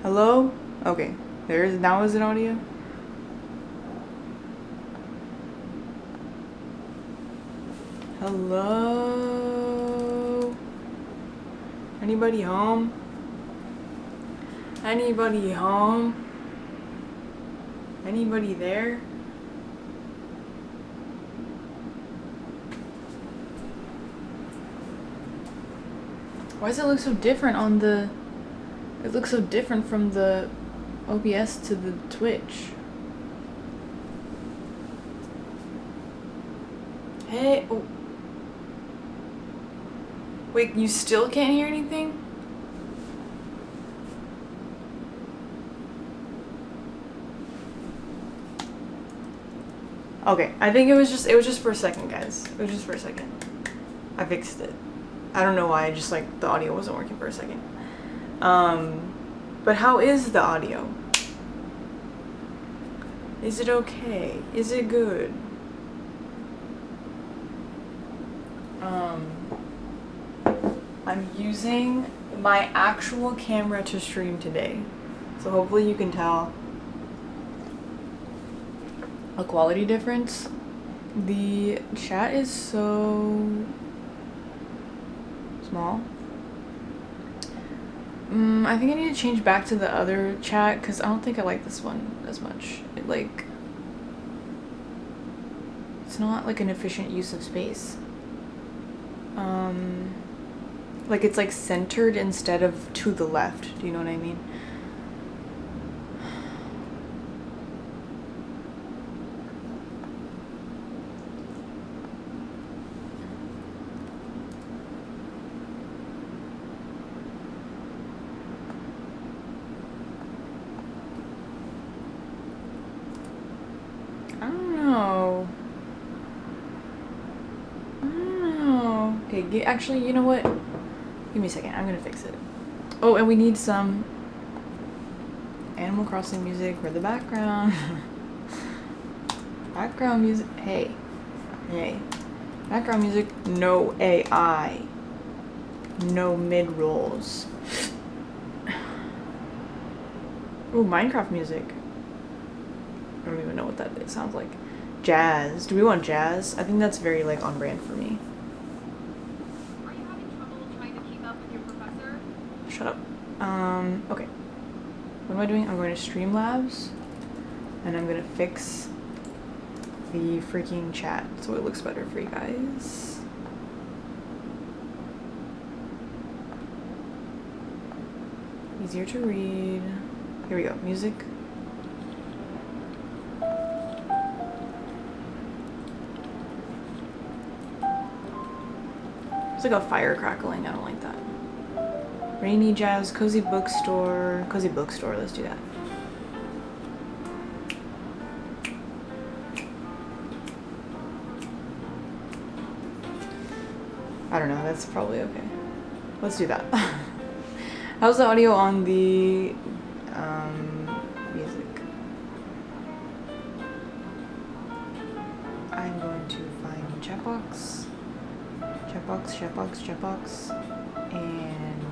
Hello? Okay. Now is it audio? Hello? Anybody home? Anybody home? Anybody there? Why does it look so different on the... It looks so different from the OBS to the Twitch. Hey, oh. Wait, you still can't hear anything? Okay, I think it was just for a second, guys. It was just for a second. I fixed it. I don't know why, just like the audio wasn't working for a second. But how is the audio? Is it okay? Is it good? I'm using my actual camera to stream today. So hopefully you can tell a quality difference. The chat is so small. I think I need to change back to the other chat because I don't think I like this one as much. It's not like an efficient use of space. Like it's like centered instead of to the left. Do you know what I mean? I don't know. Okay, actually, you know what? Give me a second. I'm gonna fix it. Oh, and we need some Animal Crossing music for the background. Background music. Hey. Background music. No AI. No mid rolls. Ooh, Minecraft music. I don't even know what that sounds like. Jazz. Do we want jazz? I think that's very like on brand for me. Are you having trouble trying to keep up with your professor? Shut up. Okay. What am I doing? I'm going to Streamlabs and I'm gonna fix the freaking chat so it looks better for you guys. Easier to read. Here we go. Music. It's like a fire crackling. I don't like that. Rainy jazz, cozy bookstore. Cozy bookstore, let's do that. I don't know, that's probably okay. Let's do that. How's the audio on the music? I'm going to find chatbox. Chatbox, and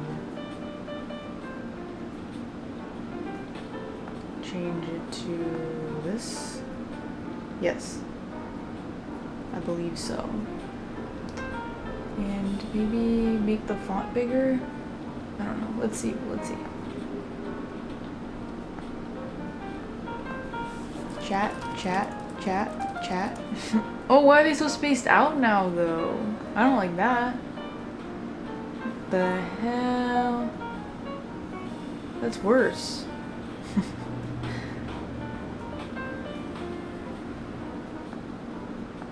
change it to this. Yes, I believe so. And maybe make the font bigger. I don't know. Let's see. Chat. Oh, why are they so spaced out now, though? I don't like that. What the hell? That's worse.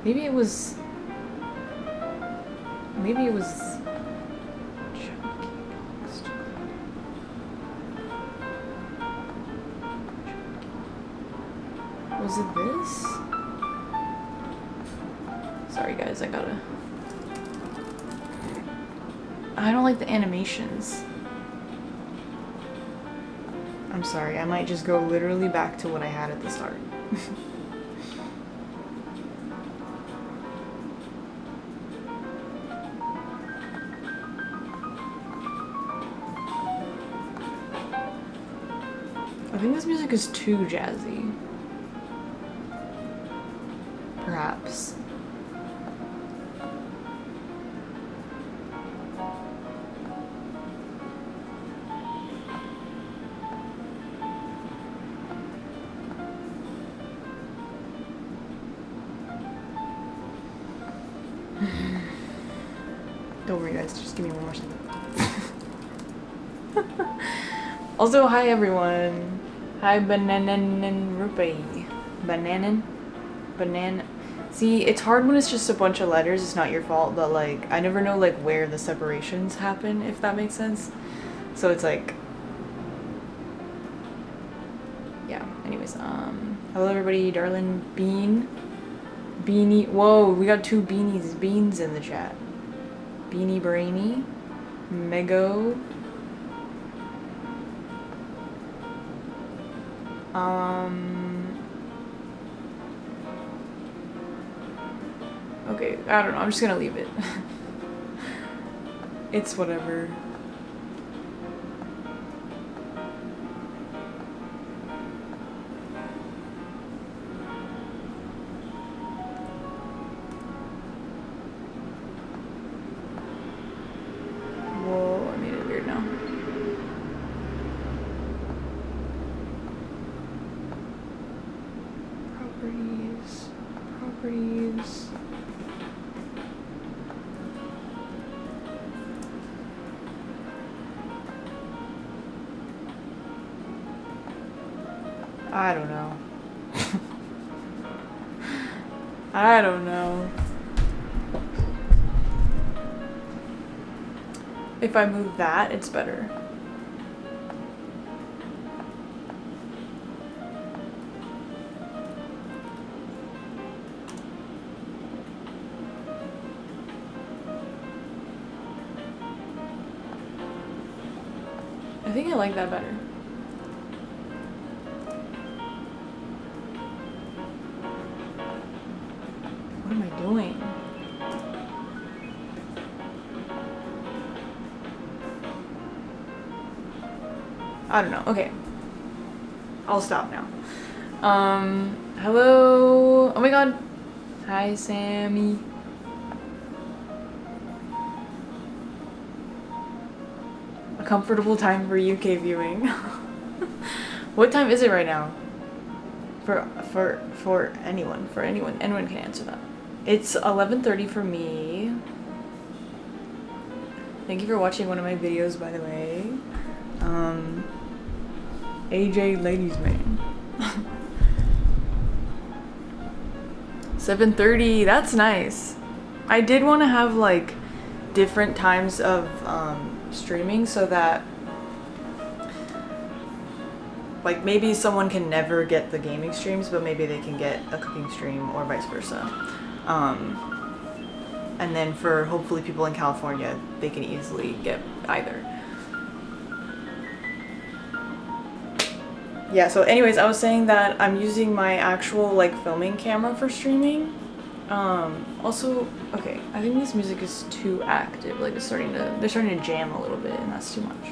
Maybe it was Was it this? Sorry guys, I don't like the animations. I'm sorry, I might just go literally back to what I had at the start. think this music is too jazzy. Perhaps. Don't worry guys, just give me one more second. Also, hi everyone. Hi Bananan Rupai. Bananan? Banana. See, it's hard when it's just a bunch of letters, it's not your fault, but like, I never know like where the separations happen, if that makes sense. So it's like, yeah, anyways, hello everybody, darling Beanie, whoa, we got two beans in the chat. Beanie Brainy, Mego, okay, I don't know, I'm just gonna leave it. It's whatever. Whoa, I made it weird now. Properties. I don't know. I don't know. If I move that, it's better. I think I like that better. What am I doing? I don't know. Okay. I'll stop now. Hello. Oh my god. Hi, Sammy. A comfortable time for UK viewing. What time is it right now? For anyone. Anyone can answer that. It's 11:30 for me. Thank you for watching one of my videos, by the way. AJ Ladies Man. 7:30, that's nice. I did want to have like different times of streaming so that like maybe someone can never get the gaming streams, but maybe they can get a cooking stream or vice versa. And then for hopefully people in California, they can easily get either. Yeah, so anyways, I was saying that I'm using my actual like filming camera for streaming. Also, okay, I think this music is too active. Like they're starting to jam a little bit, and that's too much.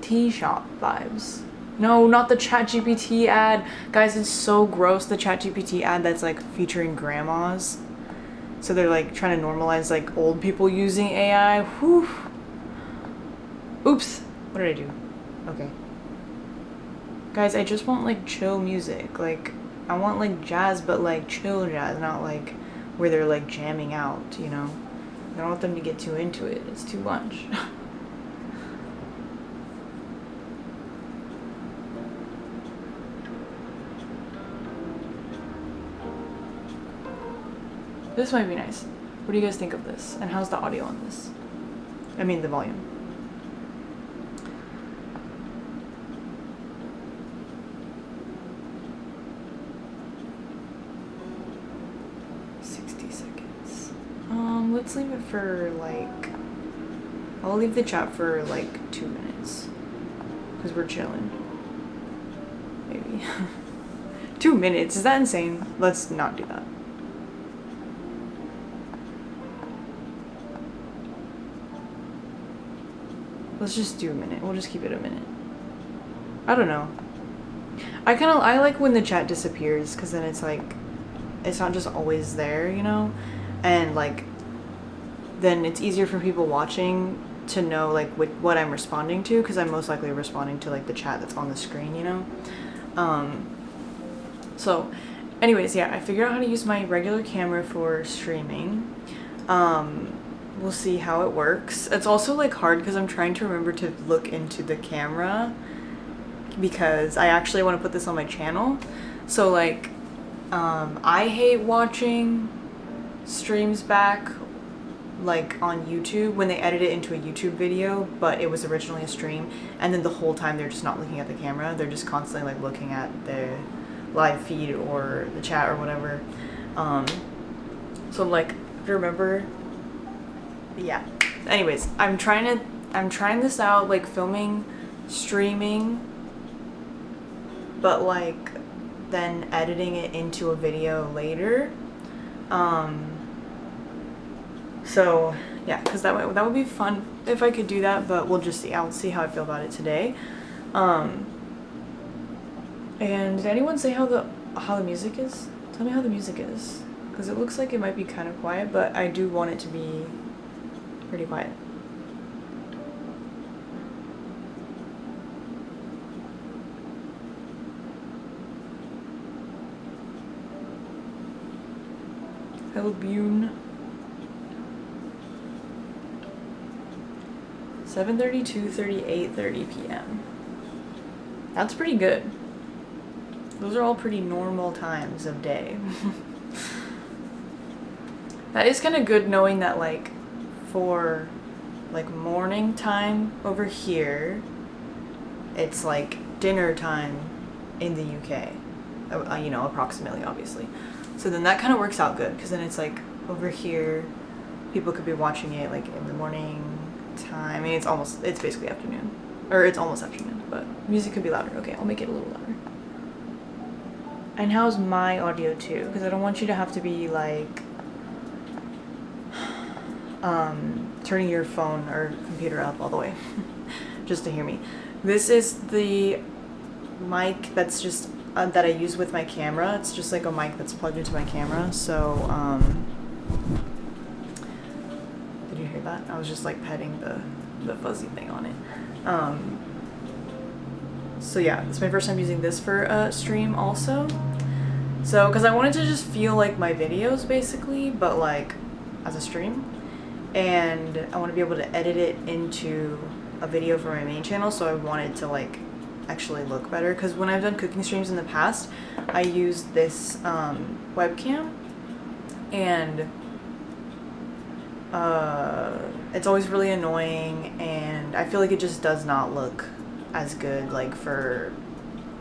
Tea shop vibes. No, not the ChatGPT ad. Guys, it's so gross, the ChatGPT ad that's like featuring grandmas. So they're like trying to normalize like old people using AI. Whew. Oops. What did I do? Okay. Guys, I just want like chill music. Like, I want like jazz, but like chill jazz, not like where they're like jamming out, you know? I don't want them to get too into it. It's too much. This might be nice. What do you guys think of this? And how's the audio on this? I mean, the volume. Let's leave it for like, I'll leave the chat for like 2 minutes because we're chilling. Maybe 2 minutes, is that insane? Let's not do that. Let's just do a minute. We'll just keep it a minute. I don't know. I like when the chat disappears, because then it's like, it's not just always there, you know? And like, then it's easier for people watching to know like what I'm responding to, because I'm most likely responding to like the chat that's on the screen, you know? So anyways, yeah, I figured out how to use my regular camera for streaming. We'll see how it works. It's also like hard because I'm trying to remember to look into the camera, because I actually want to put this on my channel. So like, I hate watching streams back like on YouTube when they edit it into a YouTube video, but it was originally a stream, and then the whole time they're just not looking at the camera. They're just constantly like looking at the live feed or the chat or whatever. So like, to remember, yeah. Anyways, I'm trying this out, like filming, streaming, but like then editing it into a video later. So yeah, because that would be fun if I could do that, but we'll just see. I'll see how I feel about it today. And did anyone say how the music is? Tell me how the music is, because it looks like it might be kind of quiet, but I do want it to be pretty quiet. Hello, Bune. 7:32, 38:30 p.m. That's pretty good. Those are all pretty normal times of day. That is kind of good knowing that like for like morning time over here, it's like dinner time in the UK. You know, approximately, obviously. So then that kind of works out good, because then it's like over here, people could be watching it like in the morning time. I mean, it's basically afternoon, or it's almost afternoon, but music could be louder. Okay, I'll make it a little louder. And how's my audio too? Because I don't want you to have to be like turning your phone or computer up all the way just to hear me. This is the mic that's just that I use with my camera. It's just like a mic that's plugged into my camera. So did you hear that? I was just like petting the fuzzy thing on it. So yeah, it's my first time using this for a stream also. So, because I wanted to just feel like my videos basically, but like as a stream. And I want to be able to edit it into a video for my main channel, so I wanted to like actually look better. Because when I've done cooking streams in the past, I used this webcam, and it's always really annoying, and I feel like it just does not look as good like for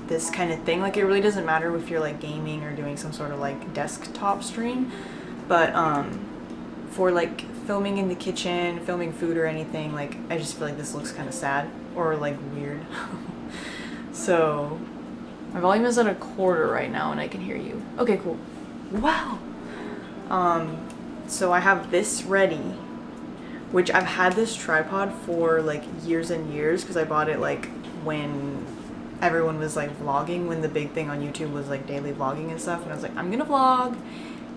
this kind of thing. Like, it really doesn't matter if you're like gaming or doing some sort of like desktop stream, but for like filming in the kitchen, filming food or anything, like I just feel like this looks kind of sad or like weird. So my volume is at 1/4 right now and I can hear you. Okay, cool. Wow. So I have this ready, which I've had this tripod for like years and years, because I bought it like when everyone was like vlogging, when the big thing on YouTube was like daily vlogging and stuff, and I was like, I'm gonna vlog.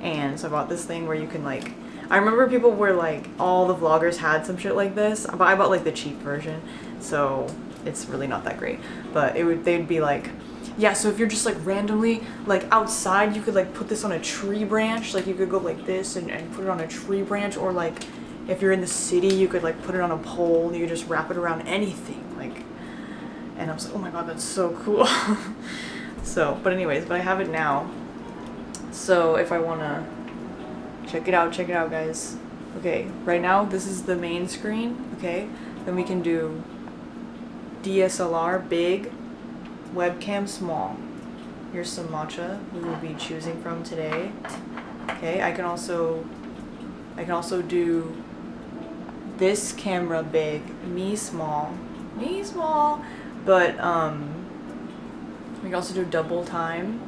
And so I bought this thing where you can like, I remember people were like, all the vloggers had some shit like this, but I bought like the cheap version, so it's really not that great. But they'd be like, yeah, so if you're just like randomly like outside, you could like put this on a tree branch, like you could go like this and put it on a tree branch, or like if you're in the city, you could like put it on a pole, you could just wrap it around anything, like. And I was like, oh my god, that's so cool. So, but anyways, but I have it now. So if I wanna check it out, guys. Okay, right now this is the main screen, okay? Then we can do DSLR big, webcam small. Here's some matcha we will be choosing from today. Okay, I can also do this camera big, me small, but we can also do double time.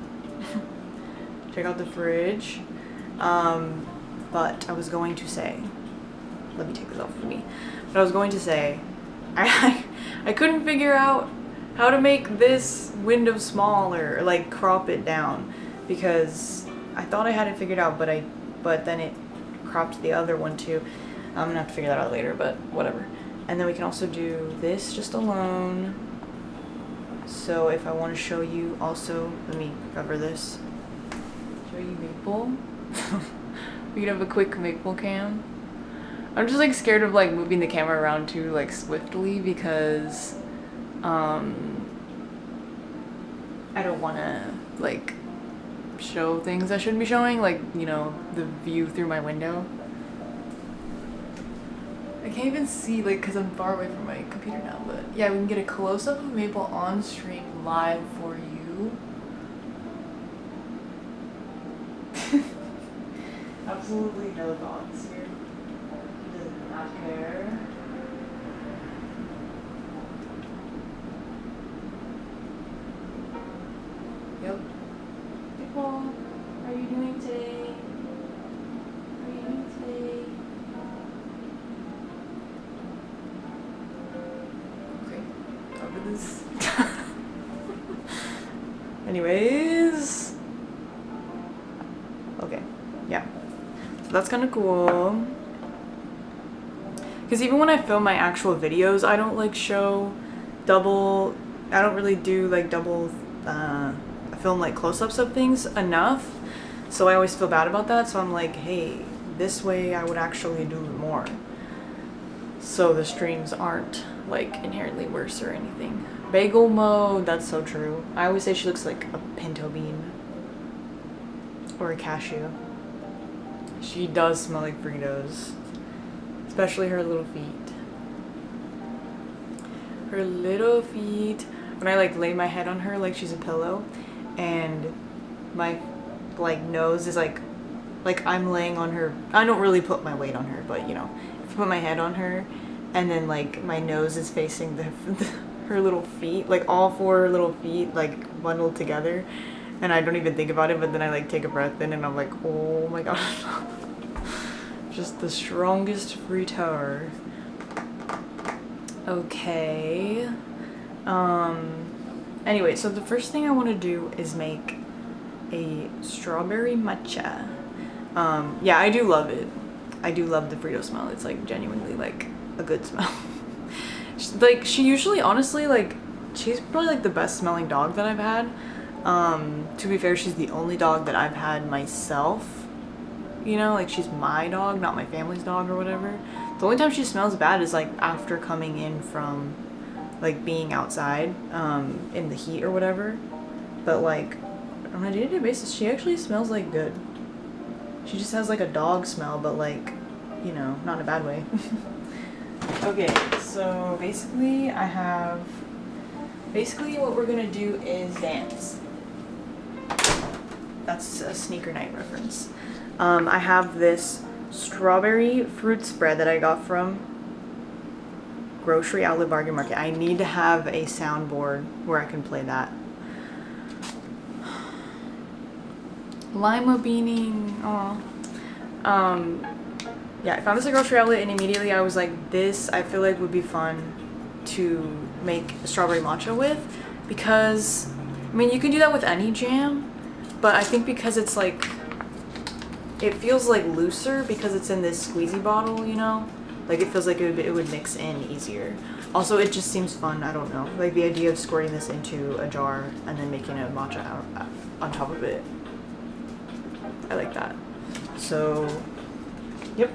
Check out the fridge. But I was going to say, let me take this off of me. But I was going to say, I couldn't figure out how to make this window smaller, like crop it down, because I thought I had it figured out, but then it cropped the other one too. I'm gonna have to figure that out later, but whatever. And then we can also do this just alone. So if I want to show you also, let me cover this. Show you maple. We can have a quick maple cam. I'm just like scared of like moving the camera around too like swiftly because I don't want to like show things I shouldn't be showing, like, you know, the view through my window. I can't even see like because I'm far away from my computer now, but yeah, we can get a close-up of maple on stream live for you. Absolutely no thoughts here. He does not care. Yep. Hey Paul, how are you doing today? How are you doing today? Okay, over this. Anyways. Okay, yeah. So that's kind of cool. Because even when I film my actual videos, I don't like show double, I don't really do like double, film like close-ups of things enough. So I always feel bad about that. So I'm like, hey, this way I would actually do more. So the streams aren't like inherently worse or anything. Bagel mode, that's so true. I always say she looks like a pinto bean. Or a cashew. She does smell like Fritos. Especially her little feet. Her little feet. When I like lay my head on her like she's a pillow and my like nose is like I'm laying on her. I don't really put my weight on her, but you know, if I put my head on her and then like my nose is facing her little feet, like all four little feet like bundled together, and I don't even think about it, but then I like take a breath in and I'm like, oh my gosh. Just the strongest Frito. Okay. Anyway, so the first thing I want to do is make a strawberry matcha. Yeah, I do love it. I do love the Frito smell. It's like genuinely like a good smell. Like she usually, honestly, like she's probably like the best smelling dog that I've had. To be fair, she's the only dog that I've had myself. You know, like she's my dog, not my family's dog or whatever. The only time she smells bad is like after coming in from like being outside in the heat or whatever. But like on a day-to-day basis, she actually smells like good. She just has like a dog smell, but like, you know, not in a bad way. Okay, so basically what we're gonna do is dance. That's a sneaker night reference. I have this strawberry fruit spread that I got from Grocery Outlet Bargain Market. I need to have a soundboard where I can play that. Lima beaning, aw. Yeah, I found this at Grocery Outlet and immediately I was like, this I feel like would be fun to make a strawberry matcha with, because, I mean, you can do that with any jam, but I think because it's like, it feels like looser because it's in this squeezy bottle, you know? Like it feels like it would mix in easier. Also, it just seems fun, I don't know. Like the idea of squirting this into a jar and then making a matcha on top of it. I like that. So, yep.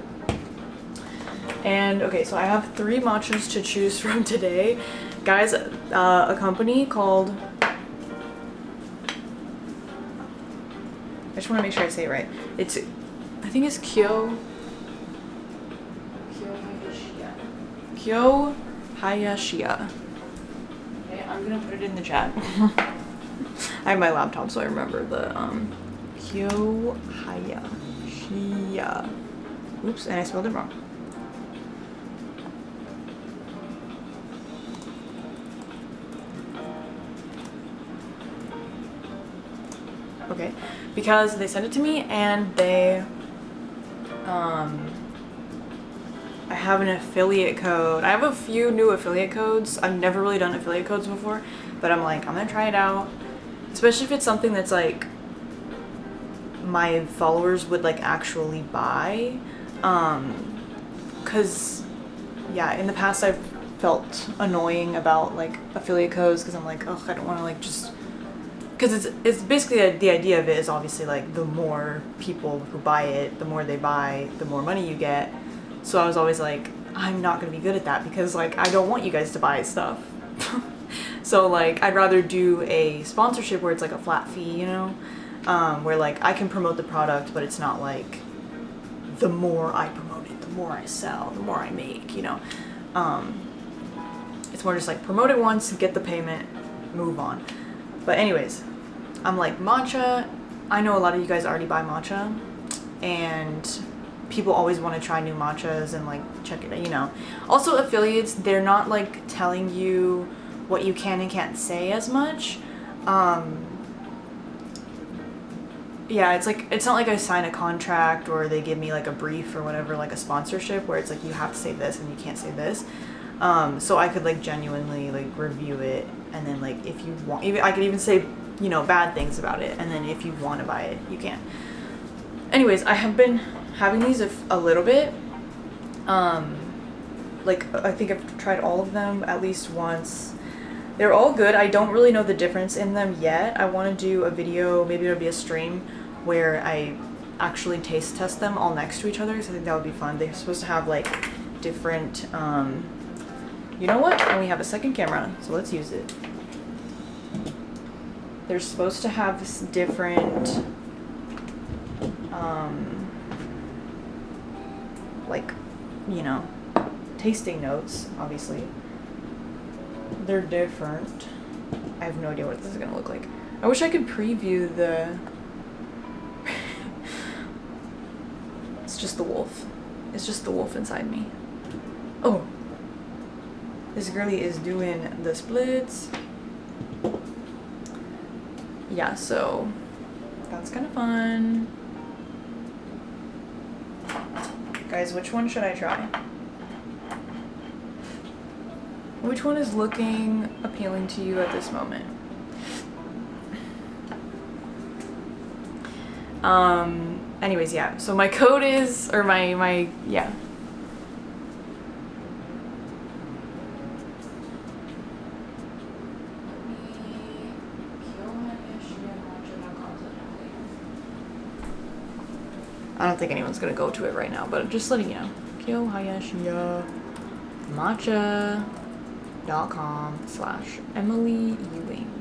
And okay, so I have 3 matchas to choose from today. Guys, a company called, I just want to make sure I say it right. It's, I think it's Kyo Hayashia. Okay, I'm gonna put it in the chat. I have my laptop, so I remember the Kyo Hayashia. Oops, and I spelled it wrong. Okay, because they sent it to me and they, I have an affiliate code. I have a few new affiliate codes. I've never really done affiliate codes before, but I'm like, I'm gonna try it out. Especially if it's something that's like my followers would like actually buy. Cause yeah, in the past I've felt annoying about like affiliate codes because I'm like, oh, I don't want to like just, because it's basically the idea of it is obviously like the more people who buy it, the more they buy, the more money you get. So I was always like, I'm not gonna be good at that because like I don't want you guys to buy stuff. So like I'd rather do a sponsorship where it's like a flat fee, you know, where like I can promote the product, but it's not like the more I promote it, the more I sell, the more I make, you know. It's more just like promote it once, get the payment, move on. But anyways, I'm like matcha. I know a lot of you guys already buy matcha, and people always want to try new matchas and like check it, you know. Also affiliates, they're not like telling you what you can and can't say as much. Yeah, it's like, it's not like I sign a contract or they give me like a brief or whatever, like a sponsorship where it's like you have to say this and you can't say this. So I could like genuinely like review it, and then like if you want, even I could even say, you know, bad things about it, and then if you want to buy it, you can. Anyways, I have been having these a little bit. Like I think I've tried all of them at least once. They're all good. I don't really know the difference in them yet. I want to do a video, maybe it'll be a stream, where I actually taste test them all next to each other, so I think that would be fun. They're supposed to have like different, you know what? And we have a second camera, so let's use it. They're supposed to have this different, like, you know, tasting notes, obviously. They're different. I have no idea what this is gonna look like. I wish I could preview the... It's just the wolf. It's just the wolf inside me. Oh! This girlie is doing the splits. Yeah, so that's kind of fun. Guys, which one should I try? Which one is looking appealing to you at this moment? Anyways, yeah. So my code is, or my yeah. I don't think anyone's gonna go to it right now, but just letting you know. KyoHayashiyaMatcha.com/Emily Ewing.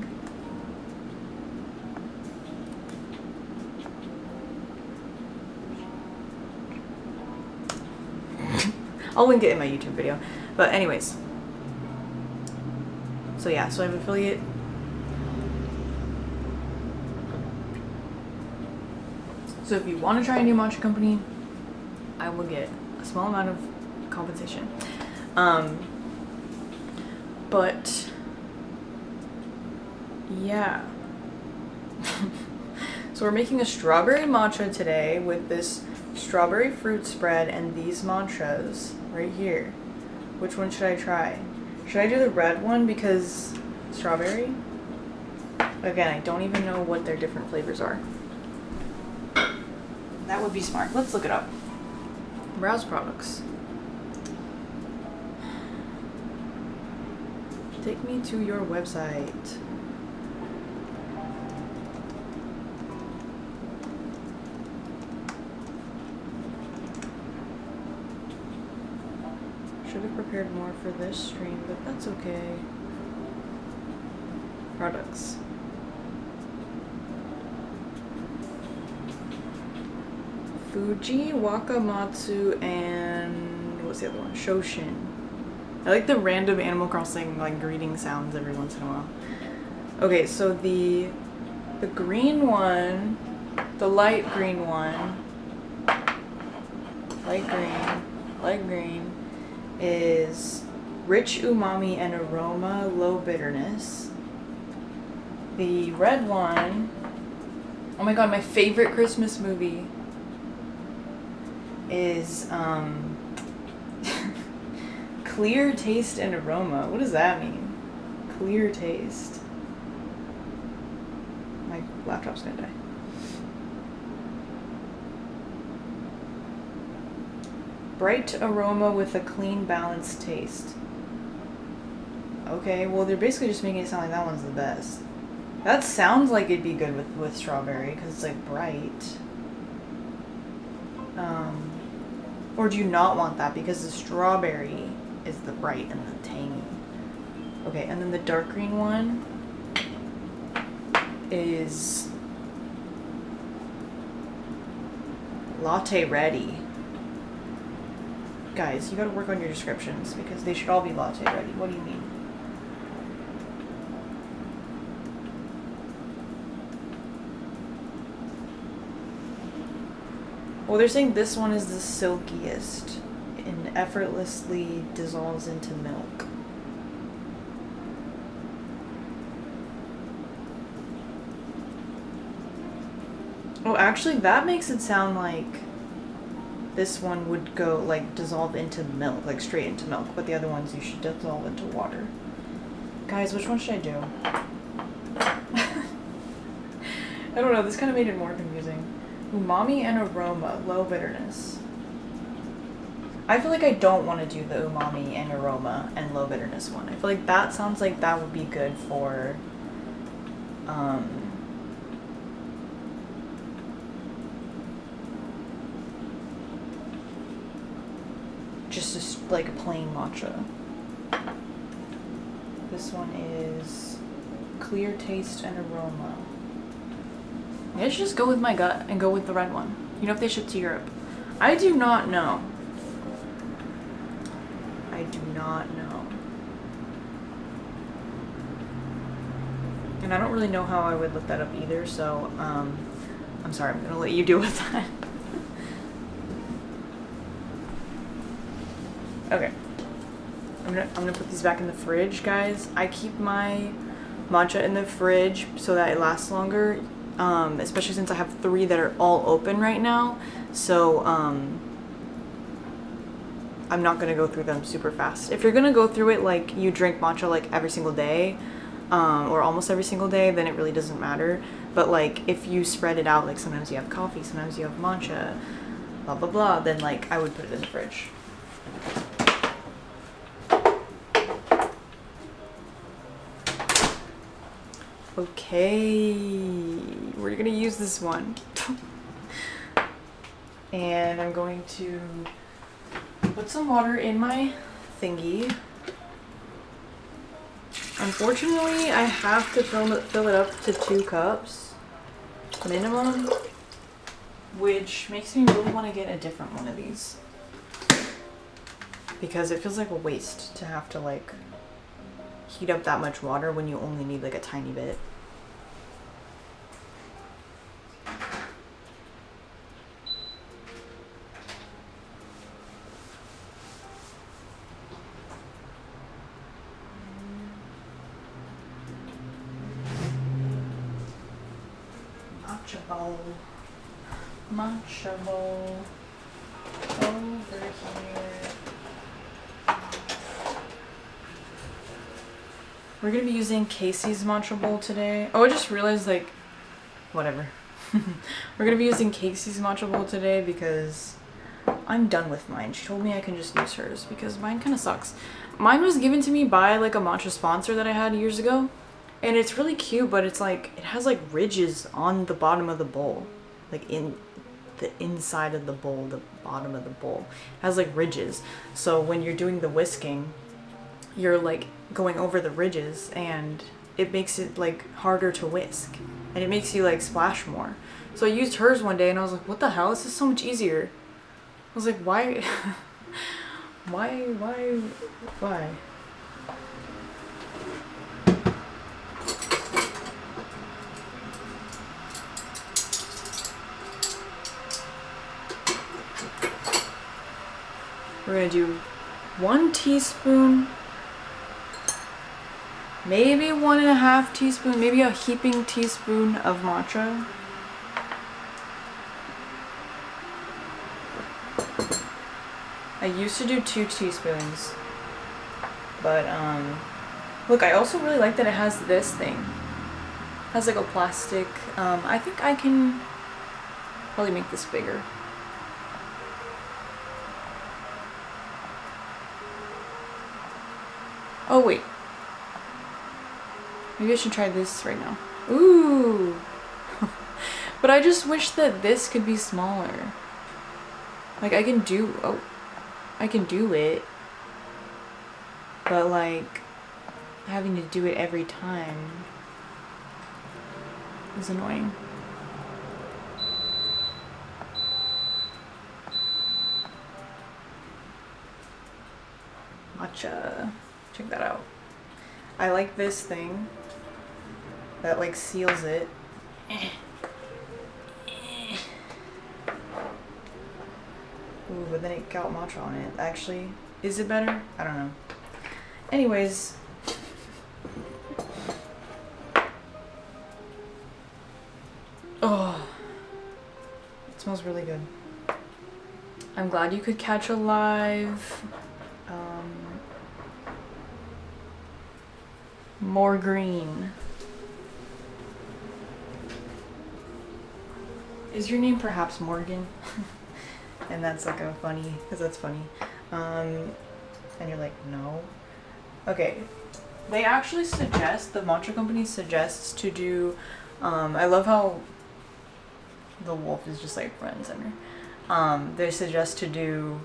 I'll link it in my YouTube video. But anyways. So yeah, so I have affiliate. So if you want to try a new matcha company, I will get a small amount of compensation. But yeah. So we're making a strawberry matcha today with this strawberry fruit spread and these matchas right here. Which one should I try? Should I do the red one because strawberry? Again, I don't even know what their different flavors are. That would be smart. Let's look it up. Browse products. Take me to your website. Should have prepared more for this stream, but that's okay. Products. Fuji, Wakamatsu, and what's the other one? Shoshin. I like the random Animal Crossing like greeting sounds every once in a while. Okay, so the green one, the light green one, light green is rich umami and aroma, low bitterness. The red one, oh my god, my favorite Christmas movie is Clear taste and aroma. What does that mean? Clear taste. My laptop's gonna die. Bright aroma with a clean, balanced taste. Okay, well they're basically just making it sound like that one's the best. That sounds like it'd be good with strawberry because it's like bright. Or do you not want that because the strawberry is the bright and the tangy? Okay, and then the dark green one is latte ready. Guys, you gotta work on your descriptions because they should all be latte ready. What do you mean? Well, they're saying this one is the silkiest and effortlessly dissolves into milk. Oh, actually, that makes it sound like this one would go, like, dissolve into milk, like, straight into milk. But the other ones, you should dissolve into water. Guys, which one should I do? I don't know, this kind of made it more confusing. Umami and aroma, low bitterness. I feel like I don't want to do the umami and aroma and low bitterness one. I feel like that sounds like that would be good for, just like a plain matcha. This one is clear taste and aroma. Maybe I should just go with my gut and go with the red one. You know if they ship to Europe. I do not know. I do not know. And I don't really know how I would look that up either, so I'm sorry, I'm gonna let you deal with that. Okay. I'm gonna put these back in the fridge, guys. I keep my matcha in the fridge so that it lasts longer. Especially since I have 3 that are all open right now. So, I'm not gonna go through them super fast. If you're gonna go through it like you drink matcha like every single day, or almost every single day, then it really doesn't matter. But like if you spread it out, like sometimes you have coffee, sometimes you have matcha, blah blah blah, then like I would put it in the fridge. Okay, we're gonna use this one. And I'm going to put some water in my thingy. Unfortunately, I have to fill it up to 2 cups minimum, which makes me really want to get a different one of these. Because it feels like a waste to have to like heat up that much water when you only need like a tiny bit. Matcha bowl over here. We're gonna be using Casey's matcha bowl today. Oh, I just realized, like, whatever. We're gonna be using Casey's matcha bowl today because I'm done with mine. She told me I can just use hers because mine kind of sucks. Mine was given to me by like a matcha sponsor that I had years ago. And it's really cute, but it's like, it has like ridges on the bottom of the bowl. Like in the inside of the bowl, the bottom of the bowl. It has like ridges. So when you're doing the whisking, you're like going over the ridges and it makes it like harder to whisk. And it makes you like splash more. So I used hers one day and I was like, what the hell? This is so much easier. I was like, why? Why? We're gonna do 1 teaspoon, maybe 1.5 teaspoon, maybe a heaping teaspoon of matcha. I used to do 2 teaspoons, But look, I also really like that it has this thing. It has like a plastic. I think I can probably make this bigger. Oh wait. Maybe I should try this right now. Ooh. But I just wish that this could be smaller. Like I can do it. But like having to do it every time is annoying. Matcha. Check that out. I like this thing that like seals it. Ooh, but then it got matcha on it. Actually, is it better? I don't know. Anyways. Oh. It smells really good. I'm glad you could catch a live. More green. Is your name perhaps Morgan? And that's like a funny, because that's funny. And you're like, no. Okay. They actually suggest, the matcha company suggests to do, I love how the wolf is just like front and center. They suggest to do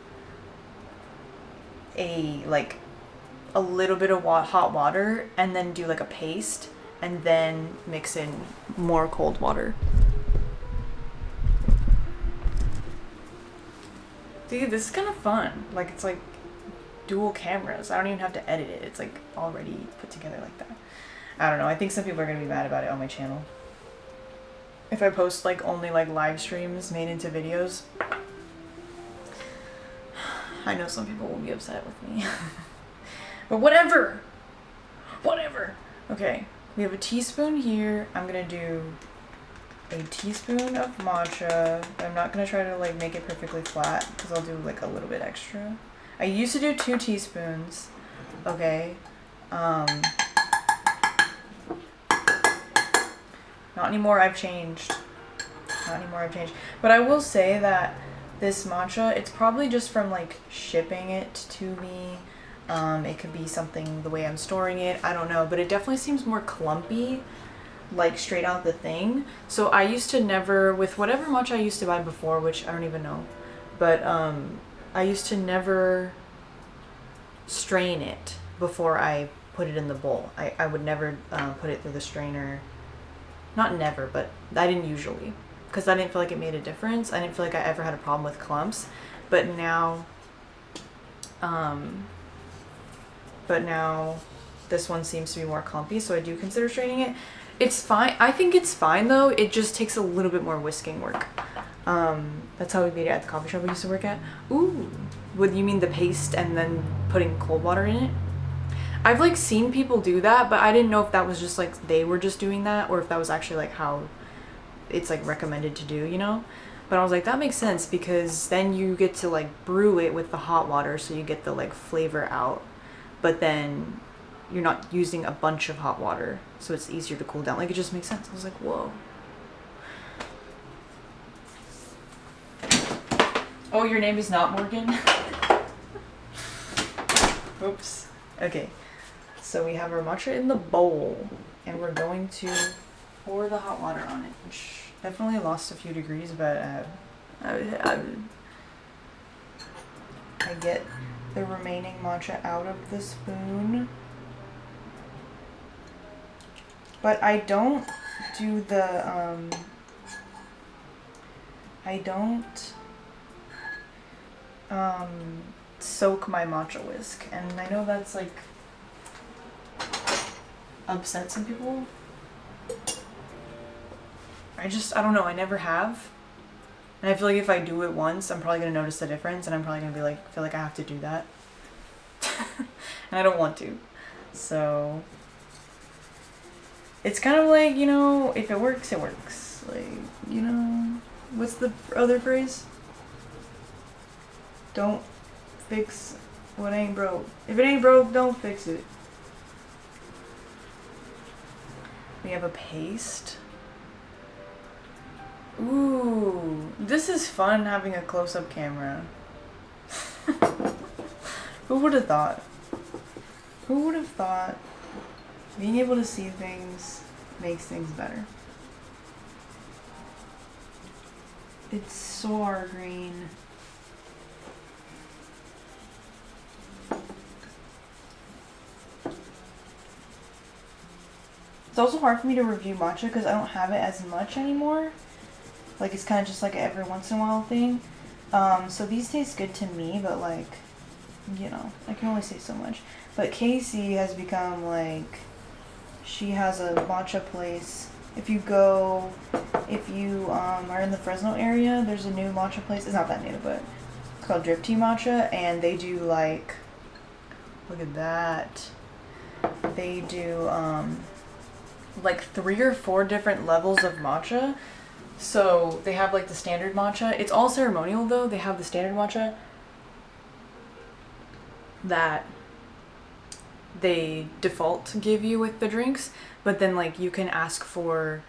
a little bit of hot water and then do like a paste and then mix in more cold water. Dude, this is kind of fun. Like it's like dual cameras. I don't even have to edit it. It's like already put together like that. I don't know. I think some people are gonna be mad about it on my channel. If I post like only like live streams made into videos. I know some people will be upset with me. But whatever. Whatever. Okay. We have a teaspoon here. I'm gonna do a teaspoon of matcha. I'm not gonna try to like make it perfectly flat because I'll do like a little bit extra. I used to do 2 teaspoons. Okay. Not anymore. I've changed. Not anymore. I've changed. But I will say that this matcha, it's probably just from like shipping it to me. It could be something the way I'm storing it. I don't know, but it definitely seems more clumpy, like straight out the thing. So I used to never, with whatever matcha I used to buy before, which I don't even know, but I used to never strain it before I put it in the bowl. I would never put it through the strainer. Not never, but I didn't usually, because I didn't feel like it made a difference. I didn't feel like I ever had a problem with clumps. But now this one seems to be more clumpy, so I do consider straining it. It's fine. I think it's fine though. It just takes a little bit more whisking work. That's how we made it at the coffee shop we used to work at. Ooh, would you mean the paste and then putting cold water in it? I've like seen people do that, but I didn't know if that was just like they were just doing that or if that was actually like how it's like recommended to do, you know? But I was like, that makes sense because then you get to like brew it with the hot water so you get the like flavor out, but then you're not using a bunch of hot water, so it's easier to cool down. Like it just makes sense. I was like, whoa. Oh, your name is not Morgan? Oops. Okay. So we have our matcha in the bowl, and we're going to pour the hot water on it, which definitely lost a few degrees, but I get the remaining matcha out of the spoon. But I don't do the, I don't soak my matcha whisk, and I know that's like upset some people. I don't know, I never have. And I feel like if I do it once, I'm probably gonna notice the difference, and I'm probably gonna be like, feel like I have to do that. And I don't want to. So it's kind of like, you know, if it works, it works. Like, you know, what's the other phrase? Don't fix What ain't broke? If it ain't broke, don't fix it. We have a paste. Ooh, this is fun having a close-up camera. Who would have thought? Who would have thought being able to see things makes things better? It's sour green. It's also hard for me to review matcha because I don't have it as much anymore. Like, it's kind of just like an every once in a while thing. So these taste good to me, but like, you know, I can only say so much. But Casey has become like, she has a matcha place. If you are in the Fresno area, there's a new matcha place. It's not that new, but it's called Drip Tea Matcha, and they do like, look at that. They do like 3 or 4 different levels of matcha. So they have like the standard matcha. It's all ceremonial though. They have the standard matcha that they default give you with the drinks, but then like you can ask for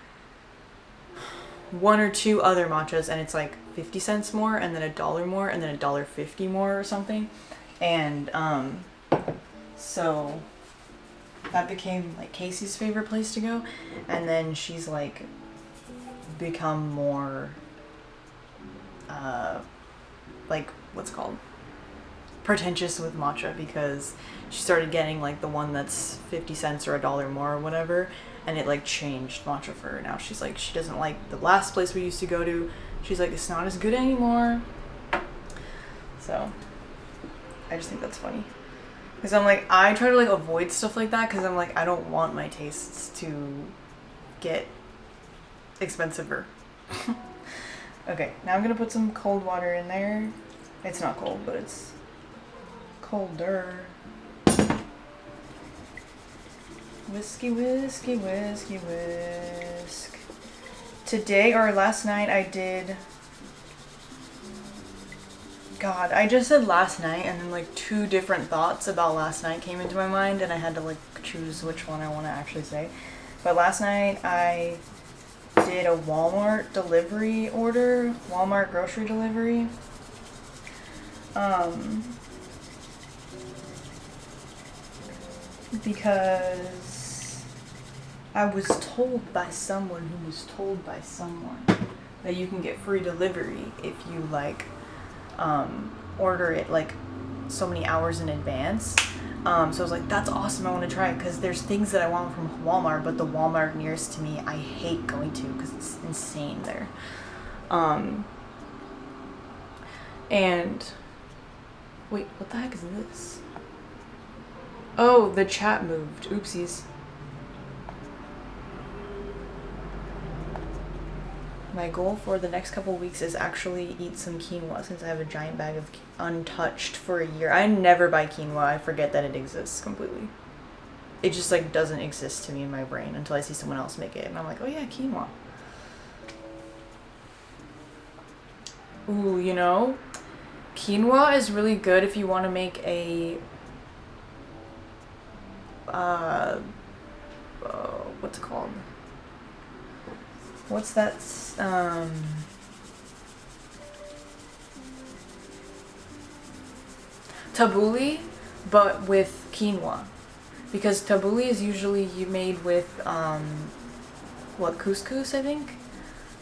1 or 2 other matchas and it's like 50 cents more and then $1 more and then $1.50 more or something. And so that became like Casey's favorite place to go, and then she's like become more like what's it called, pretentious with matcha, because she started getting like the one that's 50 cents or $1 more or whatever, and it like changed matcha for her. Now she's like, she doesn't like the last place we used to go to. She's like, it's not as good anymore. So I just think that's funny. Because I'm like, I try to like avoid stuff like that because I'm like, I don't want my tastes to get expensiver. Okay, now I'm gonna put some cold water in there. It's not cold, but it's colder. Whiskey, whiskey, whiskey, whisk. Today, or last night, I did... God, I just said last night, and then like 2 different thoughts about last night came into my mind, and I had to like choose which one I want to actually say. But last night I did a Walmart delivery order, Walmart grocery delivery. Because I was told by someone who was told by someone that you can get free delivery if you like order it like so many hours in advance. So I was like, that's awesome, I want to try it, because there's things that I want from Walmart, but the Walmart nearest to me I hate going to because it's insane there. And wait, what the heck is this? Oh, the chat moved. Oopsies. My goal for the next couple weeks is actually eat some quinoa, since I have a giant bag of untouched for a year. I never buy quinoa. I forget that it exists completely. It just like doesn't exist to me in my brain until I see someone else make it, and I'm like, oh yeah, quinoa. Ooh, you know, quinoa is really good if you want to make a what's it called? What's that? Tabbouleh, but with quinoa, because tabbouleh is usually made with what, couscous, I think.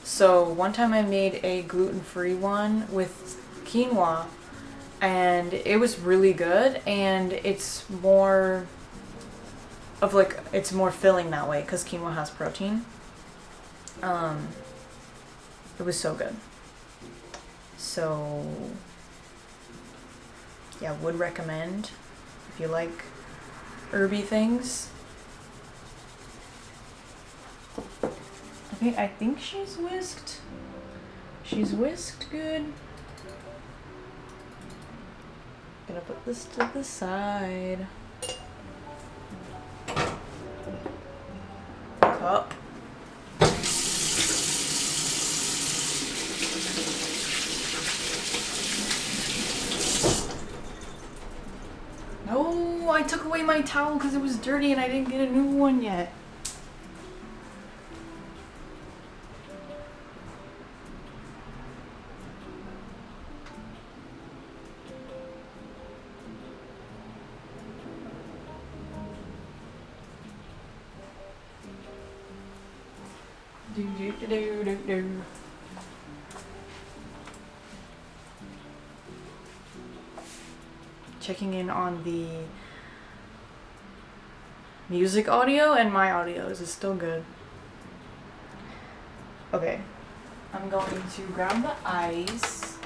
So one time I made a gluten-free one with quinoa, and it was really good, and it's more of like, it's more filling that way because quinoa has protein. It was so good. So yeah, would recommend if you like herby things. Okay, I think she's whisked. She's whisked good. Gonna put this to the side. Cup. I took away my towel because it was dirty and I didn't get a new one yet. Do, do, do, do, do, do. Checking in on the music audio and my audio. Is it still good? Okay. I'm going to grab the ice.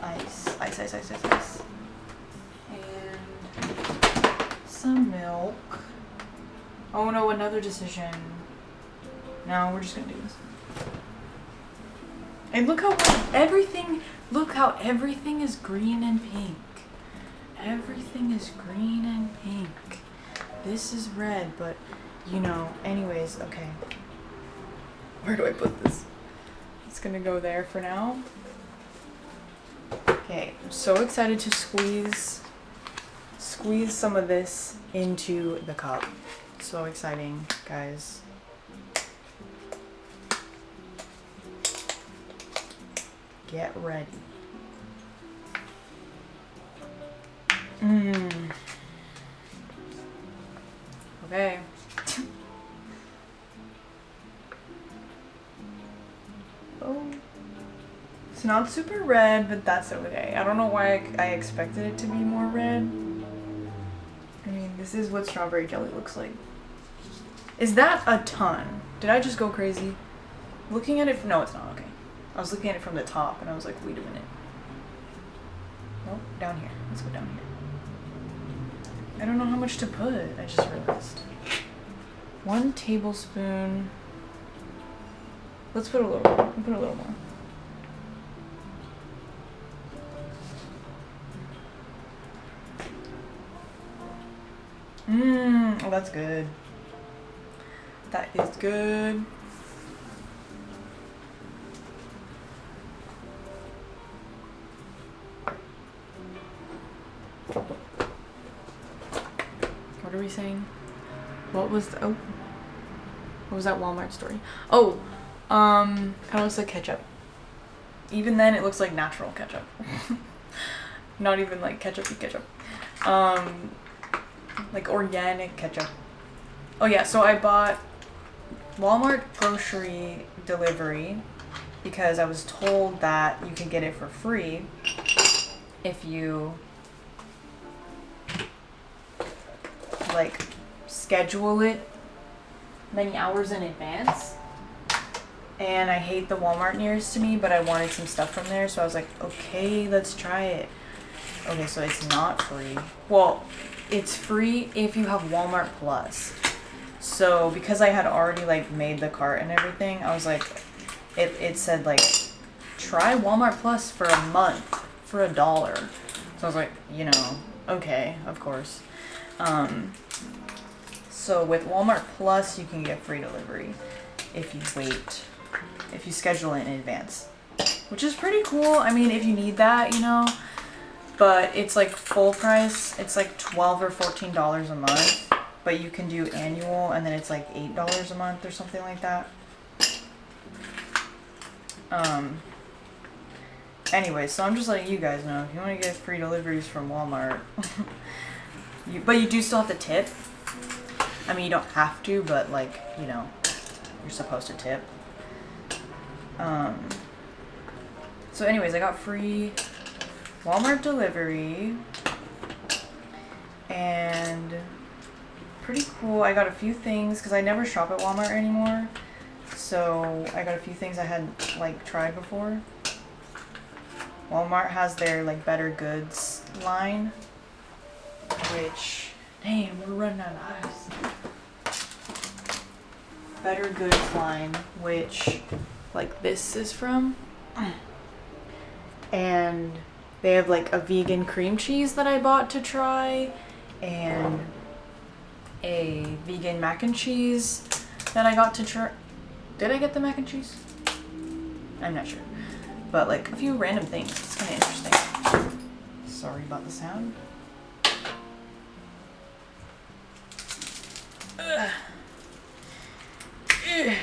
Ice. And some milk. Oh no, another decision. No, we're just gonna do this. And look how everything is green and pink. Everything is green and pink. This is red, but you know, anyways, okay. Where do I put this? It's gonna go there for now. Okay, I'm so excited to squeeze some of this into the cup. So exciting, guys. Get ready. Okay. Oh. It's not super red, but that's okay. I don't know why I expected it to be more red. I mean, this is what strawberry jelly looks like. Is that a ton? Did I just go crazy? Looking at it, no, it's not, okay. I was looking at it from the top and I was like, wait a minute. Nope, down here. Let's go down here. I don't know how much to put, I just realized. 1 tablespoon. Let's put a little more. We'll put a little more. Oh, that's good. That is good. What are we saying? What was the, what was that Walmart story? Oh, kind of looks like ketchup. Even then, it looks like natural ketchup. Not even like ketchup-y ketchup. Like organic ketchup. Oh yeah, so I bought Walmart grocery delivery because I was told that you can get it for free if you like schedule it many hours in advance. And I hate the Walmart nearest to me, but I wanted some stuff from there, so I was like, okay, let's try it. Okay, so it's not free. Well, it's free if you have Walmart Plus. So because I had already like made the cart and everything, I was like, it said like, try Walmart Plus for a month for $1. So I was like, you know, okay, of course. So with Walmart Plus, you can get free delivery if you schedule it in advance, which is pretty cool. I mean, if you need that, you know, but it's like full price. It's like $12 or $14 a month, but you can do annual and then it's like $8 a month or something like that. Anyway, so I'm just letting you guys know if you want to get free deliveries from Walmart, but you do still have to tip. I mean, you don't have to, but like, you know, you're supposed to tip. So anyways, I got free Walmart delivery and pretty cool. I got a few things because I never shop at Walmart anymore. So I got a few things I hadn't like tried before. Walmart has their like Better Goods line, which, damn, we're running out of ice. Better Goods line, which like this is from. And they have like a vegan cream cheese that I bought to try, and a vegan mac and cheese that I got to try. Did I get the mac and cheese? I'm not sure. but like a few random things. It's kind of interesting. Sorry about the sound. Ugh. Ugh.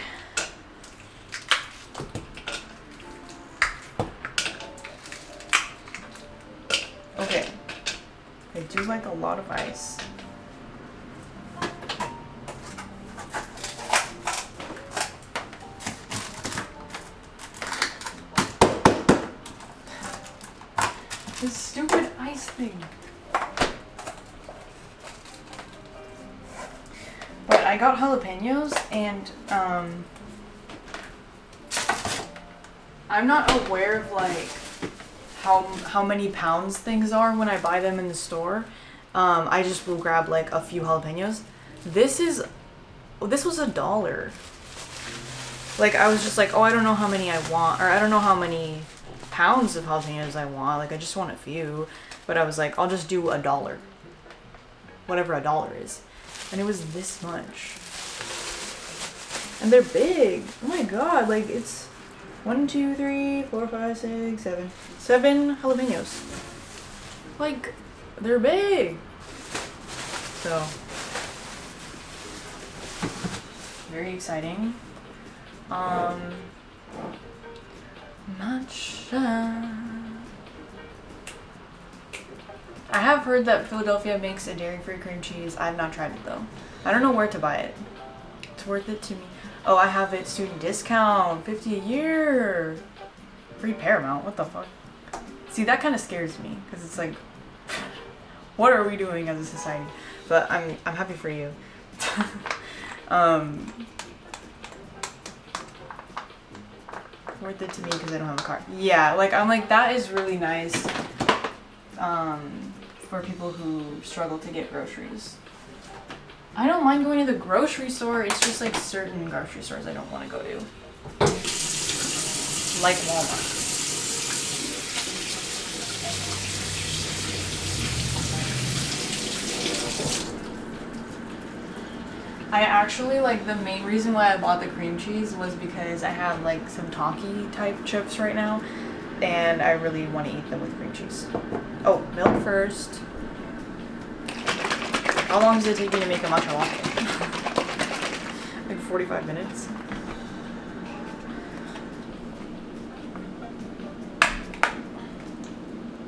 Okay, I do like a lot of ice. This stupid ice thing. But I got jalapenos and I'm not aware of like how many pounds things are when I buy them in the store. I just will grab like a few jalapenos. This was $1. Like I was just like, oh, I don't know how many I want, or I don't know how many pounds of jalapenos I want. Like I just want a few, but I was like, I'll just do $1, whatever $1 is, and it was this much. And they're big. Oh my god! Like it's 1, 2, 3, 4, 5, 6, 7 jalapenos. Like they're big. So very exciting. Matcha. I have heard that Philadelphia makes a dairy-free cream cheese. I've not tried it though. I don't know where to buy it. It's worth it to me. Oh, I have it student discount, $50 a year. Free Paramount, what the fuck? See, that kind of scares me, because it's like, what are we doing as a society? But I'm happy for you. Worth it to me because I don't have a car. Yeah, like I'm like, that is really nice for people who struggle to get groceries. I don't mind going to the grocery store, it's just like certain grocery stores I don't want to go to. Like Walmart. I actually, like, the main reason why I bought the cream cheese was because I have like some Taki type chips right now and I really want to eat them with cream cheese. Oh, milk first. How long does it take me to make a matcha latte? Like 45 minutes.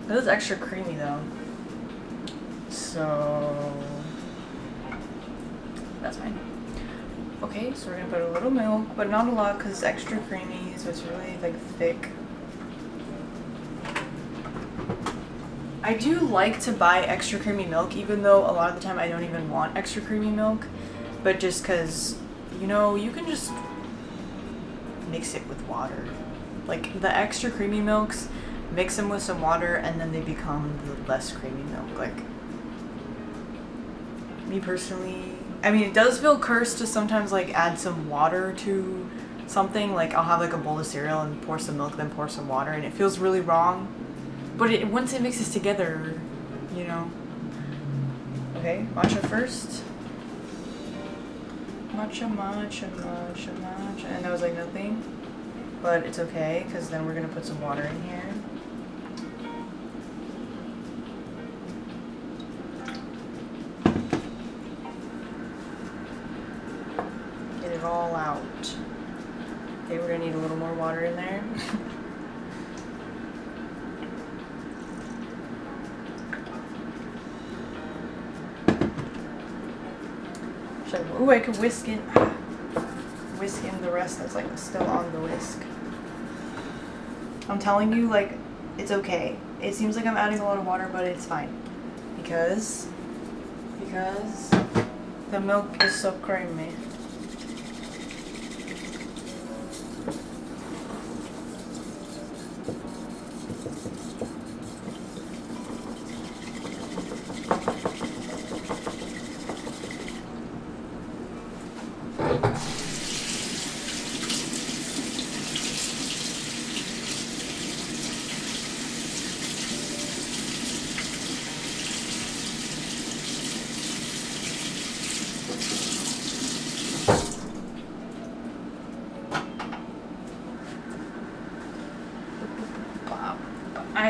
It is extra creamy though. So that's fine. Okay, so we're gonna put a little milk, but not a lot because it's extra creamy, so it's really like thick. I do like to buy extra creamy milk, even though a lot of the time I don't even want extra creamy milk, but just because, you know, you can just mix it with water. Like the extra creamy milks, mix them with some water and then they become the less creamy milk. Like, me personally, I mean, it does feel cursed to sometimes like add some water to something. Like I'll have like a bowl of cereal and pour some milk, then pour some water, and it feels really wrong. But once it mixes together, you know. Okay, matcha first. Matcha, matcha, matcha, matcha. And that was like nothing. But it's okay, because then we're going to put some water in here. Get it all out. Okay, we're going to need a little more water in there. Ooh, I could whisk in the rest that's like still on the whisk. I'm telling you, like, it's okay. It seems like I'm adding a lot of water, but it's fine. Because the milk is so creamy.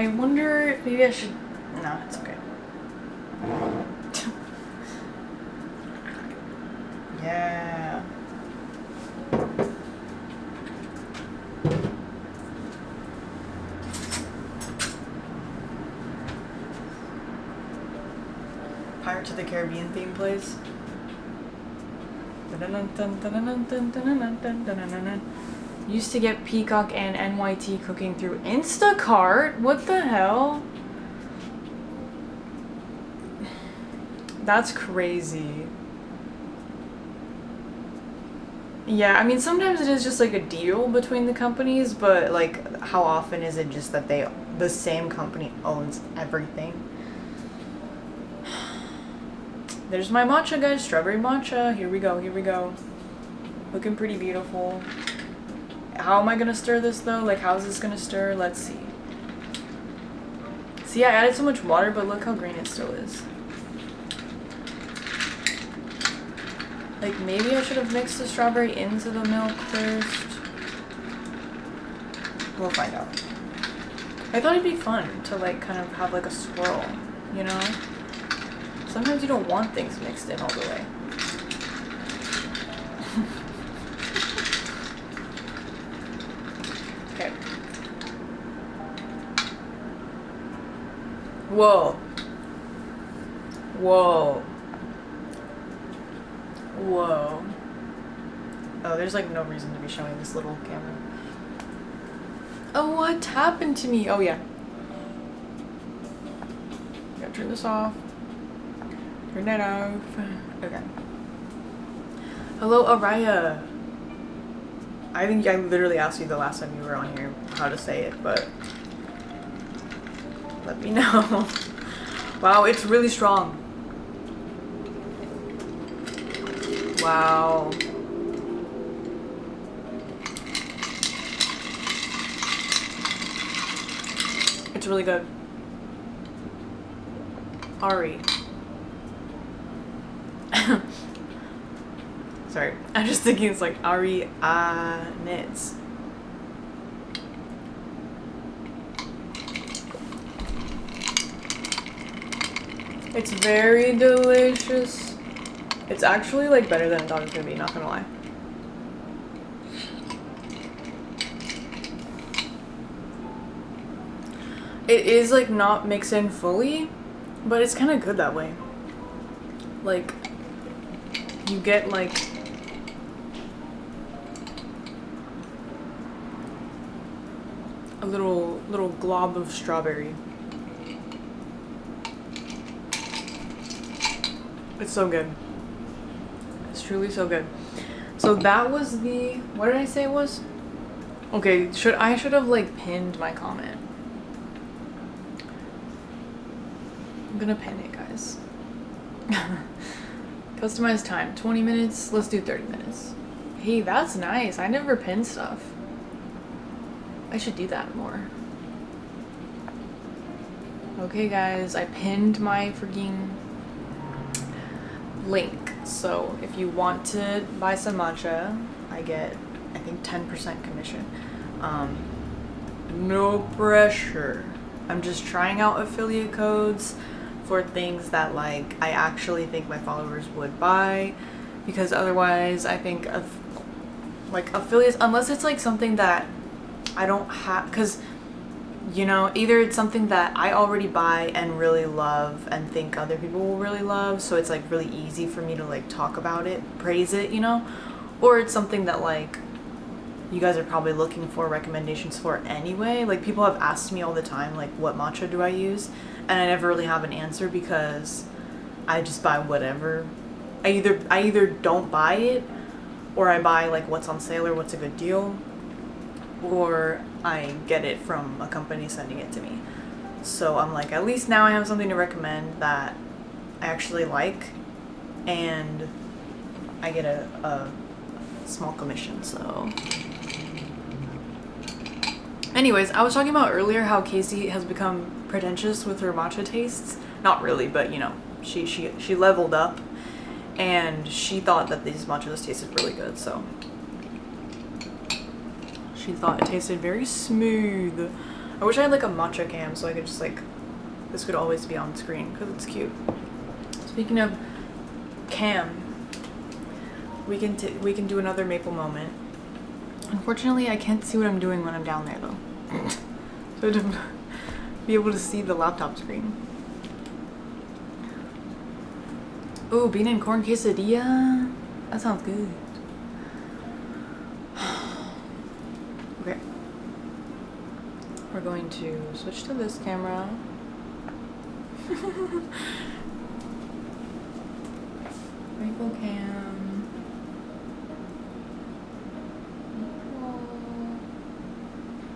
I wonder if maybe I should... No, it's okay. Yeah. Pirates of the Caribbean theme plays. Used to get Peacock and NYT cooking through Instacart? What the hell? That's crazy. Yeah, I mean, sometimes it is just like a deal between the companies, but like, how often is it just that the same company owns everything? There's my matcha, guys. Strawberry matcha. Here we go. Here we go. Looking pretty beautiful. How am I gonna stir this though? Like, how's this gonna stir? Let's see. See, I added so much water, but look how green it still is. Like, maybe I should have mixed the strawberry into the milk first. We'll find out. I thought it'd be fun to like kind of have like a swirl, you know? Sometimes you don't want things mixed in all the way. Okay. Whoa. Whoa. Whoa. Oh, there's like no reason to be showing this little camera. Oh, what happened to me? Oh, yeah. Gotta turn this off. Turn that off. Okay. Hello, Araya. I think I literally asked you the last time you were on here how to say it, but let me know. Wow, it's really strong. Wow. It's really good. Ari. Sorry, I'm just thinking it's like Ari knits. It's very delicious. It's actually like better than I thought it was gonna be, not gonna lie. It is like not mixed in fully, but it's kind of good that way. Like, you get like a little glob of strawberry. It's so good. It's truly so good. So that was the, what did I say it was? Okay, I should have like pinned my comment. I'm gonna pin it, guys. Customized time, 20 minutes. Let's do 30 minutes. Hey, that's nice. I never pin stuff. I should do that more. Okay, guys, I pinned my freaking link. So if you want to buy some matcha, I get, I think, 10% commission. No pressure. I'm just trying out affiliate codes for things that like I actually think my followers would buy, because otherwise I think of like affiliates, unless it's like something that I don't have, because you know, either it's something that I already buy and really love and think other people will really love, so it's like really easy for me to like talk about it, praise it, you know, or it's something that like you guys are probably looking for recommendations for anyway. Like, people have asked me all the time, like, what matcha do I use? And I never really have an answer because I just buy whatever. I either don't buy it, or I buy like what's on sale or what's a good deal, or I get it from a company sending it to me. So I'm like, at least now I have something to recommend that I actually like, and I get a small commission, so. Anyways, I was talking about earlier how Casey has become pretentious with her matcha tastes. Not really, but you know, she leveled up, and she thought that these matchas tasted really good, so. She thought it tasted very smooth. I wish I had like a matcha cam so I could just like, this could always be on screen because it's cute. Speaking of cam, we can do another maple moment. Unfortunately, I can't see what I'm doing when I'm down there though. So to be able to see the laptop screen. Ooh, bean and corn quesadilla. That sounds good. Okay. We're going to switch to this camera. Maple cam. Maple.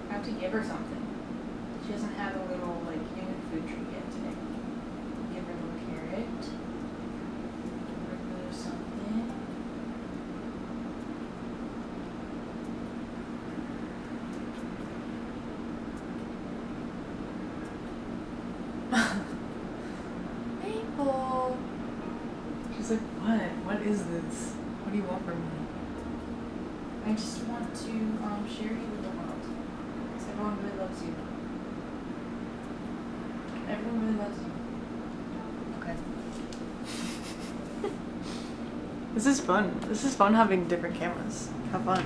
I have to give her something. She hasn't had a little like human food treat yet today. Give her a little carrot. Give her a little something. Maple. She's like, what? What is this? What do you want from me? I just want to share you with the world. Because everyone really loves you. Everyone really loves you. Okay. This is fun. This is fun having different cameras. Have fun.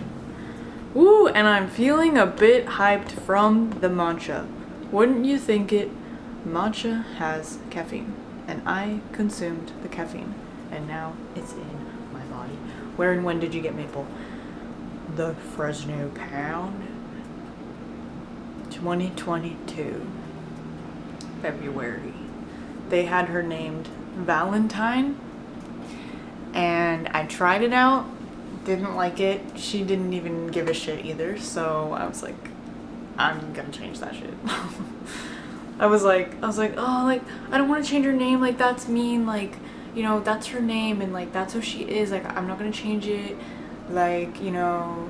Ooh, and I'm feeling a bit hyped from the matcha. Wouldn't you think it? Matcha has caffeine, and I consumed the caffeine, and now it's in my body. Where and when did you get maple? The Fresno pound. 2022. February. They had her named Valentine, and I tried it out, didn't like it. She didn't even give a shit either, so I was like, I'm gonna change that shit. I was like, oh, like, I don't want to change her name, like, that's mean, like, you know, that's her name, and, like, that's who she is, like, I'm not gonna change it, like, you know,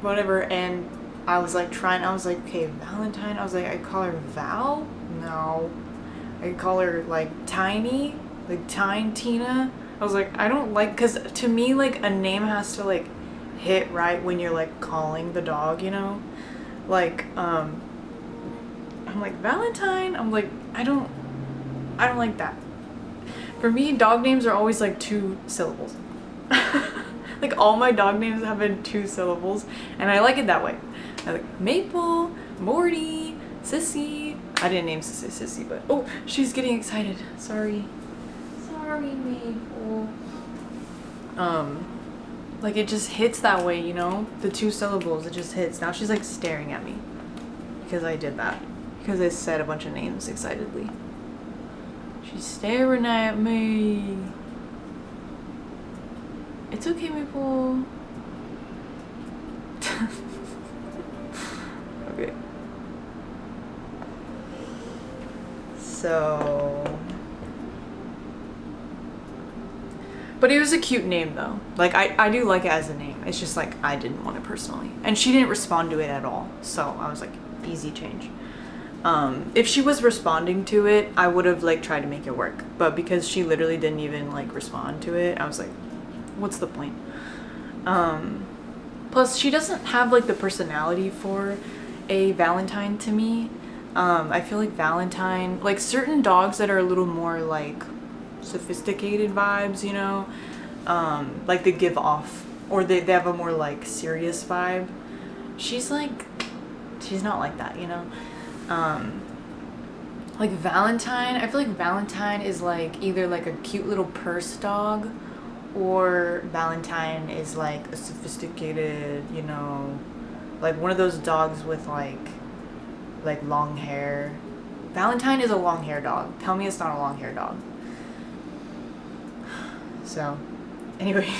whatever. And I was like I was like, okay, Valentine, I was like, I call her Val? No. I call her, like, Tiny, like, Tina. I was like, I don't like, because to me, like, a name has to, like, hit right when you're, like, calling the dog, you know? Like, I'm like, Valentine? I'm like, I don't like that. For me, dog names are always like 2 syllables. Like, all my dog names have been 2 syllables, and I like it that way. I like Maple, Morty, Sissy. I didn't name Sissy, but oh, she's getting excited. Sorry, Maple. Like, it just hits that way, you know? The 2 syllables, it just hits. Now she's like staring at me because I did that. Because I said a bunch of names excitedly. She's staring at me. It's okay, Maple. Okay. So... But it was a cute name, though. Like, I do like it as a name. It's just, like, I didn't want it personally. And she didn't respond to it at all. So I was like, easy change. If she was responding to it, I would have, like, tried to make it work. But because she literally didn't even, like, respond to it, I was like, what's the point? Plus, she doesn't have, like, the personality for a Valentine to me. I feel like Valentine, like, certain dogs that are a little more, like, sophisticated vibes, you know? Like, they give off, or they have a more, like, serious vibe. She's, like, she's not like that, you know? Like Valentine, I feel like Valentine is like either like a cute little purse dog, or Valentine is like a sophisticated, you know, like one of those dogs with like long hair. Valentine is a long hair dog. Tell me it's not a long hair dog. So, anyway,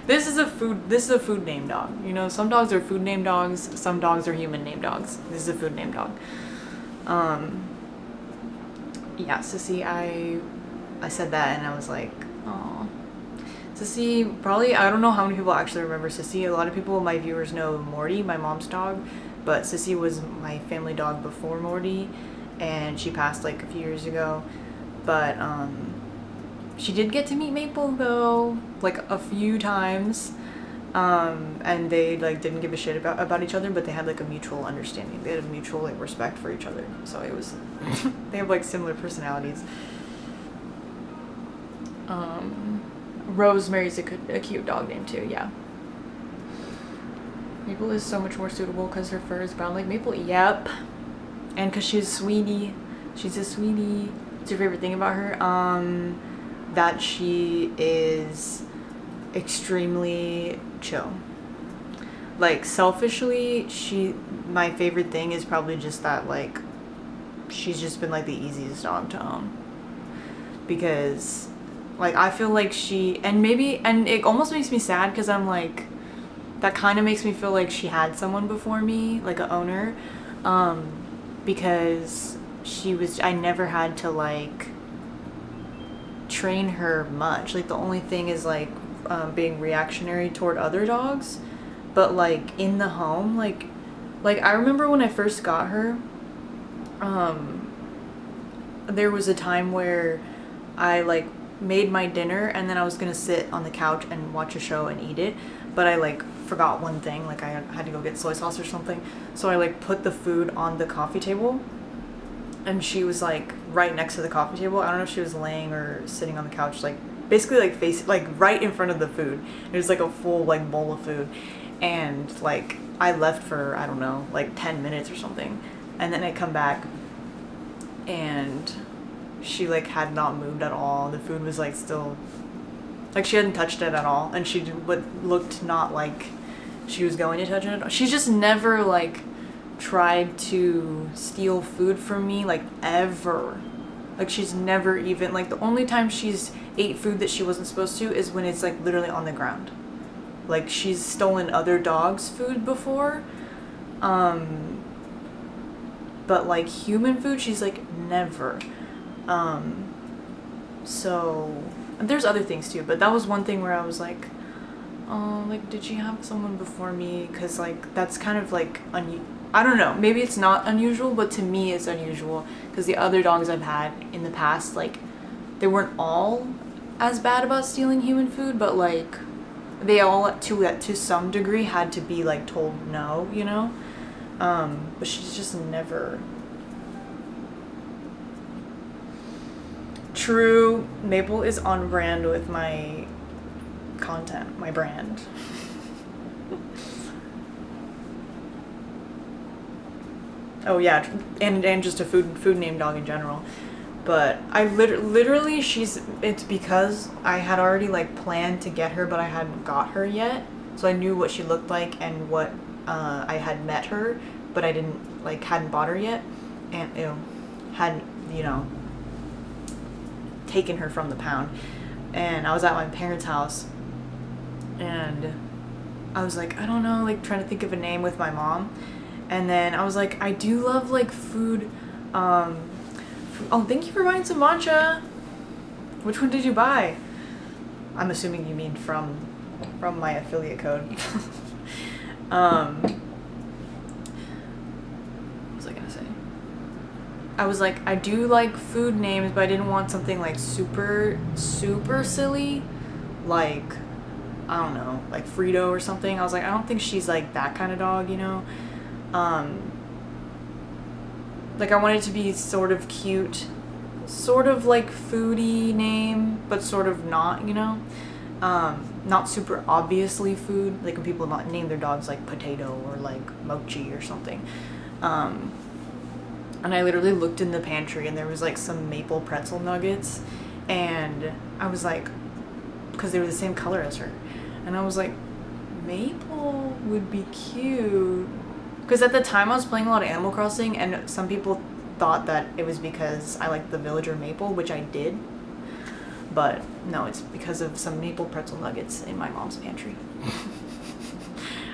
this is a food name dog. You know, some dogs are food name dogs, some dogs are human name dogs. This is a food name dog. Yeah, Sissy, I said that and I was like, oh. Sissy, probably, I don't know how many people actually remember Sissy. A lot of people, my viewers, know Morty, my mom's dog, but Sissy was my family dog before Morty, and she passed like a few years ago. But she did get to meet Maple though, like a few times. And they like didn't give a shit about each other, but they had like a mutual understanding. They had a mutual like respect for each other. So it was they have like similar personalities. Rosemary's a cute dog name too. Yeah. Maple is so much more suitable because her fur is brown like Maple. Yep. And because she's a sweetie. She's a sweetie. What's your favorite thing about her? That she is extremely chill. Like selfishly, my favorite thing is probably just that like she's just been like the easiest dog to own. Because like I feel like and it almost makes me sad because I'm like, that kind of makes me feel like she had someone before me, like a owner, because I never had to like train her much. Like the only thing is like being reactionary toward other dogs, but like in the home, like I remember when I first got her, there was a time where I like made my dinner and then I was gonna sit on the couch and watch a show and eat it, but I like forgot one thing, like I had to go get soy sauce or something, so I like put the food on the coffee table and she was like right next to the coffee table. I don't know if she was laying or sitting on the couch, like basically like right in front of the food. It was like a full like bowl of food, and like I left for I don't know like 10 minutes or something, and then I come back and she like had not moved at all. The food was like still, like she hadn't touched it at all, and she looked not like she was going to touch it. She's just never like tried to steal food from me, like ever. Like she's never even, like the only time she's ate food that she wasn't supposed to is when it's like literally on the ground. Like she's stolen other dogs' food before, but like human food she's like never. So there's other things too, but that was one thing where I was like, oh, like did she have someone before me? Because like that's kind of like I don't know, maybe it's not unusual, but to me it's unusual because the other dogs I've had in the past, like they weren't all as bad about stealing human food, but like they all to some degree had to be like told no, you know. But she's just never. True, Maple is on brand with my content, my brand. Oh yeah, and just a food name dog in general. But I literally it's because I had already like planned to get her, but I hadn't got her yet. So I knew what she looked like and what I had met her, but I hadn't bought her yet, and hadn't taken her from the pound. And I was at my parents' house and I was like, I don't know, like trying to think of a name with my mom. And then I was like, I do love like food. Oh, thank you for buying some matcha. Which one did you buy? I'm assuming you mean from my affiliate code. What was I gonna say? I was like, I do like food names, but I didn't want something like super, super silly. Like, I don't know, like Frito or something. I was like, I don't think she's like that kind of dog, you know? Like I wanted it to be sort of cute, sort of like foodie name, but sort of not, you know? Not super obviously food, like when people name their dogs like Potato or like Mochi or something. And I literally looked in the pantry and there was like some maple pretzel nuggets, and I was like, because they were the same color as her, and I was like, Maple would be cute. Because at the time I was playing a lot of Animal Crossing, and some people thought that it was because I liked the villager Maple, which I did. But no, it's because of some maple pretzel nuggets in my mom's pantry.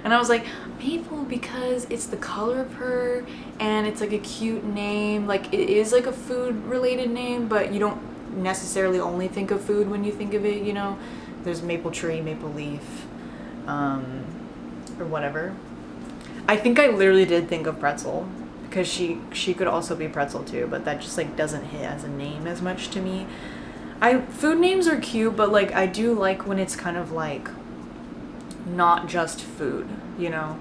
And I was like, Maple because it's the color of her, and it's like a cute name. Like it is like a food related name, but you don't necessarily only think of food when you think of it, you know? There's maple tree, maple leaf, or whatever. I think I literally did think of pretzel because she could also be pretzel too, but that just like doesn't hit as a name as much to me. Food names are cute, but like I do like when it's kind of like not just food, you know?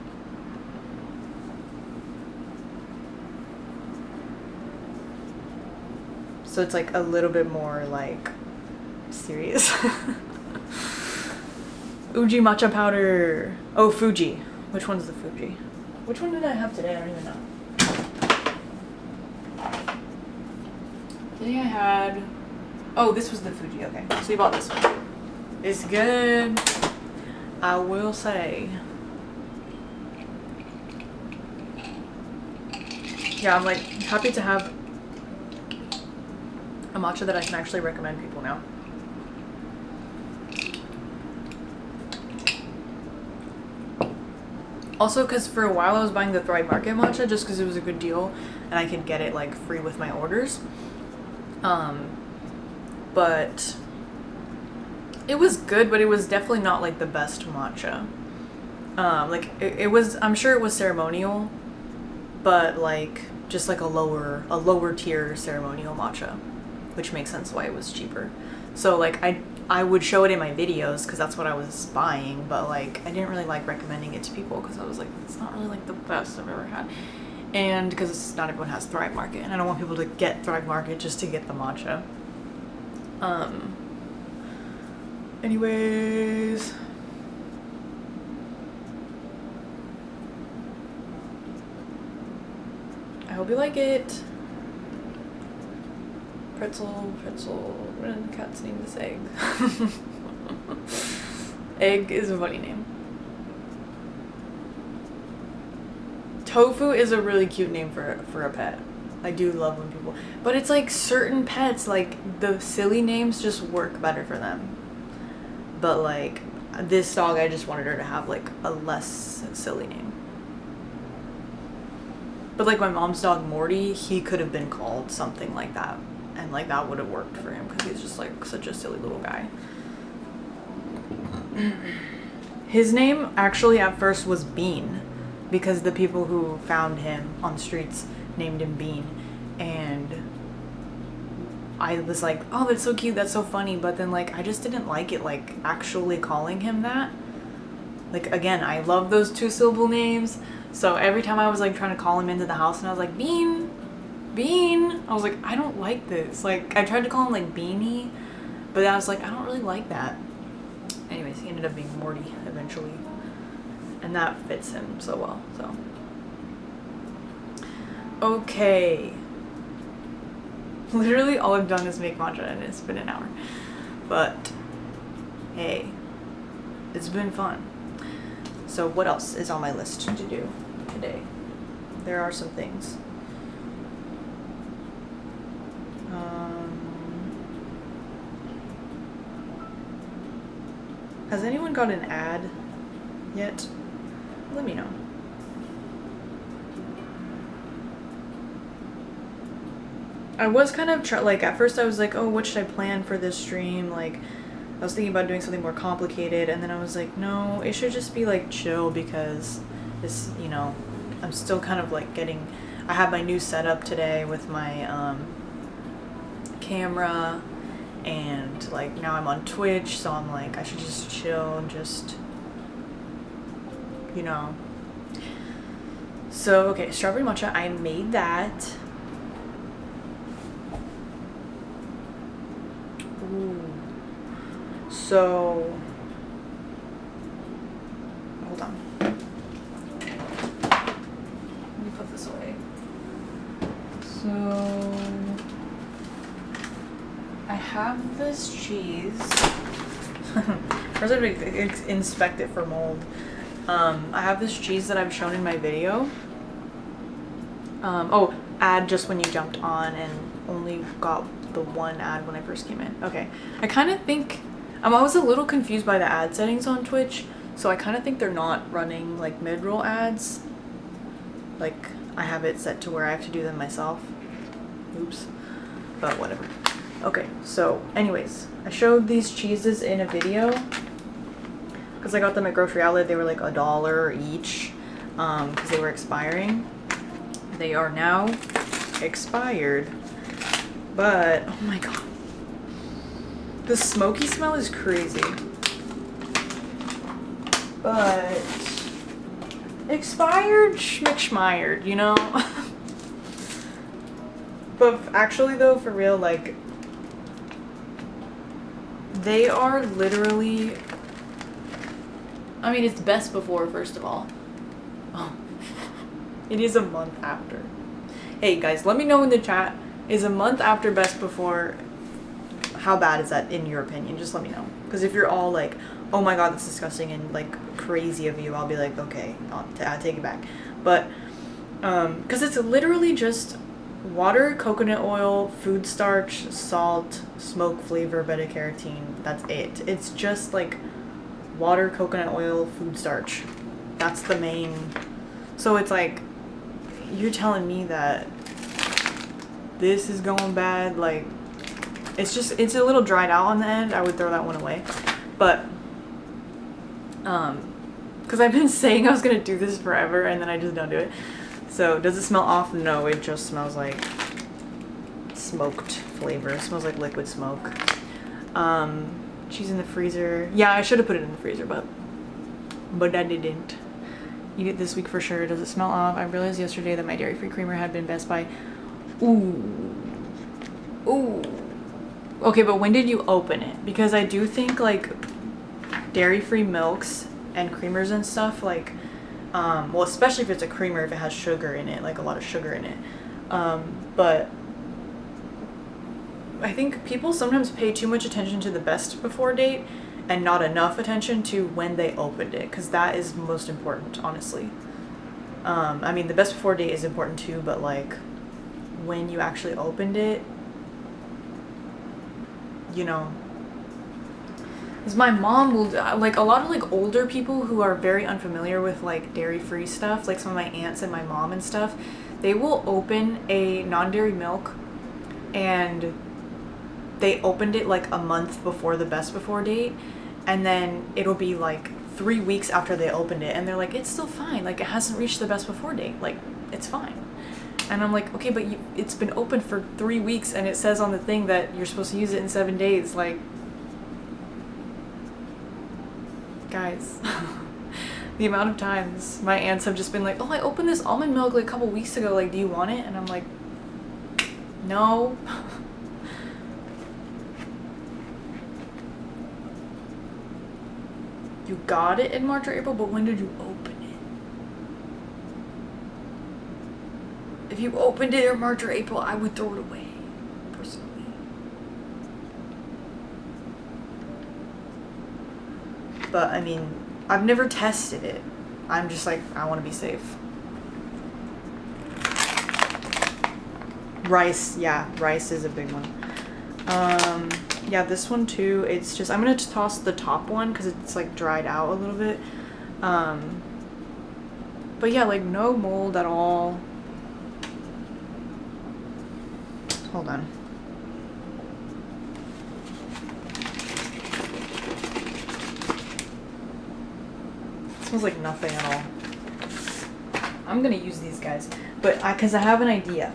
So it's like a little bit more like serious. Uji matcha powder. Oh, Fuji. Which one's the Fuji? Which one did I have today? I don't even know. Today I had... Oh, this was the Fuji. Okay, so you bought this one. It's good, I will say. Yeah, I'm like happy to have a matcha that I can actually recommend people now. Also, because for a while I was buying the Thrive Market matcha just because it was a good deal and I could get it like free with my orders. But it was good, but it was definitely not like the best matcha. Like it was, I'm sure it was ceremonial, but like just like a lower tier ceremonial matcha, which makes sense why it was cheaper. So like I would show it in my videos because that's what I was buying, but like I didn't really like recommending it to people because I was like, it's not really like the best I've ever had. And because not everyone has Thrive Market, and I don't want people to get Thrive Market just to get the matcha. Anyways, I hope you like it. Pretzel. What did the cat's name this egg? Egg is a funny name. Tofu is a really cute name for a pet. I do love when people, but it's like certain pets, like the silly names just work better for them. But like this dog, I just wanted her to have like a less silly name. But like my mom's dog Morty, he could have been called something like that, and like that would have worked for him because he's just like such a silly little guy. His name actually at first was Bean, because the people who found him on the streets named him Bean, and I was like, oh, that's so cute, that's so funny, but then like I just didn't like it, like actually calling him that. Like again, I love those 2-syllable names, so every time I was like trying to call him into the house and I was like, Bean, I was like, I don't like this. Like I tried to call him like Beanie, but I was like, I don't really like that. Anyways, he ended up being Morty eventually, and that fits him so well. So okay, literally all I've done is make matcha and it's been an hour, but hey, it's been fun. So what else is on my list to do today? There are some things. Has anyone got an ad yet? Let me know. I was kind of like at first I was like, oh, what should I plan for this stream? Like I was thinking about doing something more complicated, and then I was like, no, it should just be like chill, because this, you know, I'm still kind of like getting, I have my new setup today with my camera, and like now I'm on Twitch, so I'm like, I should just chill and just, you know. So okay, strawberry matcha, I made that. Ooh. So hold on, let me put this away. So I have this cheese. First I have to inspect it for mold. I have this cheese that I've shown in my video. Oh, ad just when you jumped on, and only got the one ad when I first came in. Okay, I kind of think, I was a little confused by the ad settings on Twitch, so I kind of think they're not running like mid-roll ads. Like I have it set to where I have to do them myself. Oops, but whatever. Okay, so anyways, I showed these cheeses in a video because I got them at Grocery Outlet. They were like $1 each because they were expiring. They are now expired, but oh my god, the smoky smell is crazy. But expired schmickschmired, you know? But actually though, for real, like, they are literally, I mean, it's best before, first of all. Oh. It is a month after. Hey guys, let me know in the chat, is a month after best before, how bad is that in your opinion? Just let me know. Because if you're all like, oh my god, that's disgusting and like crazy of you, I'll be like, okay, I'll take it back. But, because it's literally just water, coconut oil, food starch, salt, smoke flavor, beta-carotene. That's it. It's just like water, coconut oil, food starch. That's the main. So it's like, you're telling me that this is going bad. Like, it's just, it's a little dried out on the end. I would throw that one away. But because I've been saying I was gonna do this forever and then I just don't do it. So does it smell off? No, it just smells like smoked flavor. It smells like liquid smoke. Cheese in the freezer. Yeah, I should have put it in the freezer, but I didn't. Eat it this week for sure. Does it smell off? I realized yesterday that my dairy-free creamer had been Best Buy. Ooh. Ooh. Okay, but when did you open it? Because I do think like dairy-free milks and creamers and stuff, like, well, especially if it's a creamer, if it has sugar in it, like a lot of sugar in it. But I think people sometimes pay too much attention to the best before date and not enough attention to when they opened it, because that is most important, honestly. I mean, the best before date is important too, but like when you actually opened it, you know. Because my mom will, like, a lot of like older people who are very unfamiliar with like dairy-free stuff, like some of my aunts and my mom and stuff, they will open a non-dairy milk and they opened it like a month before the best before date, and then it'll be like 3 weeks after they opened it and they're like, it's still fine, like it hasn't reached the best before date, like it's fine. And I'm like, okay, but it's been open for 3 weeks and it says on the thing that you're supposed to use it in 7 days, like, guys. The amount of times my aunts have just been like, oh, I opened this almond milk like a couple weeks ago, like, do you want it? And I'm like, no. You got it in March or April, but when did you open it? If you opened it in March or April, I would throw it away, personally. But I mean, I've never tested it. I'm just like, I want to be safe. Rice, yeah, rice is a big one. Yeah, this one too, it's just, I'm gonna toss the top one because it's like dried out a little bit. But yeah, like no mold at all. Hold on. It smells like nothing at all. I'm gonna use these guys, but because I have an idea.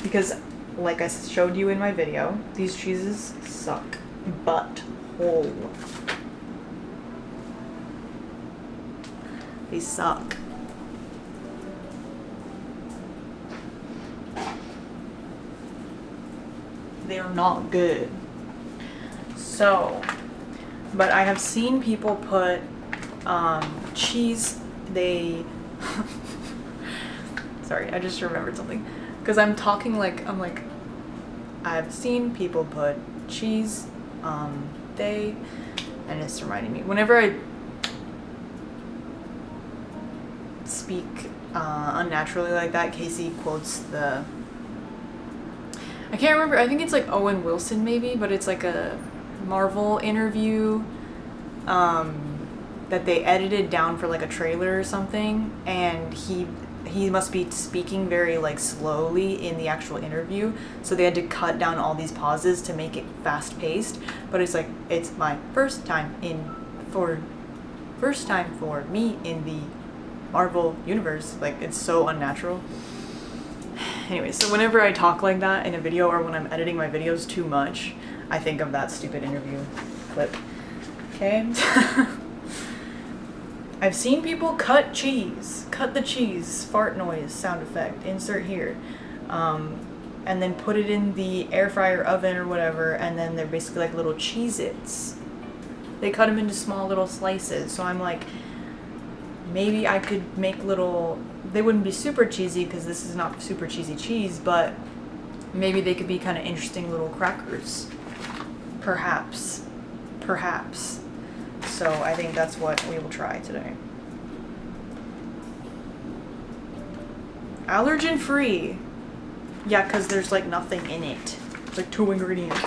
Because like I showed you in my video, these cheeses suck butthole. They suck. They're not good. So, but I have seen people put cheese, sorry, I just remembered something. Because I'm talking like, I'm like, I've seen people put cheese, and it's reminding me, whenever I speak unnaturally like that, Casey quotes the, I can't remember, I think it's like Owen Wilson maybe, but it's like a Marvel interview that they edited down for like a trailer or something, and he must be speaking very like slowly in the actual interview, so they had to cut down all these pauses to make it fast paced. But it's like, it's my first time for me in the Marvel universe. Like, it's so unnatural. Anyway, so whenever I talk like that in a video or when I'm editing my videos too much, I think of that stupid interview clip. Okay? I've seen people cut cheese. Cut the cheese. Fart noise sound effect. Insert here. And then put it in the air fryer oven or whatever, and then they're basically like little cheez-its. They cut them into small little slices. So I'm like, maybe I could make little, they wouldn't be super cheesy because this is not super cheesy cheese, but maybe they could be kind of interesting little crackers. Perhaps. Perhaps. So I think that's what we will try today. Allergen free. Yeah, because there's like nothing in it. It's like 2 ingredients.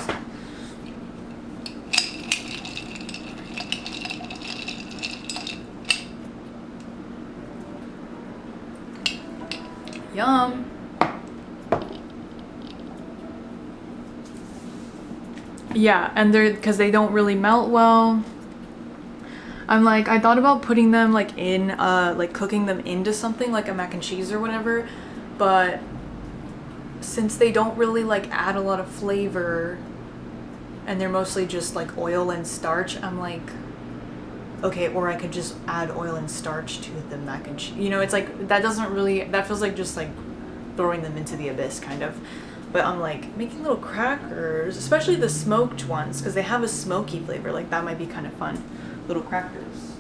Yum. Yeah, and they're, because they don't really melt well. I'm like, I thought about putting them like in, like cooking them into something like a mac and cheese or whatever, but since they don't really like add a lot of flavor and they're mostly just like oil and starch, I'm like, okay, or I could just add oil and starch to the mac and cheese. You know, it's like, that doesn't really, that feels like just like throwing them into the abyss kind of. But I'm like, making little crackers, especially the smoked ones, because they have a smoky flavor. Like that might be kind of fun. Little crackers.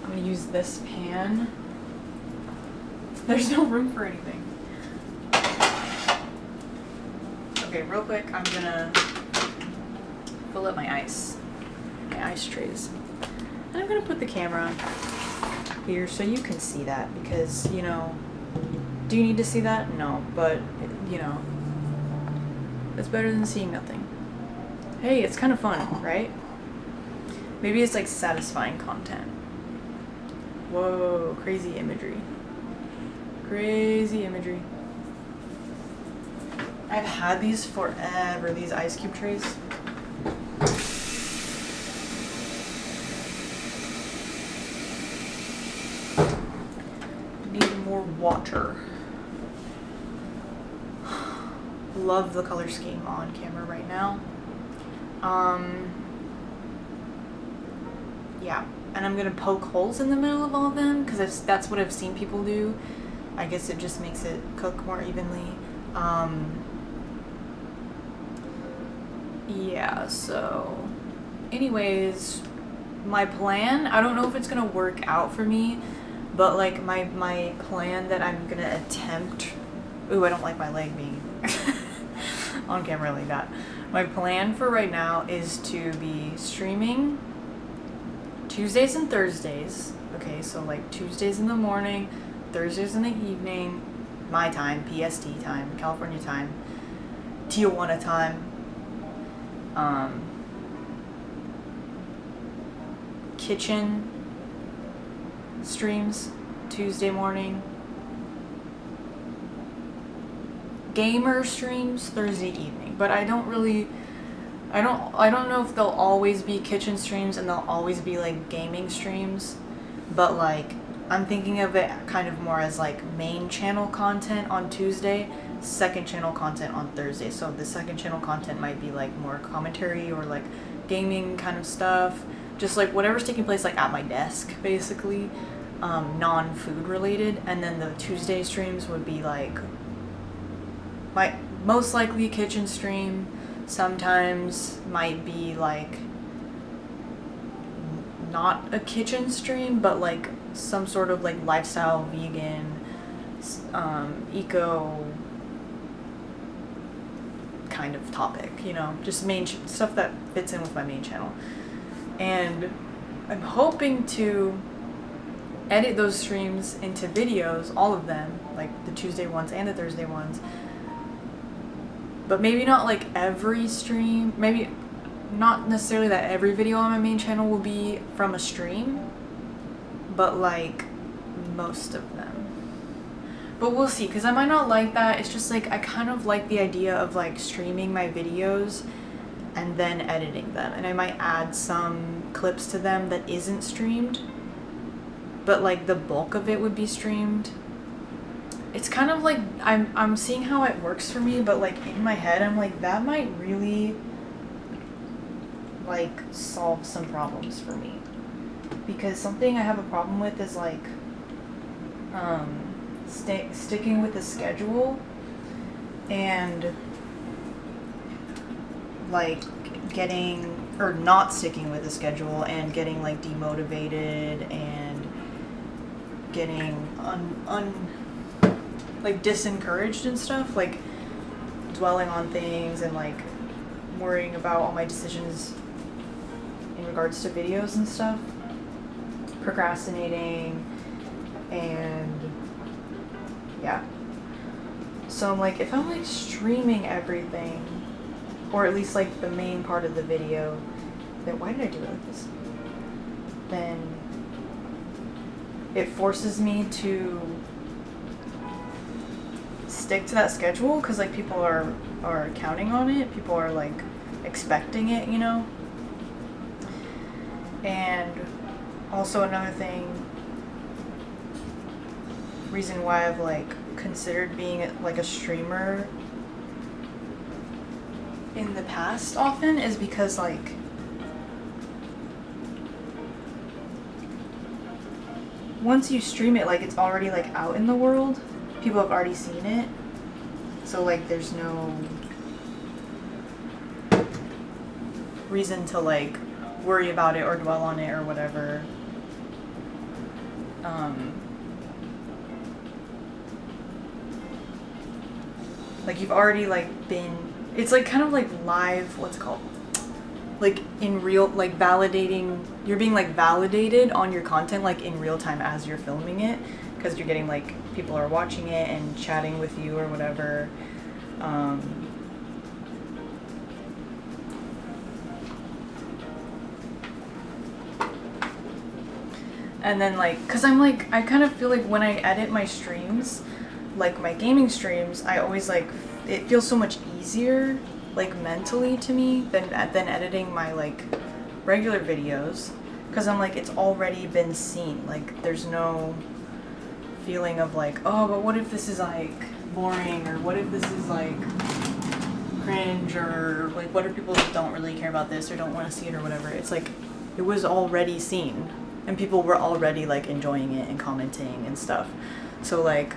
I'm gonna use this pan. There's no room for anything. Okay, real quick, I'm gonna fill up my ice trays. And I'm gonna put the camera here so you can see that, because, you know, do you need to see that? No, but, you know, it's better than seeing nothing. Hey, it's kind of fun, right? Maybe it's like satisfying content. Whoa, crazy imagery. Crazy imagery. I've had these forever, these ice cube trays. Need more water. Love the color scheme on camera right now. Yeah, and I'm gonna poke holes in the middle of all of them because that's what I've seen people do. I guess it just makes it cook more evenly. Yeah, so anyways, my plan, I don't know if it's gonna work out for me, but like my plan that I'm gonna attempt, ooh, I don't like my leg being on camera like that. My plan for right now is to be streaming Tuesdays and Thursdays. Okay, so like Tuesdays in the morning, Thursdays in the evening, my time, PST time, California time, Tijuana time. Kitchen streams Tuesday morning. Gamer streams Thursday evening. But I don't know if they'll always be kitchen streams and they'll always be like gaming streams, but like I'm thinking of it kind of more as like main channel content on Tuesday, second channel content on Thursday. So the second channel content might be like more commentary or like gaming kind of stuff, just like whatever's taking place like at my desk basically, non-food related. And then the Tuesday streams would be like my most likely kitchen stream. Sometimes might be like not a kitchen stream, but like some sort of like lifestyle, vegan, eco kind of topic, you know, just main stuff that fits in with my main channel. And I'm hoping to edit those streams into videos, all of them, like the Tuesday ones and the Thursday ones. But maybe not like every stream, maybe not necessarily that every video on my main channel will be from a stream, but like most of them. But we'll see, because I might not like that. It's just like I kind of like the idea of like streaming my videos and then editing them. And I might add some clips to them that isn't streamed, but like the bulk of it would be streamed. It's kind of like I'm seeing how it works for me, but like in my head I'm like that might really like solve some problems for me. Because something I have a problem with is like sticking with the schedule and like not sticking with the schedule and getting like demotivated and getting like disencouraged and stuff, like dwelling on things and like worrying about all my decisions in regards to videos and stuff, procrastinating, and yeah. So I'm like, if I'm like streaming everything, or at least like the main part of the video, then why did I do it like this? Then it forces me to stick to that schedule because like people are counting on it. People are like expecting it, you know? And also another reason why I've like considered being like a streamer in the past often is because like once you stream it, like it's already like out in the world. People have already seen it. So like there's no reason to like worry about it or dwell on it or whatever. Like you've already like been, it's like kind of like live, what's it called? Like in real, like validating, you're being like validated on your content like in real time as you're filming it, because you're getting like people are watching it and chatting with you or whatever. And then like, cause I'm like, I kind of feel like when I edit my streams, like my gaming streams, I always like, it feels so much easier like mentally to me than editing my like regular videos, because I'm like, it's already been seen. Like there's no feeling of like, oh, but what if this is like boring, or what if this is like cringe, or like what if people don't really care about this or don't want to see it or whatever. It's like it was already seen and people were already like enjoying it and commenting and stuff. So like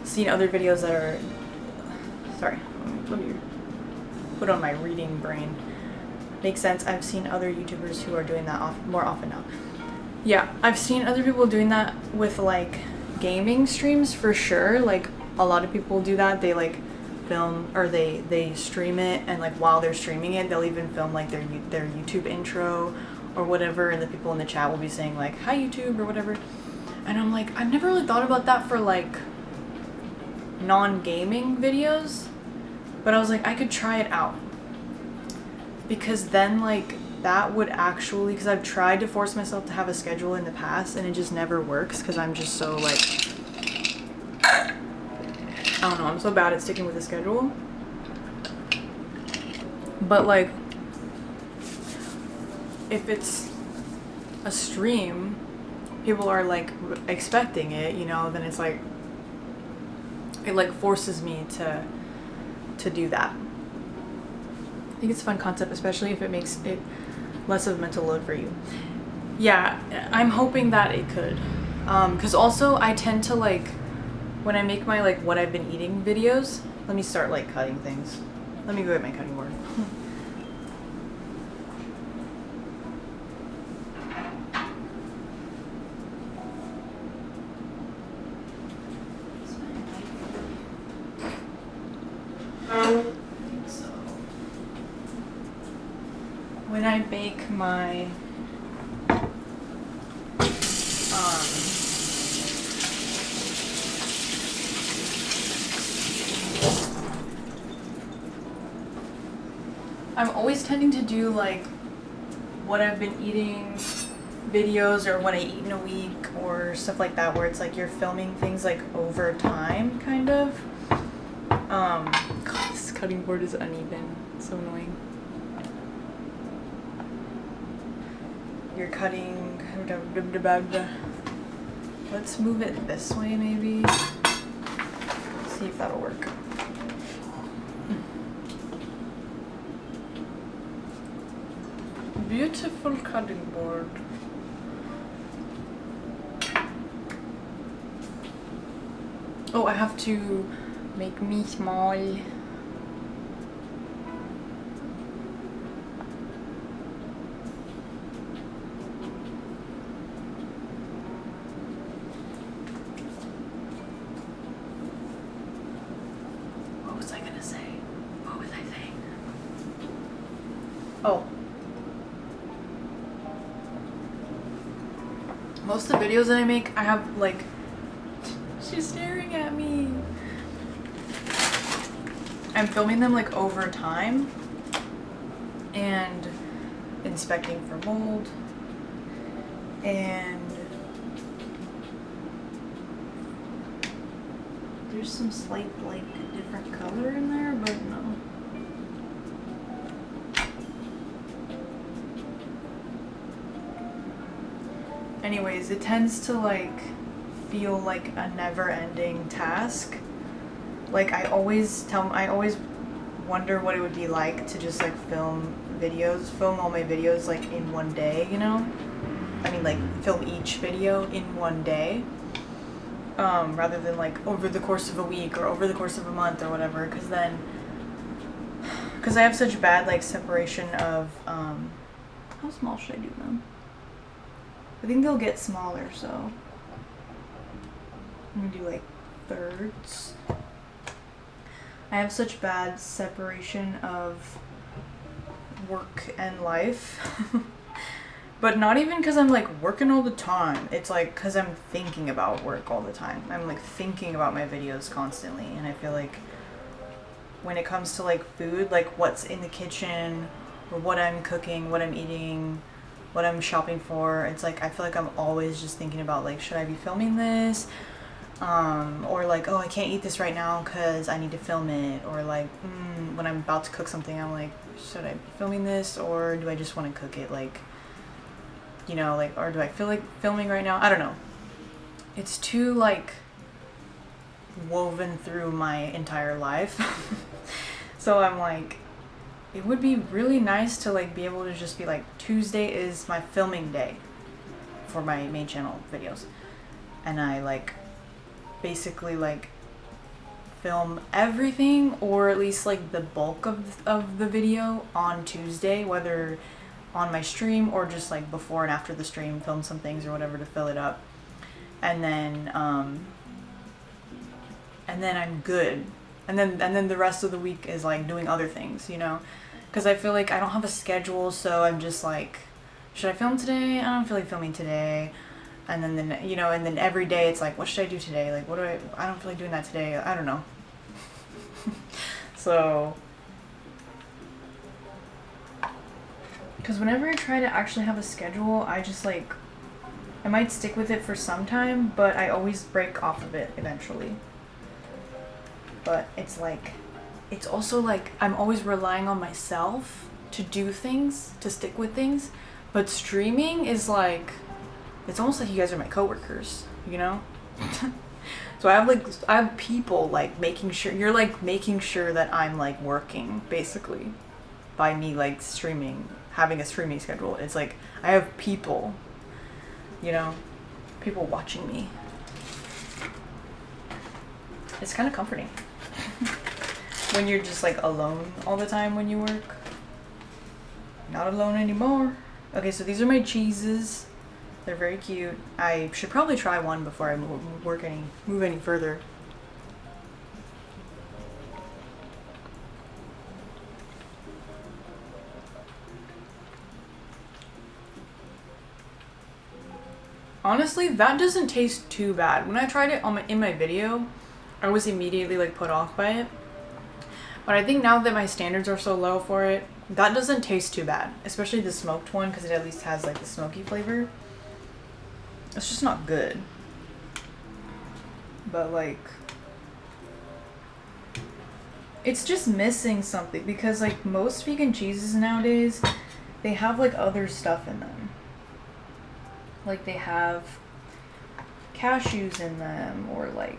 seeing other videos that are, sorry, let me put on my reading brain. Makes sense. I've seen other YouTubers who are doing that more often now. Yeah, I've seen other people doing that with like gaming streams for sure. Like a lot of people do that. They like film, or they stream it, and like while they're streaming it, they'll even film like their YouTube intro or whatever, and the people in the chat will be saying like, hi YouTube or whatever. And I'm like, I've never really thought about that for like non-gaming videos, but I was like, I could try it out, because then like that would actually, because I've tried to force myself to have a schedule in the past and it just never works, because I'm just so like, I don't know, I'm so bad at sticking with the schedule. But like if it's a stream, people are like expecting it, you know, then it's like, it like forces me to do that. I think it's a fun concept, especially if it makes it less of a mental load for you. Yeah, I'm hoping that it could. Because also I tend to like, when I make my like what I've been eating videos, let me start like cutting things. Let me go get my cutting board. When I bake my I'm always tending to do like what I've been eating videos, or what I eat in a week, or stuff like that, where it's like you're filming things like over time, kind of. God, this cutting board is uneven. It's so annoying. You're cutting. Let's move it this way, maybe. See if that'll work. beautiful cutting board. Oh, I have to make me small. What was I gonna say? What was I saying? Oh. Most of the videos that I make, I have like... She's staring at me. I'm filming them like over time and inspecting for mold, and there's some slight like different color in there, but no. Anyways, it tends to like feel like a never-ending task. Like I always wonder what it would be like to just like film all my videos like in one day, you know? I mean like film each video in one day. Rather than like over the course of a week or over the course of a month or whatever, because I have such bad like separation of how small should I do them? I think they'll get smaller, so I'm gonna do like thirds. I have such bad separation of work and life. But not even because I'm like working all the time. It's like because I'm thinking about work all the time. I'm like thinking about my videos constantly, and I feel like when it comes to like food, like what's in the kitchen or what I'm cooking, what I'm eating, what I'm shopping for, it's like I feel like I'm always just thinking about like, should I be filming this? Or like, oh, I can't eat this right now because I need to film it. Or like, when I'm about to cook something, I'm like, should I be filming this or do I just want to cook it? Like, you know, like, or do I feel like filming right now? I don't know. It's too like woven through my entire life. So I'm like, it would be really nice to like be able to just be like, Tuesday is my filming day for my main channel videos. And I like basically like film everything, or at least like the bulk of the video on Tuesday, whether on my stream or just like before and after the stream, film some things or whatever to fill it up, and then I'm good, and then the rest of the week is like doing other things, you know, because I feel like I don't have a schedule, so I'm just like, should I film today? I don't feel like filming today. And then you know, and then every day it's like, what should I do today? Like, I don't feel like doing that today. I don't know. So, because whenever I try to actually have a schedule, I just like, I might stick with it for some time, but I always break off of it eventually. But it's like, it's also like, I'm always relying on myself to do things, to stick with things. But streaming is like, it's almost like you guys are my coworkers, you know? So I have people like making sure, you're like making sure that I'm like working basically by me like streaming, having a streaming schedule. It's like I have people, you know, people watching me. It's kind of comforting when you're just like alone all the time when you work. Not alone anymore. Okay, so these are my cheeses. They're very cute. I should probably try one before I move any further. Honestly, that doesn't taste too bad. When I tried it in my video, I was immediately like put off by it. But I think now that my standards are so low for it, that doesn't taste too bad. Especially the smoked one, because it at least has like the smoky flavor. It's just not good. But like, it's just missing something, because like most vegan cheeses nowadays, they have like other stuff in them. Like they have cashews in them, or like,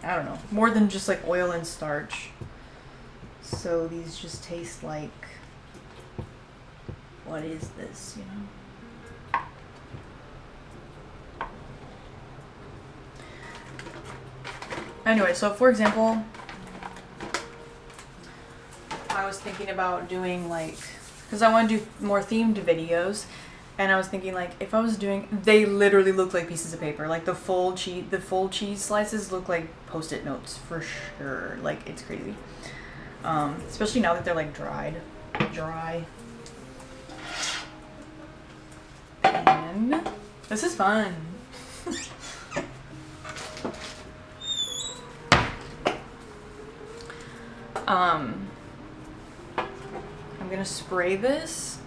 I don't know, more than just like oil and starch. So these just taste like what is this, you know? Anyway, so for example, I was thinking about doing like, because I want to do more themed videos, and I was thinking like if I was doing, they literally look like pieces of paper. Like the full cheese slices look like Post-it notes for sure. Like it's crazy. Especially now that they're like dry. And this is fun. I'm gonna spray this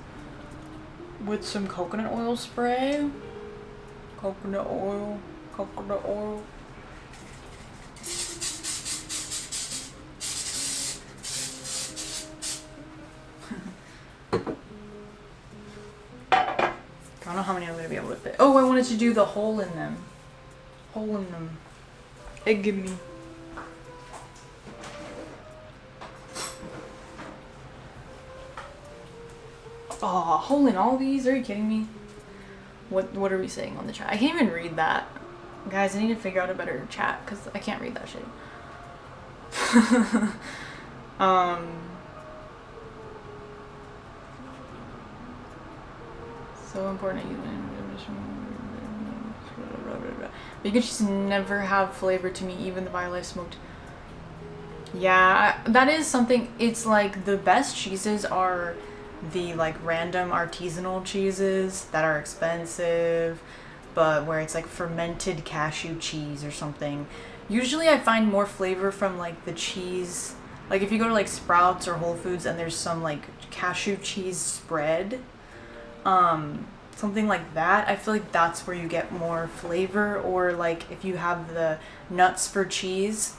with some coconut oil spray. Coconut oil. I don't know how many I'm gonna be able to fit. Oh, I wanted to do the hole in them. Egg give me. Oh, hole in all these? Are you kidding me? What are we saying on the chat? I can't even read that. Guys, I need to figure out a better chat because I can't read that shit. So important. Vegan cheese never have flavor to me, even the bio life smoked. Yeah, that is something. It's like the best cheeses are the like random artisanal cheeses that are expensive, but where it's like fermented cashew cheese or something. Usually I find more flavor from like the cheese, like if you go to like Sprouts or Whole Foods and there's some like cashew cheese spread, something like that, I feel like that's where you get more flavor. Or like if you have the Nuts for Cheese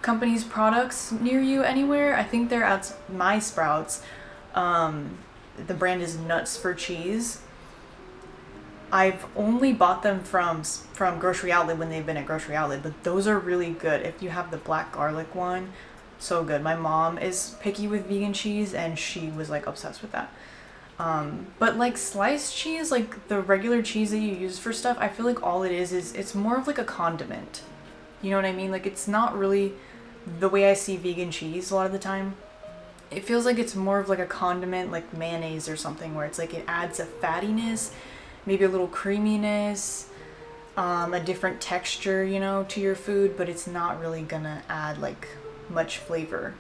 company's products near you anywhere, I think they're at my Sprouts. The brand is Nuts for Cheese. I've only bought them from Grocery Outlet when they've been at Grocery Outlet, but those are really good. If you have the black garlic one, so good. My mom is picky with vegan cheese and she was like obsessed with that. But like sliced cheese, like the regular cheese that you use for stuff, I feel like all it is it's more of like a condiment. You know what I mean? Like it's not really the way I see vegan cheese a lot of the time. It feels like it's more of like a condiment, like mayonnaise or something, where it's like it adds a fattiness, maybe a little creaminess, a different texture, you know, to your food, but it's not really gonna add like much flavor,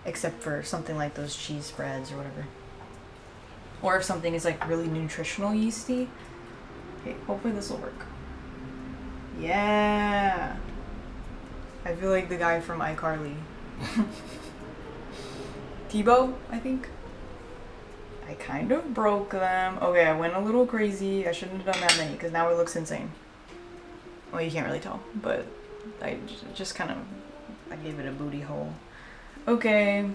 except for something like those cheese spreads or whatever. Or if something is like really nutritional yeasty. Okay, hopefully this will work. Yeah. I feel like the guy from iCarly. Tebow, I think. I kind of broke them. Okay, I went a little crazy. I shouldn't have done that many because now it looks insane. Well, you can't really tell, but I just kind of, I gave it a booty hole. Okay.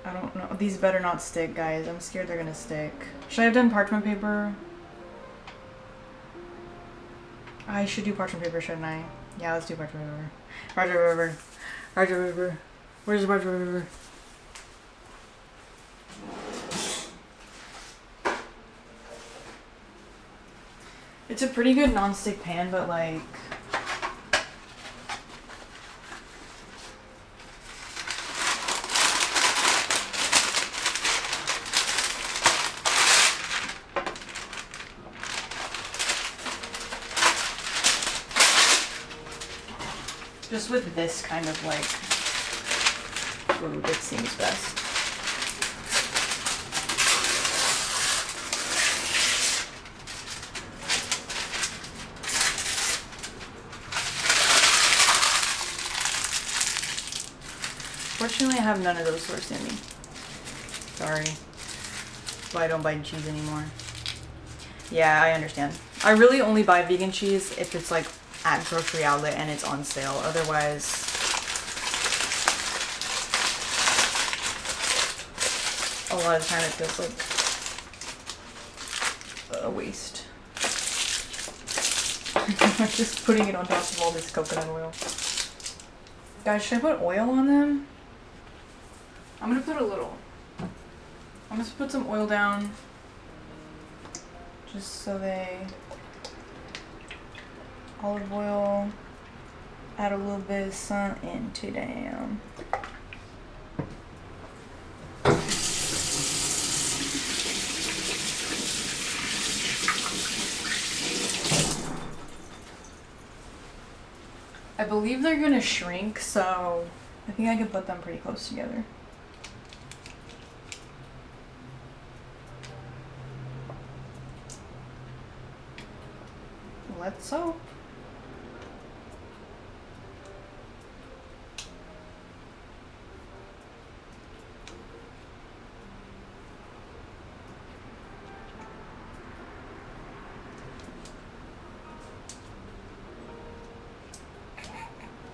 I don't know. These better not stick, guys. I'm scared they're gonna stick. Should I have done parchment paper? I should do parchment paper, shouldn't I? Yeah, let's do parchment paper. Parchment paper. Where's the parchment paper? It's a pretty good non-stick pan, but like... just with this kind of like food, it seems best. Fortunately, I have none of those sourced in me. Sorry. That's why I don't buy cheese anymore. Yeah, I understand. I really only buy vegan cheese if it's like at Grocery Outlet and it's on sale. Otherwise, a lot of the time it feels like a waste. I'm just putting it on top of all this coconut oil. Guys, should I put oil on them? I'm gonna put a little. I'm gonna put some oil down. Just so they. Olive oil. Add a little bit of sun into them. I believe they're gonna shrink, so I think I can put them pretty close together. Let's hope.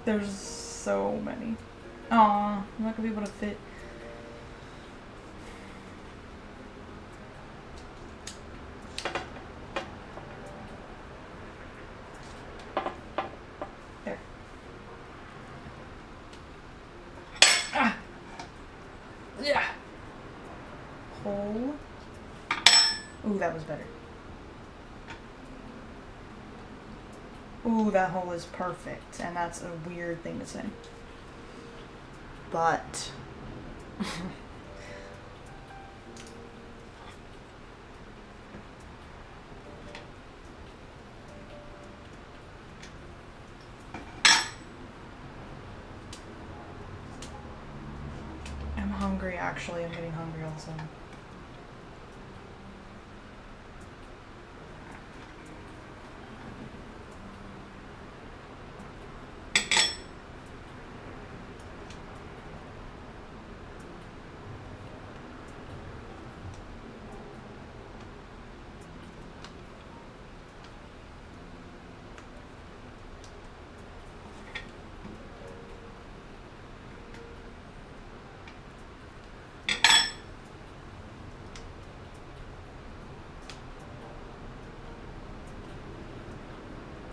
There's so many. Aw, I'm not gonna be able to fit. There. Ah! Yeah! Hole. Ooh, that was better. Ooh, that hole is perfect, and that's a weird thing to say. But I'm hungry, actually. I'm getting hungry all of a sudden.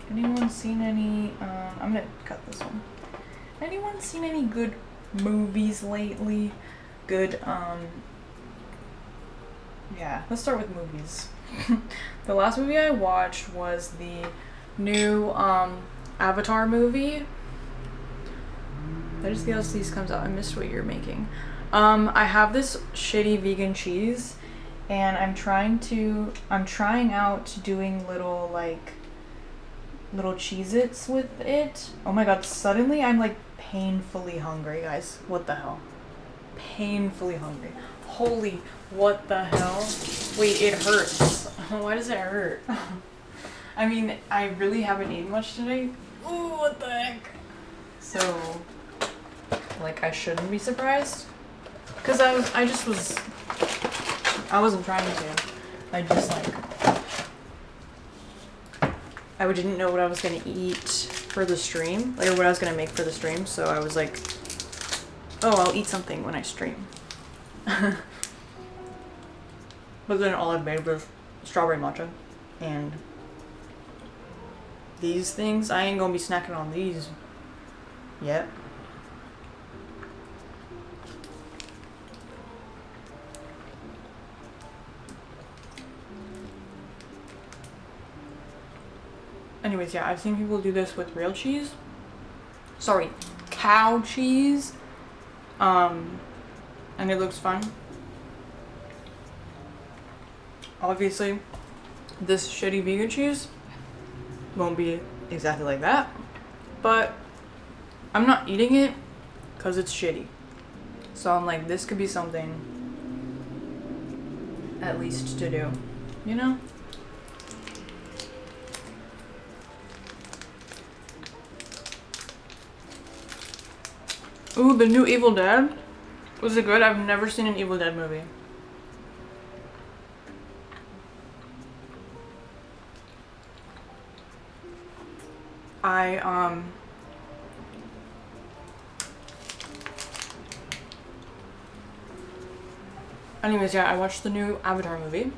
Anyone seen any, I'm gonna cut this one. Anyone seen any good movies lately? Good, yeah, let's start with movies. The last movie I watched was the new, Avatar movie. That is the LCs comes out. I missed what you're making. I have this shitty vegan cheese, and I'm trying out doing little, like, little cheez-its with it. Oh my god, suddenly I'm like painfully hungry, guys. What the hell? Painfully hungry. Holy, what the hell? Wait, it hurts. Why does it hurt? I mean, I really haven't eaten much today. Ooh, what the heck? So, like, I shouldn't be surprised. Because I wasn't trying to. I just, like, I didn't know what I was gonna eat for the stream, like, or what I was gonna make for the stream, so I was like, oh, I'll eat something when I stream. But then all I've made was strawberry matcha, and these things, I ain't gonna be snacking on these yet. Anyways, yeah, I've seen people do this with real cheese. Sorry, cow cheese. And it looks fun. Obviously, this shitty vegan cheese won't be exactly like that. But I'm not eating it because it's shitty. So I'm like, this could be something at least to do, you know? Ooh, the new Evil Dead? Was it good? I've never seen an Evil Dead movie. Anyways, yeah, I watched the new Avatar movie.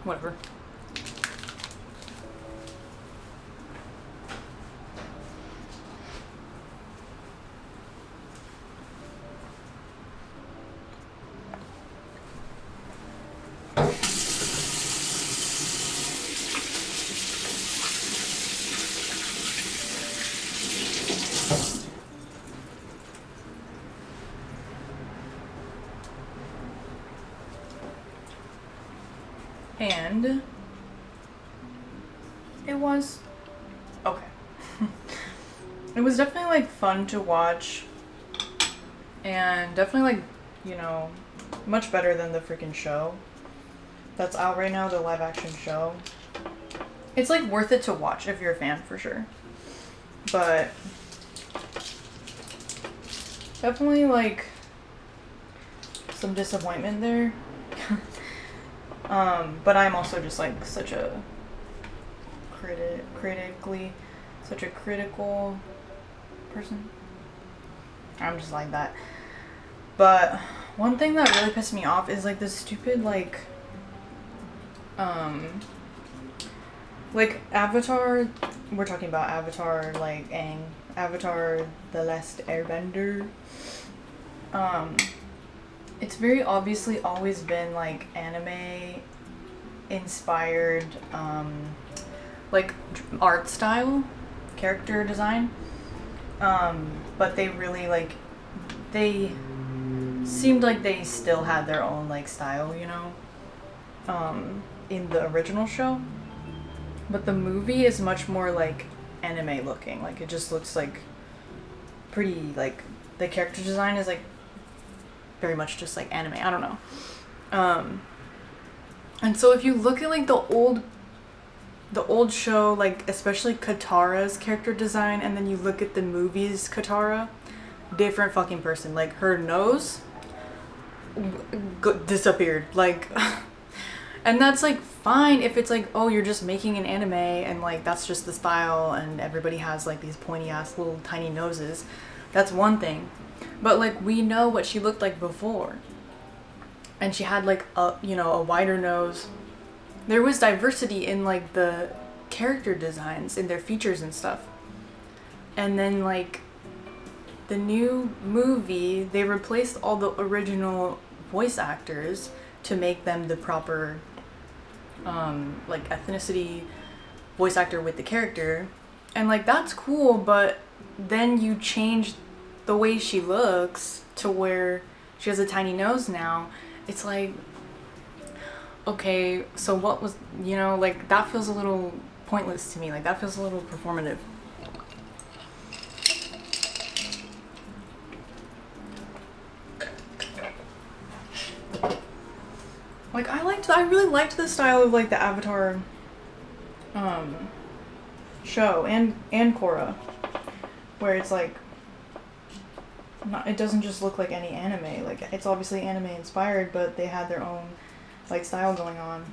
Whatever. And it was okay. It was definitely like fun to watch, and definitely like, you know, much better than the freaking show that's out right now, the live action show. It's like worth it to watch if you're a fan, for sure. But definitely like some disappointment there. But I'm also just like such a such a critical person. I'm just like that. But one thing that really pissed me off is like this stupid like Avatar, we're talking about Avatar, like Aang, Avatar The Last Airbender. It's very obviously always been like anime inspired like art style, character design. But they really like, they seemed like they still had their own like style, you know, in the original show. But the movie is much more like anime looking. Like it just looks like pretty, like the character design is like very much just like anime. I don't know. And so if you look at like the old show, like especially Katara's character design, and then you look at the movies Katara, different fucking person. Like her nose disappeared. Like and that's like fine if it's like, oh, you're just making an anime and like that's just the style and everybody has like these pointy ass little tiny noses. That's one thing. But like we know what she looked like before. And she had like a, you know, a wider nose. There was diversity in like the character designs, in their features and stuff. And then like the new movie, they replaced all the original voice actors to make them the proper like ethnicity voice actor with the character. And like that's cool, but then you change the way she looks to where she has a tiny nose now. It's like, okay, so what was, you know, like that feels a little pointless to me. Like that feels a little performative. Like I really liked the style of like the Avatar show and Korra, where it's like it doesn't just look like any anime. Like it's obviously anime inspired, but they had their own like style going on.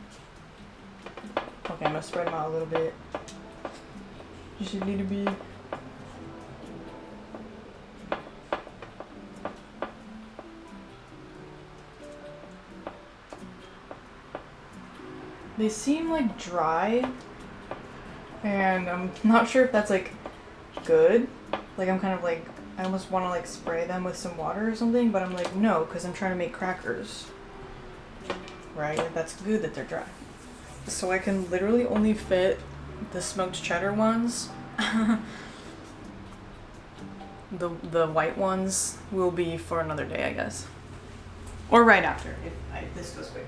Okay, I'm gonna spread them out a little bit. Just a little bit. They seem like dry, and I'm not sure if that's like good. Like I'm kind of like, I almost want to like spray them with some water or something, but I'm like, no, because I'm trying to make crackers. Right? Like, that's good that they're dry. So I can literally only fit the smoked cheddar ones. The white ones will be for another day, I guess. Or right after, if this goes quick.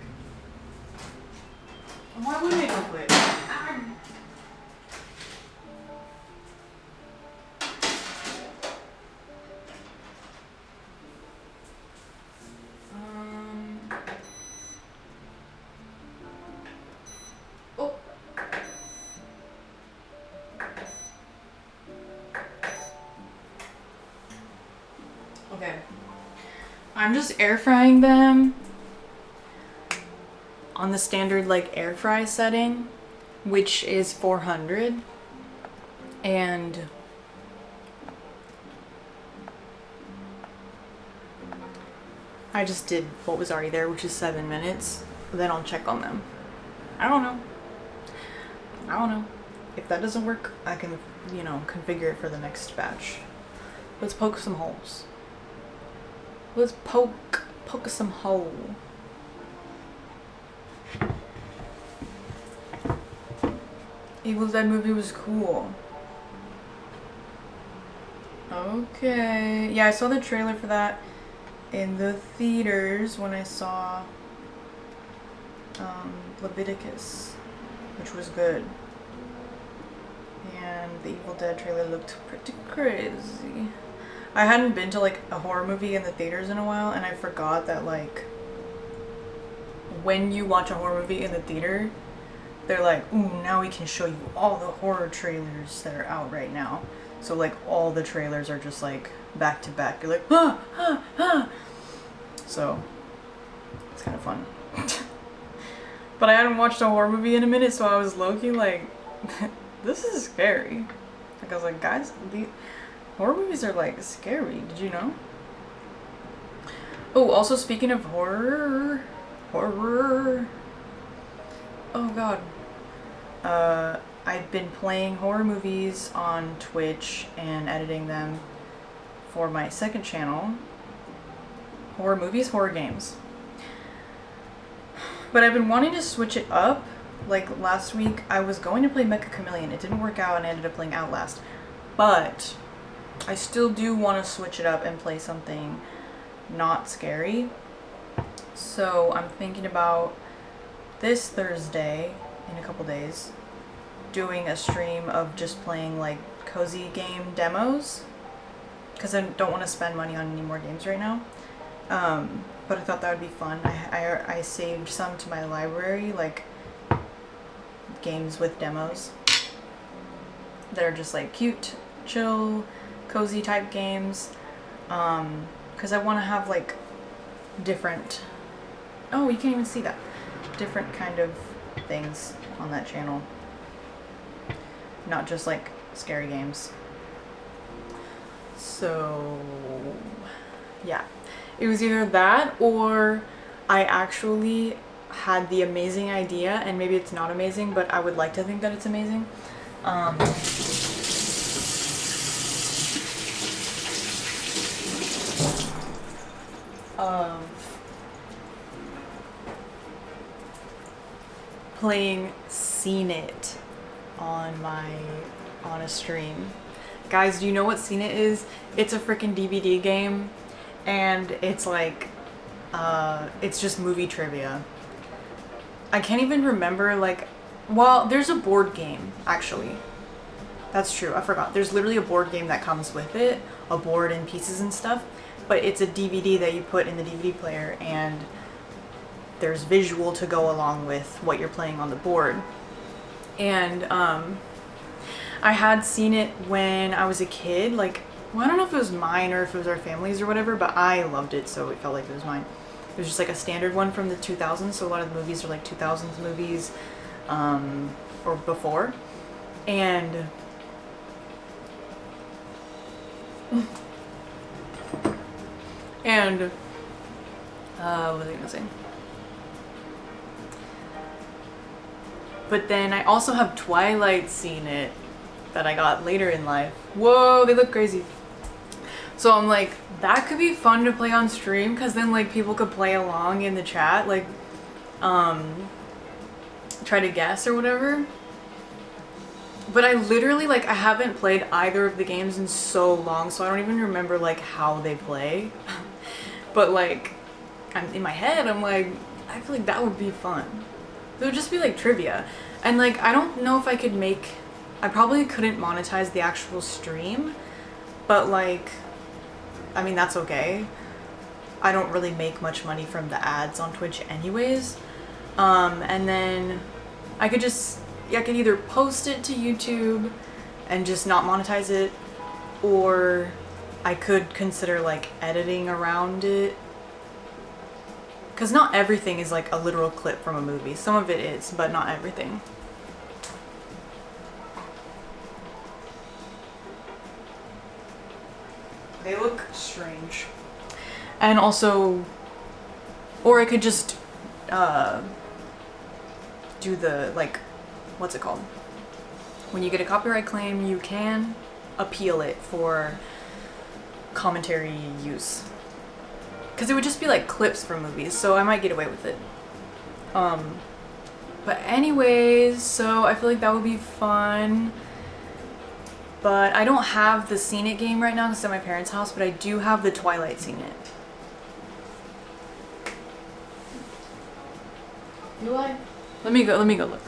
Why wouldn't it go quick? Oh. Okay. I'm just air frying them on the standard like air fry setting, which is 400, and I just did what was already there, which is 7 minutes. Then I'll check on them. I don't know. If that doesn't work, I can, you know, configure it for the next batch. Let's poke some holes. Let's poke some hole. Evil Dead movie was cool. Okay. Yeah, I saw the trailer for that in the theaters when I saw Leviticus, which was good. And the Evil Dead trailer looked pretty crazy. I hadn't been to like a horror movie in the theaters in a while, and I forgot that like when you watch a horror movie in the theater, they're like, ooh, now we can show you all the horror trailers that are out right now. So like all the trailers are just like back to back. You're like, ah, ah, ah. So it's kind of fun. But I hadn't watched a horror movie in a minute, so I was low-key like, this is scary. Like I was like, guys, the horror movies are like scary. Did you know? Oh, also speaking of horror. Oh god. I've been playing horror movies on Twitch and editing them for my second channel. Horror movies, horror games. But I've been wanting to switch it up. Like last week, I was going to play Mecha Chameleon. It didn't work out and I ended up playing Outlast. But I still do want to switch it up and play something not scary. So I'm thinking about this Thursday, in a couple days, doing a stream of just playing like cozy game demos. Because I don't want to spend money on any more games right now. But I thought that would be fun. I saved some to my library, like games with demos that are just like cute, chill, cozy type games. Because I want to have like different, oh, you can't even see that, different kind of things on that channel. Not just like scary games. So yeah, it was either that or I actually had the amazing idea, and maybe it's not amazing, but I would like to think that it's amazing. Of playing Seen It on a stream. Guys, do you know what Seen It is? It's a freaking DVD game, and it's like it's just movie trivia. I can't even remember, like, well, there's a board game, actually. That's true, I forgot. There's literally a board game that comes with it, a board and pieces and stuff, but it's a DVD that you put in the DVD player, and there's visual to go along with what you're playing on the board. And I had seen it when I was a kid, like, well, I don't know if it was mine or if it was our family's or whatever, but I loved it, so it felt like it was mine. It was just like a standard one from the 2000s, so a lot of the movies are like 2000s movies, or before. And what was I gonna say? But then I also have Twilight Seen It that I got later in life. Whoa, they look crazy. So I'm like, that could be fun to play on stream, because then like people could play along in the chat, like try to guess or whatever. But I literally, like, I haven't played either of the games in so long, so I don't even remember like how they play. But like, I'm in my head, I'm like, I feel like that would be fun. It would just be like trivia. And like, I don't know if I could make, I probably couldn't monetize the actual stream, but like, I mean, that's okay. I don't really make much money from the ads on Twitch anyways. And then I could just, I could either post it to YouTube and just not monetize it, or I could consider like editing around it. Because not everything is like a literal clip from a movie. Some of it is, but not everything. They look strange. And also, or I could just do the, like, what's it called? When you get a copyright claim, you can appeal it for commentary use. Because it would just be like clips from movies, so I might get away with it. But anyways, so I feel like that would be fun. But I don't have the Seen It game right now because it's at my parents' house, but I do have the Twilight Seen It. Do I? Let me go look.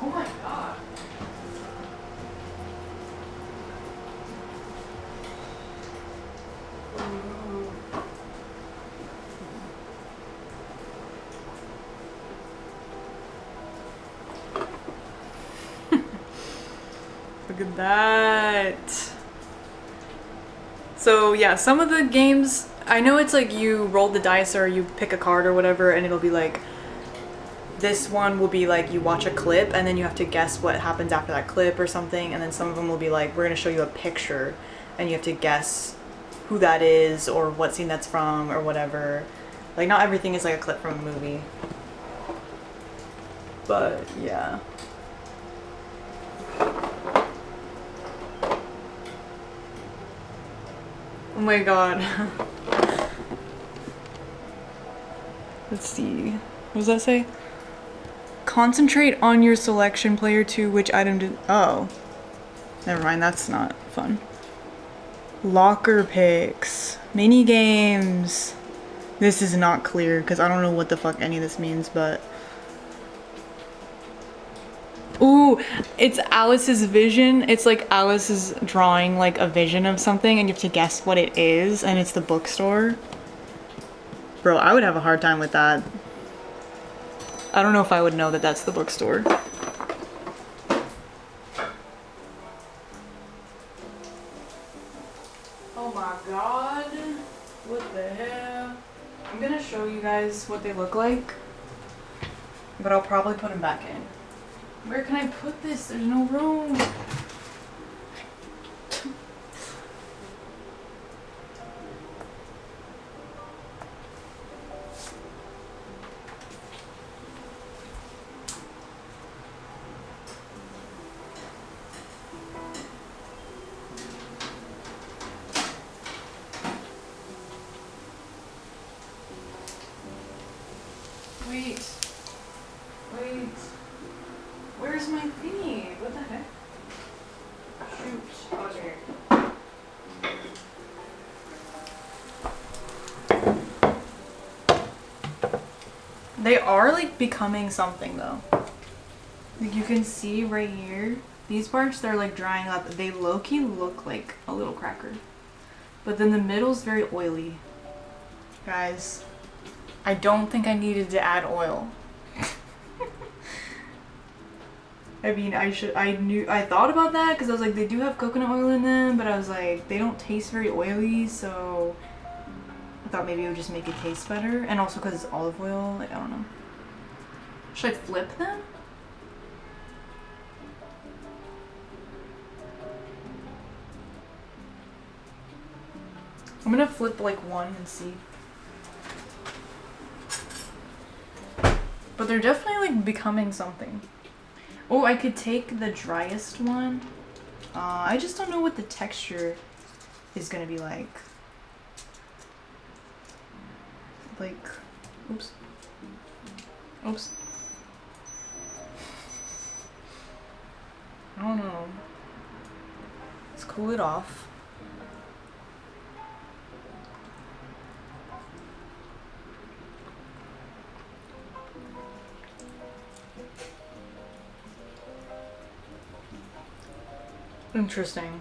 Oh my god. Look at that. So yeah, some of the games, I know it's like you roll the dice or you pick a card or whatever and it'll be like, this one will be like you watch a clip and then you have to guess what happens after that clip or something, and then some of them will be like, we're gonna show you a picture and you have to guess who that is or what scene that's from or whatever. Like not everything is like a clip from a movie. But yeah. Oh my god. Let's see. What does that say? Concentrate on your selection, player 2, which item did. Oh. Never mind, that's not fun. Locker picks. Mini games. This is not clear because I don't know what the fuck any of this means, but. Ooh, it's Alice's vision. It's like Alice is drawing like a vision of something and you have to guess what it is, and it's the bookstore. Bro, I would have a hard time with that. I don't know if I would know that that's the bookstore. Oh my god. What the hell? I'm gonna show you guys what they look like, but I'll probably put them back in. Where can I put this? There's no room. Wait. Wait. Where's my thingy? What the heck? Shoot. Oh, it's right here. They are like becoming something though. Like you can see right here, these parts, they're like drying up. They low-key look like a little cracker. But then the middle's very oily. Guys, I don't think I needed to add oil. I mean, I thought about that because I was like, they do have coconut oil in them, but I was like, they don't taste very oily, so I thought maybe it would just make it taste better. And also because it's olive oil, like, I don't know. Should I flip them? I'm gonna flip like one and see. But they're definitely like becoming something. Oh, I could take the driest one. I just don't know what the texture is gonna be like. Like, oops. Oops. I don't know. Let's cool it off. Interesting.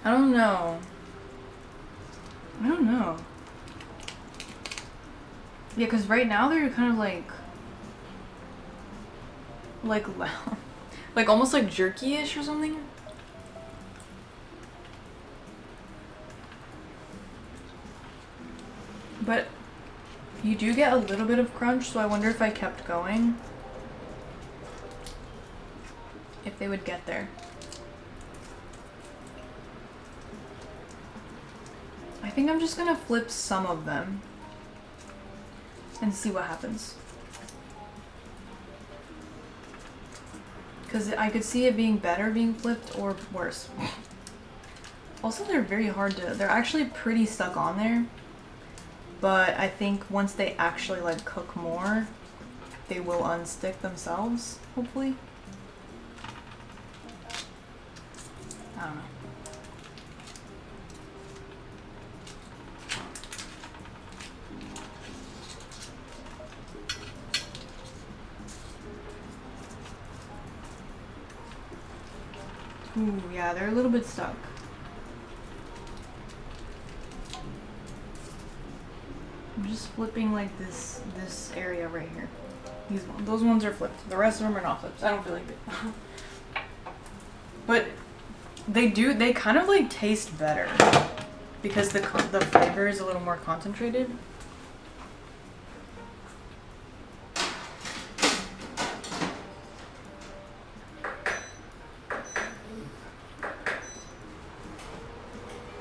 I don't know. I don't know. Yeah, because right now they're kind of like like almost like jerky-ish or something. But you do get a little bit of crunch, so I wonder if I kept going, if they would get there. I think I'm just gonna flip some of them and see what happens. Because I could see it being better being flipped or worse. Also, they're very hard to, they're actually pretty stuck on there. But I think once they actually like cook more, they will unstick themselves, hopefully. I don't know. Ooh, yeah, they're a little bit stuck. I'm just flipping like this area right here. Those ones are flipped. The rest of them are not flipped. I don't feel like it. But they kind of like taste better because the flavor is a little more concentrated.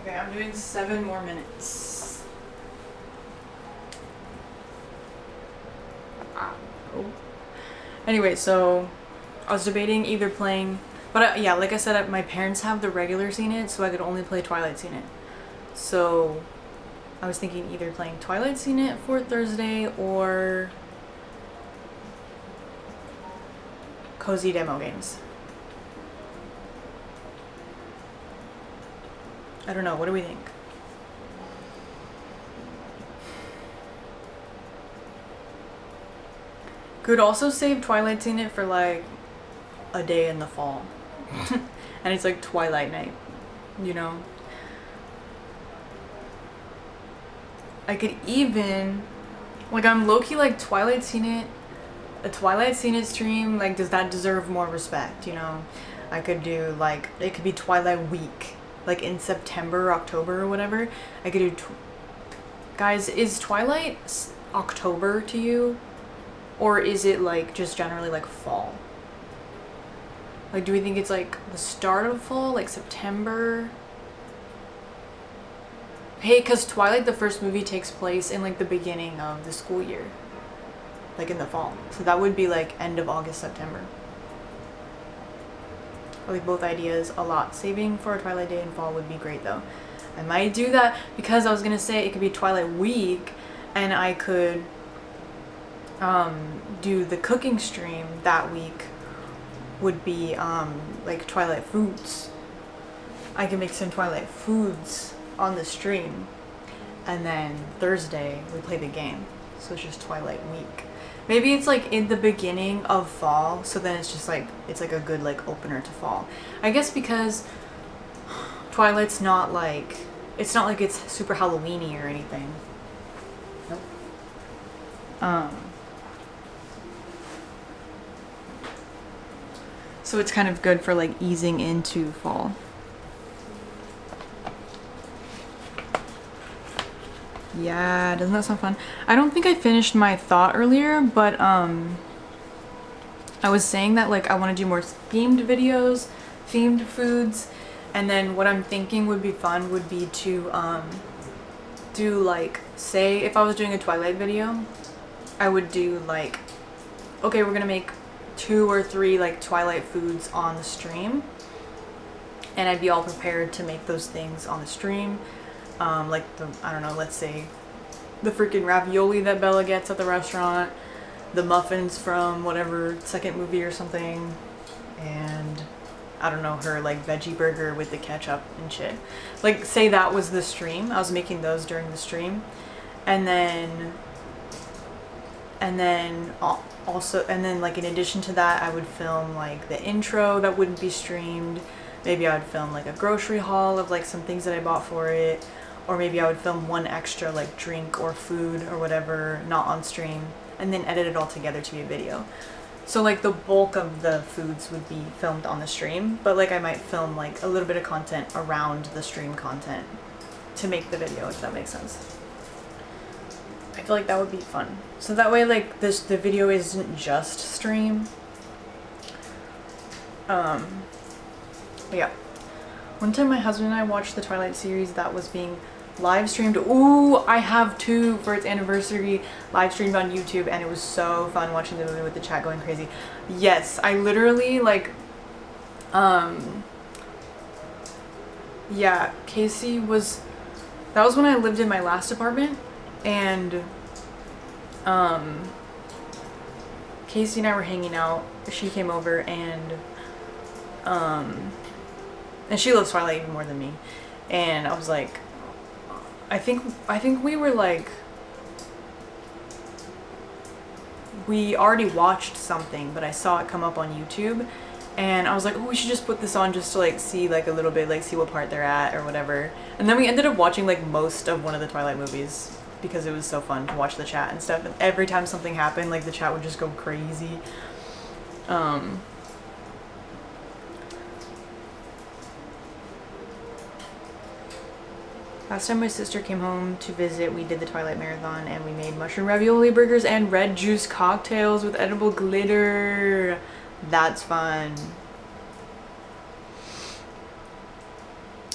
Okay, I'm doing 7 more minutes. Oh. Anyway, so I was debating either playing, but yeah, like I said, my parents have the regular Seen It, so I could only play Twilight Seen It. So I was thinking either playing Twilight Seen It for Thursday or cozy demo games. I don't know, what do we think? Could also save Twilight Seen It for like a day in the fall. And it's like Twilight night, you know? I could even, like, I'm low-key like Twilight Seen It, a Twilight Seen It stream, like, does that deserve more respect, you know? I could do, like, it could be Twilight Week, like in September, October, or whatever. I could do, guys, is Twilight October to you? Or is it, like, just generally, like, fall? Like, do we think it's, like, the start of fall, like September? Hey, because Twilight, the first movie, takes place in, like, the beginning of the school year. Like, in the fall. So that would be, like, end of August, September. I like both ideas a lot. Saving for a Twilight Day in fall would be great, though. I might do that because I was going to say it could be Twilight Week, and I could do the cooking stream that week would be, like, Twilight Foods. I can make some Twilight Foods on the stream, and then Thursday we play the game, so it's just Twilight Week. Maybe it's like in the beginning of fall, so then it's just like, it's like a good like opener to fall, I guess, because Twilight's not like, it's not like it's super Halloween-y or anything. Nope. So it's kind of good for like easing into fall. Yeah, doesn't that sound fun? I don't think I finished my thought earlier, but I was saying that like I want to do more themed videos, themed foods, and then what I'm thinking would be fun would be to do, like, say if I was doing a Twilight video, I would do like, okay, we're gonna make 2 or 3 like Twilight foods on the stream, and I'd be all prepared to make those things on the stream. Like the, I don't know, let's say the freaking ravioli that Bella gets at the restaurant, the muffins from whatever second movie or something, and I don't know, her like veggie burger with the ketchup and shit. Like, say that was the stream, I was making those during the stream, and then also, and then like in addition to that, I would film like the intro that wouldn't be streamed. Maybe I would film like a grocery haul of like some things that I bought for it. Or maybe I would film one extra like drink or food or whatever, not on stream, and then edit it all together to be a video. So like the bulk of the foods would be filmed on the stream, but like I might film like a little bit of content around the stream content to make the video, if that makes sense. I feel like that would be fun. So that way like the video isn't just stream. But yeah. One time my husband and I watched the Twilight series that was being live streamed. Ooh, I have 2 for its anniversary live streamed on YouTube, and it was so fun watching the movie with the chat going crazy. Yes, I literally like, yeah, Casey was, that was when I lived in my last apartment, and Casey and I were hanging out. She came over, and she loves Twilight even more than me, and I was like, I think we were like, we already watched something, but I saw it come up on YouTube, And I was like, oh, we should just put this on just to like see like a little bit, like see what part they're at or whatever. And then we ended up watching like most of one of the Twilight movies because it was so fun to watch the chat and stuff. And every time something happened, like the chat would just go crazy. Last time my sister came home to visit, we did the Twilight Marathon and we made mushroom ravioli burgers and red juice cocktails with edible glitter. That's fun.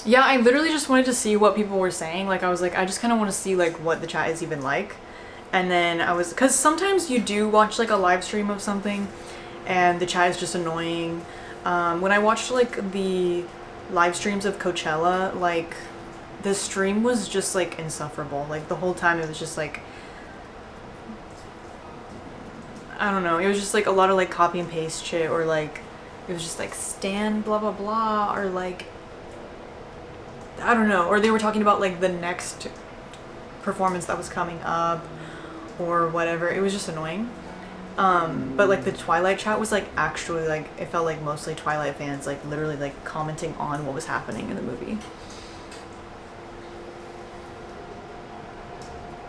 Yeah, I literally just wanted to see what people were saying. Like, I was like, I just kind of want to see like what the chat is even like. And then I was, because sometimes you do watch like a live stream of something and the chat is just annoying. When I watched like the live streams of Coachella, like the stream was just like insufferable. Like the whole time it was just like, I don't know, it was just like a lot of like copy and paste shit, or like it was just like Stan blah blah blah, or like I don't know, or they were talking about like the next performance that was coming up or whatever. It was just annoying. But like the Twilight chat was like actually like, it felt like mostly Twilight fans like literally like commenting on what was happening in the movie.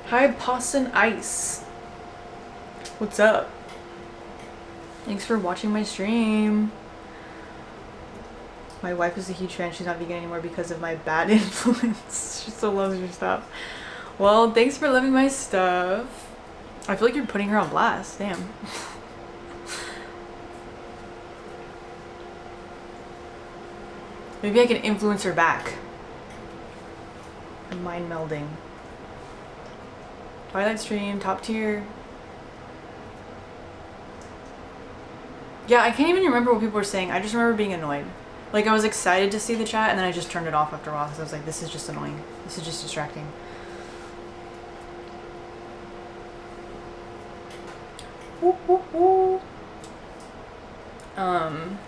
Hi Boston Ice, what's up? Thanks for watching my stream. My wife is a huge fan. She's not vegan anymore because of my bad influence. She still loves your stuff. Well, thanks for loving my stuff. I feel like you're putting her on blast. Damn. Maybe I can influence her back. Mind melding. Twilight stream, top tier. Yeah, I can't even remember what people were saying. I just remember being annoyed. Like, I was excited to see the chat, and then I just turned it off after a while because I was like, this is just annoying. This is just distracting. Woo, woo, woo. I'm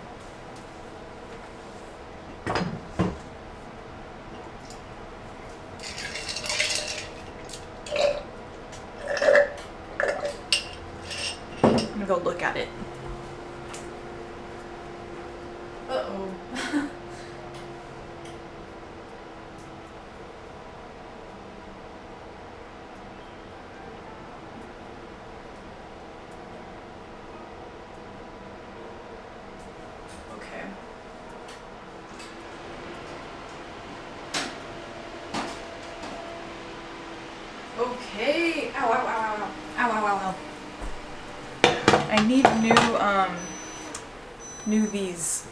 gonna go look at it. Uh-oh. Okay. Okay. Ow, ow, ow, ow, ow, ow, ow, ow. I need new these.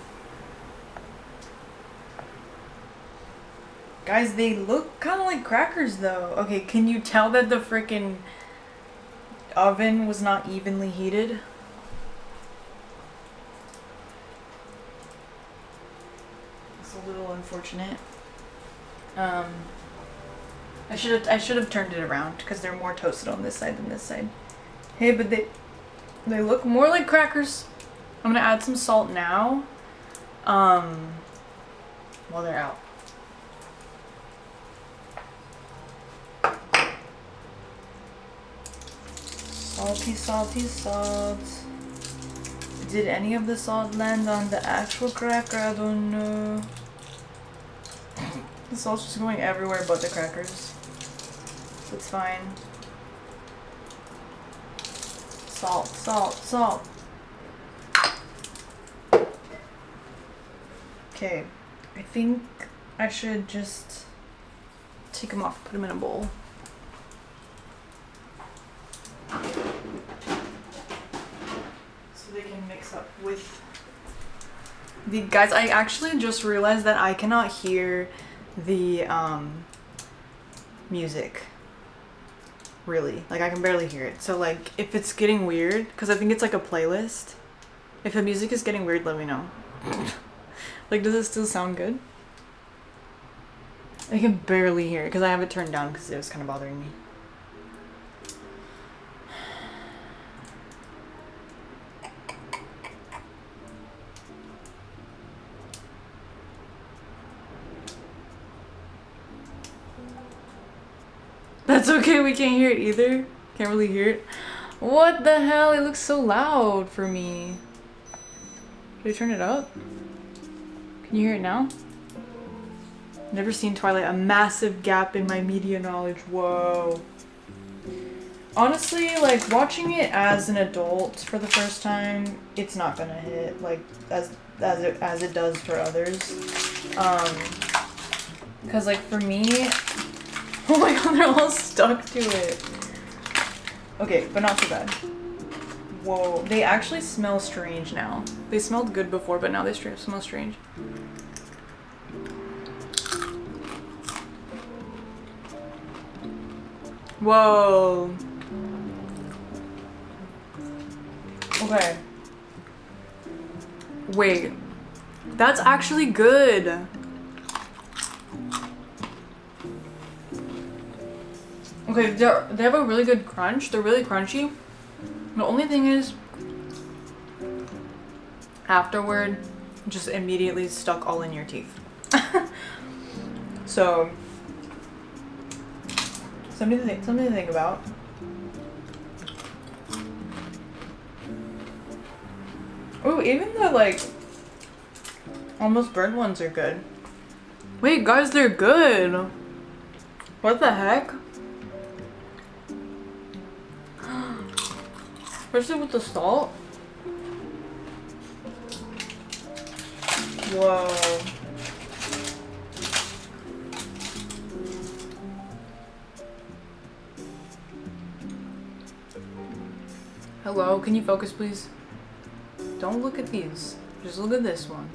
Guys, they look kind of like crackers though. Okay, can you tell that the frickin' oven was not evenly heated? It's a little unfortunate. I should have turned it around because they're more toasted on this side than this side. Hey, but they look more like crackers. I'm gonna add some salt now. While they're out. Salty, salty salt. Did any of the salt land on the actual cracker? I don't know. The salt's just going everywhere but the crackers. It's fine. Salt, salt, salt. Okay, I think I should just take them off, put them in a bowl. So they can mix up with the guys. I actually just realized that I cannot hear the music really, like I can barely hear it. So like if it's getting weird, because I think it's like a playlist, if the music is getting weird, let me know. Like, does it still sound good? I can barely hear it because I have it turned down because it was kind of bothering me. That's okay, we can't hear it either. Can't really hear it. What the hell? It looks so loud for me. Did I turn it up? Can you hear it now? Never seen Twilight. A massive gap in my media knowledge. Whoa. Honestly, like watching it as an adult for the first time, it's not gonna hit like as it does for others. Cause like for me, oh my god, they're all stuck to it. Okay, but not too bad. Whoa, they actually smell strange now. They smelled good before, but now they smell strange. Whoa. Okay. Wait. That's actually good. Okay, they have a really good crunch. They're really crunchy. The only thing is, afterward, just immediately stuck all in your teeth. So, something to think about. Oh, even the like almost burnt ones are good. Wait, guys, they're good. What the heck? Especially with the salt. Whoa. Hello, can you focus, please? Don't look at these. Just look at this one.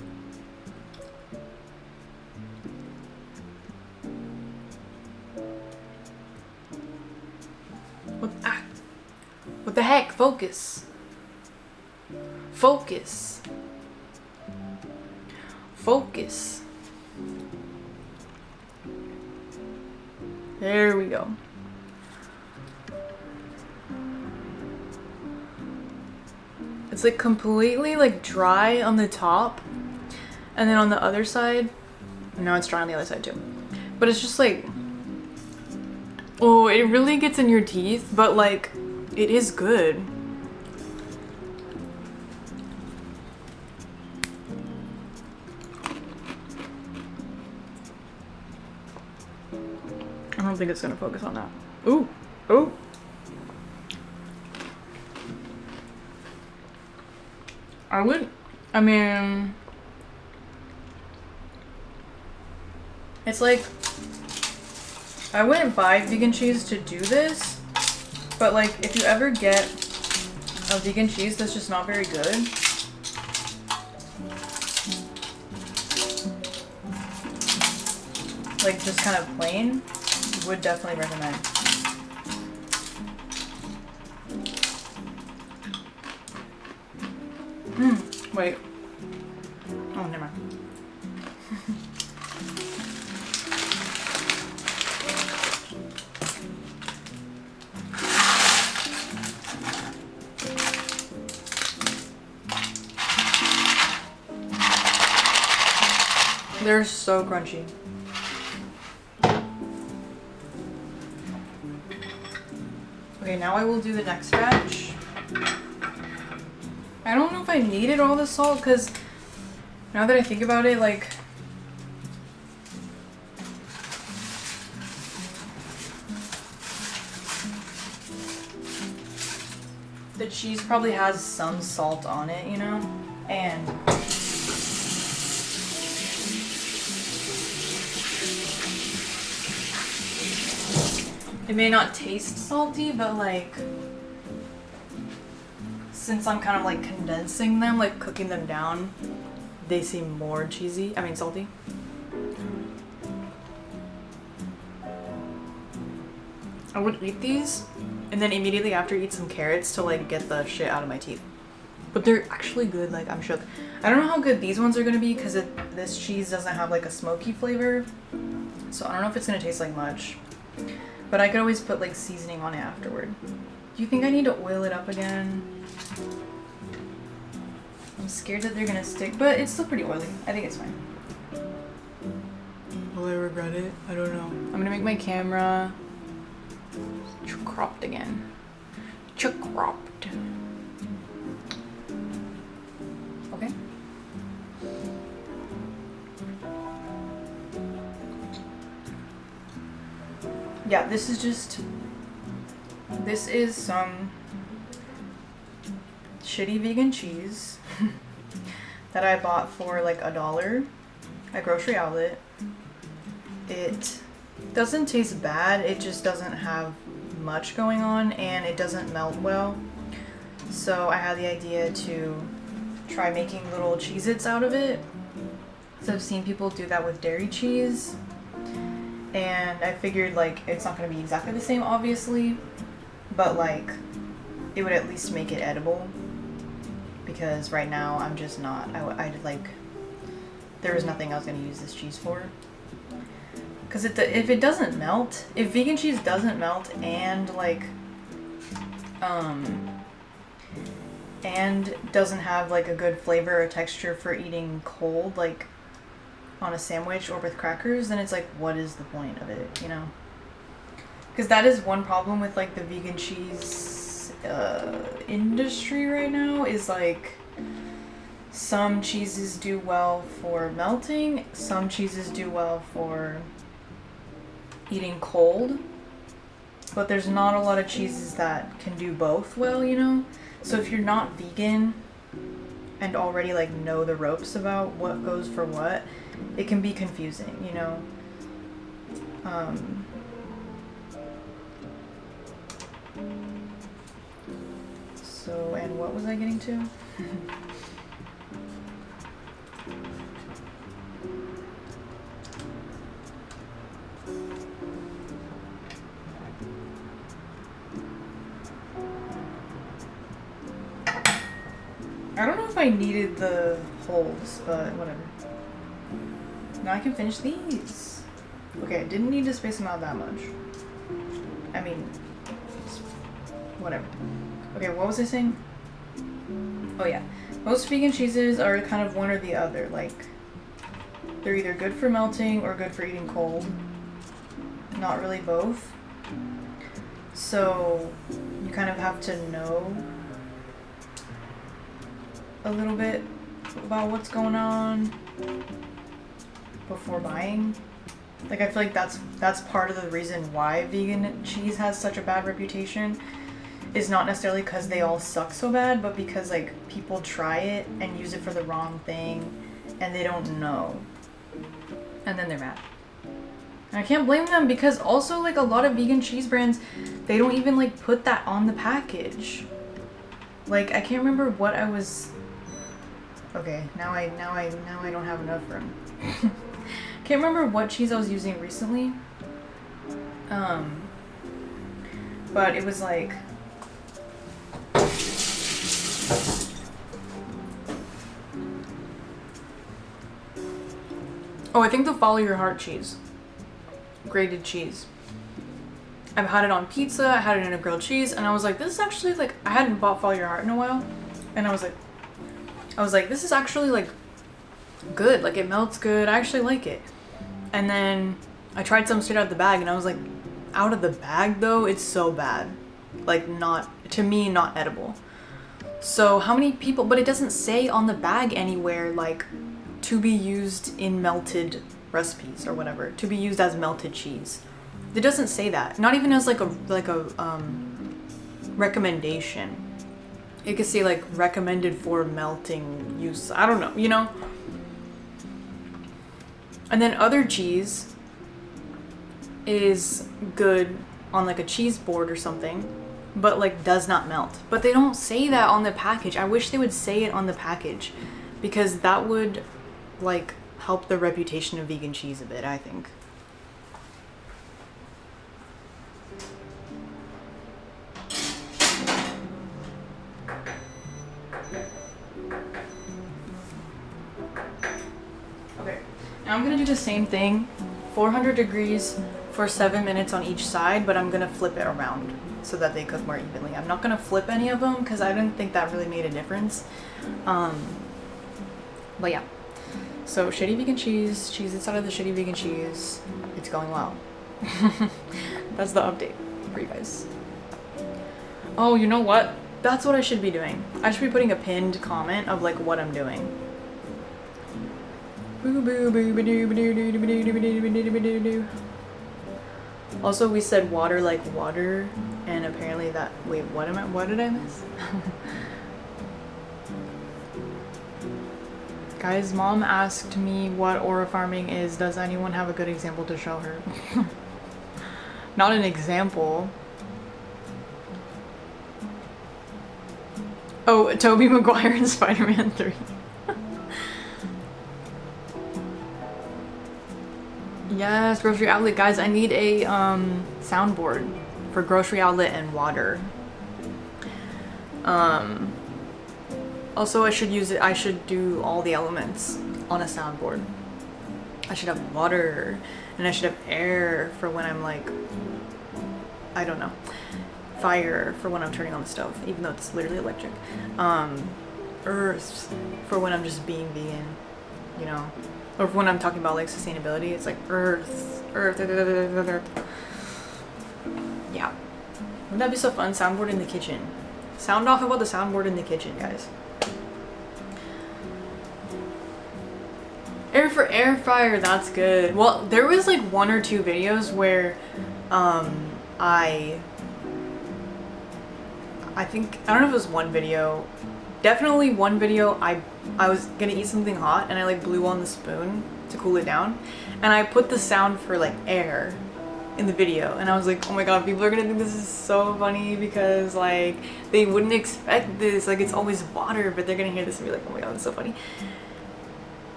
What the heck? Focus. Focus. Focus. There we go. It's like completely like dry on the top, and then on the other side, now it's dry on the other side too. But it's just like, oh, it really gets in your teeth, but like, it is good. I don't think it's gonna focus on that. Ooh, ooh. I mean, it's like, I wouldn't buy vegan cheese to do this, but like, if you ever get a vegan cheese that's just not very good, like just kind of plain, would definitely recommend. Wait. Oh, never mind. They're so crunchy. Okay, now I will do the next batch. I don't know if I needed all the salt, because now that I think about it, like, the cheese probably has some salt on it, you know? And it may not taste salty, but like, since I'm kind of like condensing them, like cooking them down, they seem more cheesy. I mean, salty. I would eat these and then immediately after eat some carrots to like get the shit out of my teeth. But they're actually good, like I'm shook. I don't know how good these ones are gonna be because this cheese doesn't have like a smoky flavor. So I don't know if it's gonna taste like much. But I could always put like seasoning on it afterward. Do you think I need to oil it up again? I'm scared that they're gonna stick, but it's still pretty oily. I think it's fine. Will I regret it? I don't know. I'm gonna make my camera cropped again. Cropped. Okay. yeah, this is some shitty vegan cheese that I bought for like $1 at grocery outlet. It doesn't taste bad, it just doesn't have much going on and it doesn't melt well. So I had the idea to try making little cheez-its out of it. So I've seen people do that with dairy cheese. And I figured like it's not going to be exactly the same obviously, but like it would at least make it edible. Because right now I'm just not, I'd like, there was nothing I was going to use this cheese for. Because if it doesn't melt, if vegan cheese doesn't melt and like, and doesn't have like a good flavor or texture for eating cold, like on a sandwich or with crackers, then it's like, what is the point of it, you know? Because that is one problem with like the vegan cheese industry right now, is like some cheeses do well for melting, some cheeses do well for eating cold, but there's not a lot of cheeses that can do both well, you know? So if you're not vegan and already like know the ropes about what goes for what, it can be confusing, you know? So, and what was I getting to? I don't know if I needed the holes, but whatever. Now I can finish these. Okay, I didn't need to space them out that much. I mean, whatever. Okay, what was I saying? Oh yeah. Most vegan cheeses are kind of one or the other. Like, they're either good for melting or good for eating cold. Not really both. So, you kind of have to know a little bit about what's going on before buying. Like, I feel like that's part of the reason why vegan cheese has such a bad reputation, is not necessarily because they all suck so bad, but because like people try it and use it for the wrong thing and they don't know, and then they're mad. And I can't blame them, because also like a lot of vegan cheese brands, they don't even like put that on the package. Like, I can't remember what I was. Okay, now I don't have enough room. Can't remember what cheese I was using recently. But it was like, oh, I think the Follow Your Heart cheese. Grated cheese. I've had it on pizza, I had it in a grilled cheese, and I was like, this is actually like, I hadn't bought Follow Your Heart in a while, and I was like, this is actually like good, like it melts good, I actually like it. And then I tried some straight out of the bag, and I was like, out of the bag though, it's so bad. Like, not, to me, not edible. So how many people, but it doesn't say on the bag anywhere like to be used in melted recipes or whatever, to be used as melted cheese. It doesn't say that. Not even as like a recommendation. It could say like recommended for melting use. I don't know, you know? And then other cheese is good on like a cheese board or something, but like does not melt. But they don't say that on the package. I wish they would say it on the package, because that would like help the reputation of vegan cheese a bit, I think. Okay, now I'm gonna do the same thing, 400 degrees for 7 minutes on each side, but I'm gonna flip it around so that they cook more evenly. I'm not gonna flip any of them because I didn't think that really made a difference. But yeah. So shitty vegan cheese, cheez-its out of the shitty vegan cheese. It's going well. That's the update for you guys. Oh, you know what? That's what I should be doing. I should be putting a pinned comment of like what I'm doing. Also, we said water like water, and apparently that, wait, what did I miss? Guys, mom asked me what aura farming is. Does anyone have a good example to show her? Not an example. Oh, Tobey Maguire in Spider-Man 3. Yes, grocery outlet. Guys, I need a soundboard for grocery outlet and water. Also, I should do all the elements on a soundboard. I should have water, and I should have air for when I'm like, I don't know, fire for when I'm turning on the stove, even though it's literally electric. Earth for when I'm just being vegan, you know, or when I'm talking about like sustainability. It's like earth. Yeah, wouldn't that be so fun? Soundboard in the kitchen. Sound off about the soundboard in the kitchen, guys. Air for air fryer, that's good. Well, there was like 1 or 2 videos where I think, I don't know if it was one video, definitely one video, I was gonna eat something hot and I like blew on the spoon to cool it down, and I put the sound for like air in the video, and I was like, oh my god, people are gonna think this is so funny because like they wouldn't expect this, like it's always water, but they're gonna hear this and be like, oh my god, that's so funny.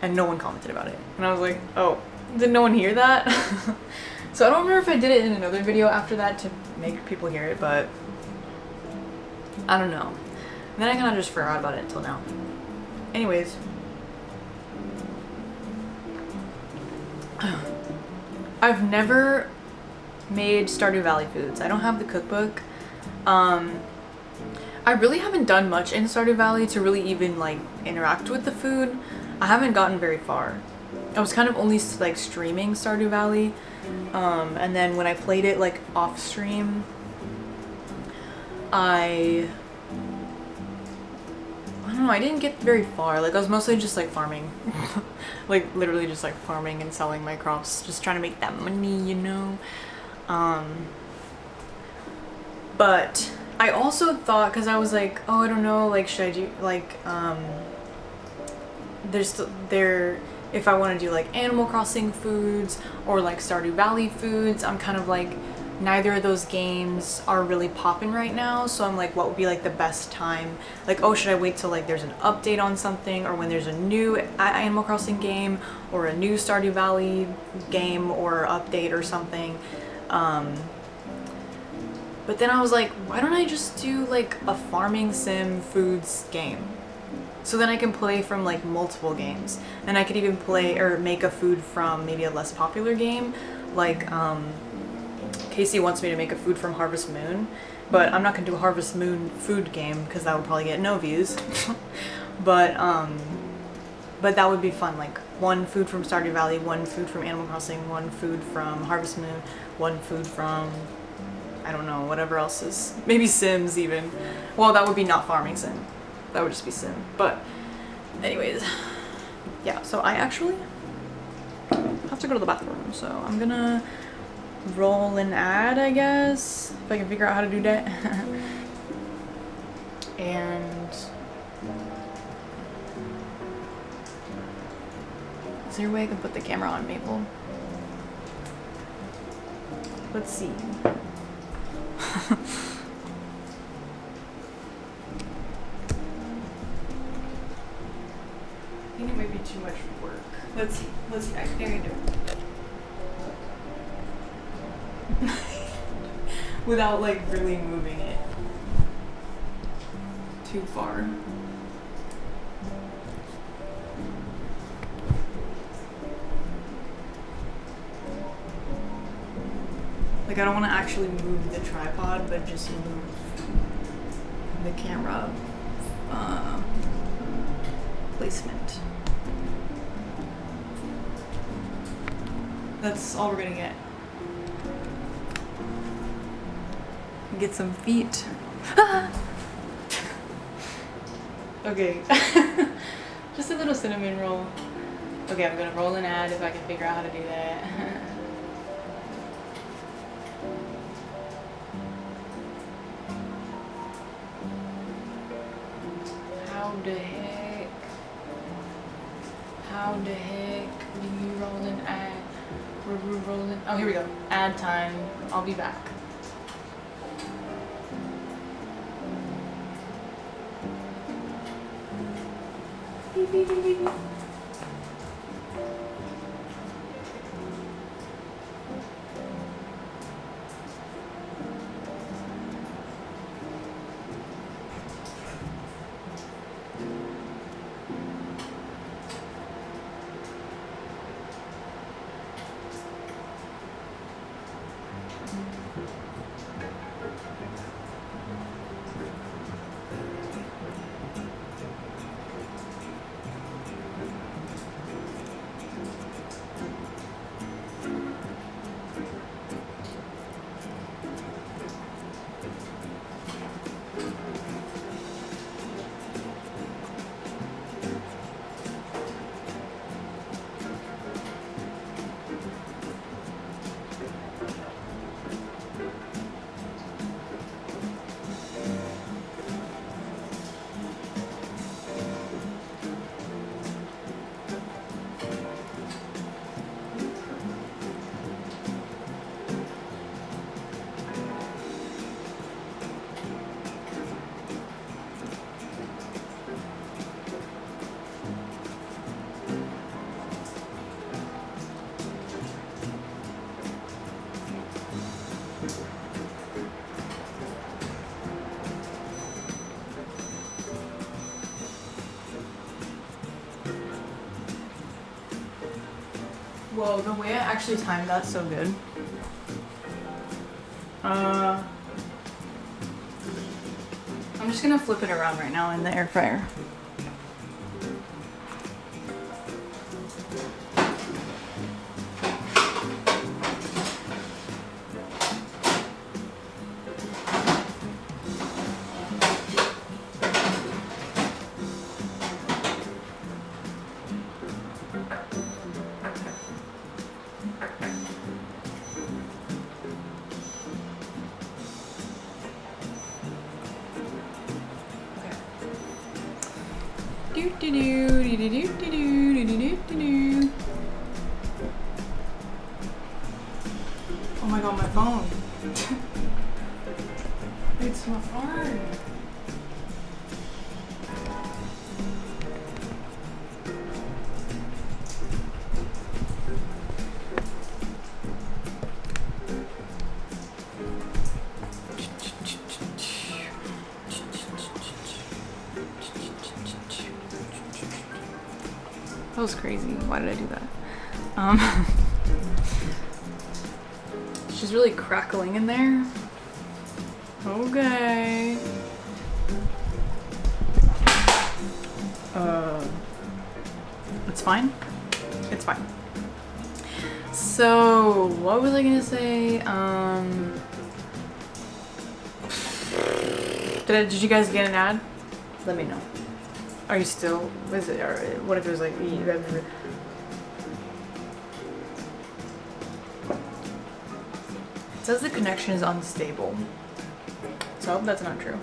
And no one commented about it, and I was like, oh, did no one hear that? So I don't remember if I did it in another video after that to make people hear it, but I don't know. And then I kind of just forgot about it until now. Anyways, I've never made Stardew Valley foods. I don't have the cookbook. I really haven't done much in Stardew Valley to really even like interact with the food. I haven't gotten very far. I was kind of only like streaming Stardew Valley, and then when I played it like off stream, I don't know, I didn't get very far. Like I was mostly just like farming. Like literally just like farming and selling my crops, just trying to make that money, you know. But I also thought, because I was like, oh, I don't know, like should I do like if I want to do like Animal Crossing foods or like Stardew Valley foods, I'm kind of like, neither of those games are really popping right now, so I'm like, what would be like the best time? Like, oh, should I wait till like there's an update on something, or when there's a new Animal Crossing game or a new Stardew Valley game or update or something? But then I was like, why don't I just do like a farming sim foods game? So then I can play from like multiple games, and I could even play or make a food from maybe a less popular game, like Casey wants me to make a food from Harvest Moon, but I'm not gonna do a Harvest Moon food game because that would probably get no views. but that would be fun, like one food from Stardew Valley, one food from Animal Crossing, one food from Harvest Moon, one food from, I don't know, whatever else is, maybe Sims even. Well, that would be not farming sim. That would just be sim. But anyways, yeah, so I actually have to go to the bathroom, so I'm gonna roll an ad, I guess, if I can figure out how to do that. And is there a way I can put the camera on Maple? Let's see. I think it might be too much work. Let's see. I think I can do it. Without like really moving it too far. Like I don't want to actually move the tripod, but just move the camera placement. That's all we're gonna get. Get some feet. Okay. Just a little cinnamon roll. Okay, I'm gonna roll an ad if I can figure out how to do that. the heck? How the heck do you roll an ad? We're rolling. Oh, here we go. Ad time. I'll be back. Beep, beep, beep, beep. Whoa, the way I actually timed that's so good. I'm just gonna flip it around right now in the air fryer. Oh my god, my phone. It's my phone. That was crazy. Why did I do that? She's really crackling in there. Okay. It's fine. It's fine. So, what was I gonna say? Did you guys get an ad? Let me know. Are you still? Is it? Or what if it was like you guys? It says the connection is unstable. So I hope that's not true.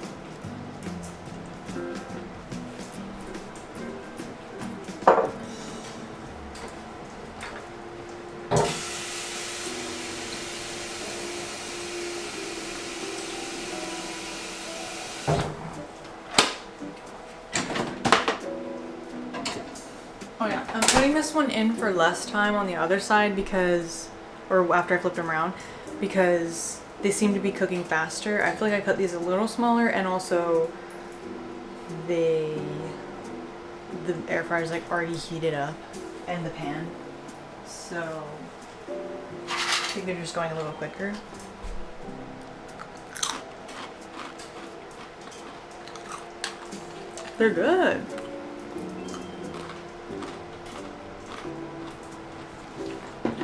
Oh yeah, I'm putting this one in for less time on the other side because, or after I flipped them around, because they seem to be cooking faster. I feel like I cut these a little smaller, and also the air fryer is like already heated up and the pan, so I think they're just going a little quicker. They're good.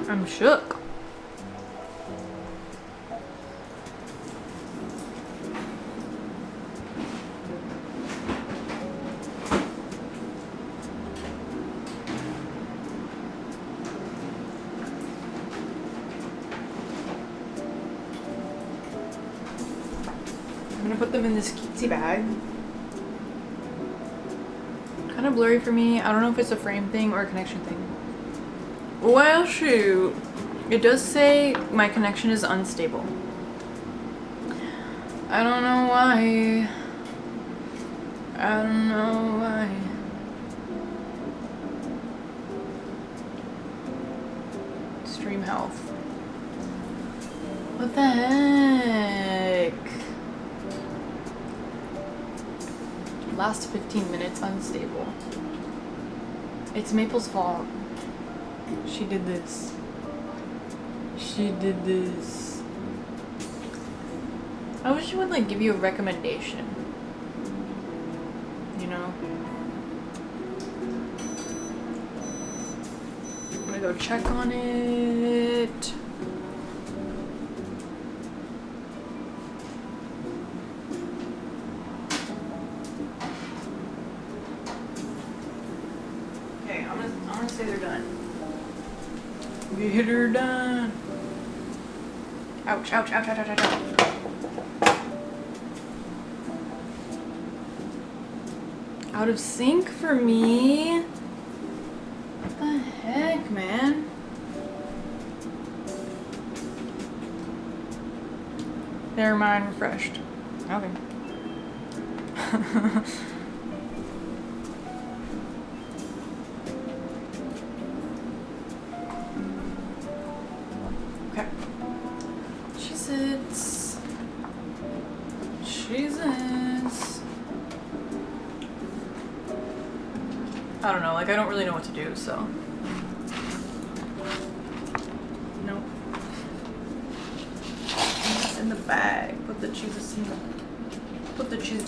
I'm shook. I'm gonna put them in this cutesy bag. kind of blurry for me. I don't know if it's a frame thing or a connection thing. Well, shoot. It does say my connection is unstable. I don't know why. I don't know why. Stream health. What the heck? Last 15 minutes unstable. It's Maple's fault. She did this. She did this. I wish she would like give you a recommendation. You know? I'm gonna go check on it. Okay, I'm gonna say they're done. Get her done. Ouch, ouch, ouch, ouch, ouch, ouch, ouch. Out of sync for me? What the heck, man? Never mind, refreshed. Okay. Okay. Cheez-its. Cheez-its. I don't know, like I don't really know what to do, so. Nope. It's in the bag. Put the Cheez-its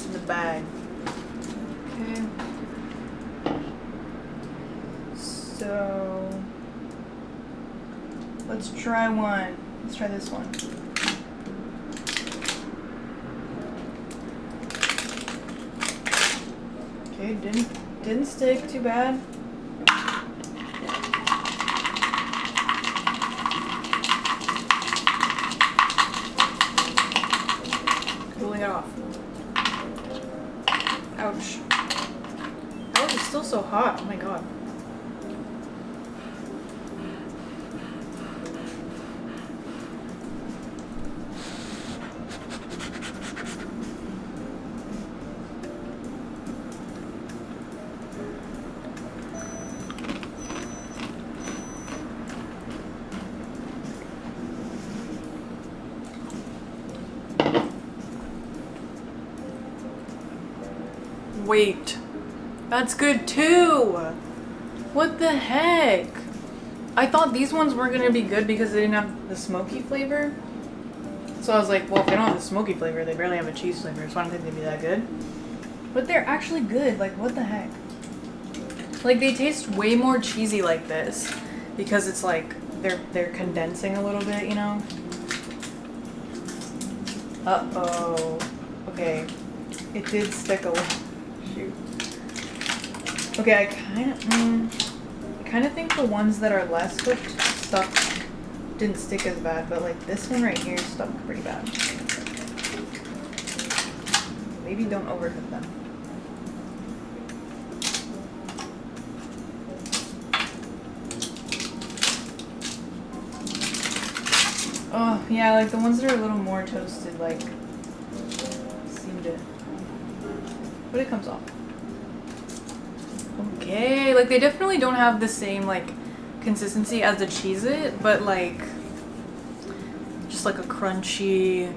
in the bag. Okay. So let's try one. Let's try this one. Okay, didn't stick too bad. Pulling it off. Ouch. Oh, it's still so hot. Oh my god. Wait, that's good too. What the heck? I thought these ones weren't gonna be good because they didn't have the smoky flavor. So I was like, well, if they don't have the smoky flavor, they barely have a cheese flavor, so I don't think they'd be that good. But they're actually good. Like, what the heck? Like, they taste way more cheesy like this because it's like they're condensing a little bit, you know? Uh-oh. Okay. It did stick a little. Shoot. Okay, I kind of think the ones that are less cooked didn't stick as bad, but like this one right here stuck pretty bad. Maybe don't overcook them. Oh, yeah, like the ones that are a little more toasted, like, seem to, but it comes off. Okay, like they definitely don't have the same, like, consistency as the Cheez-It, but like, just like a crunchy,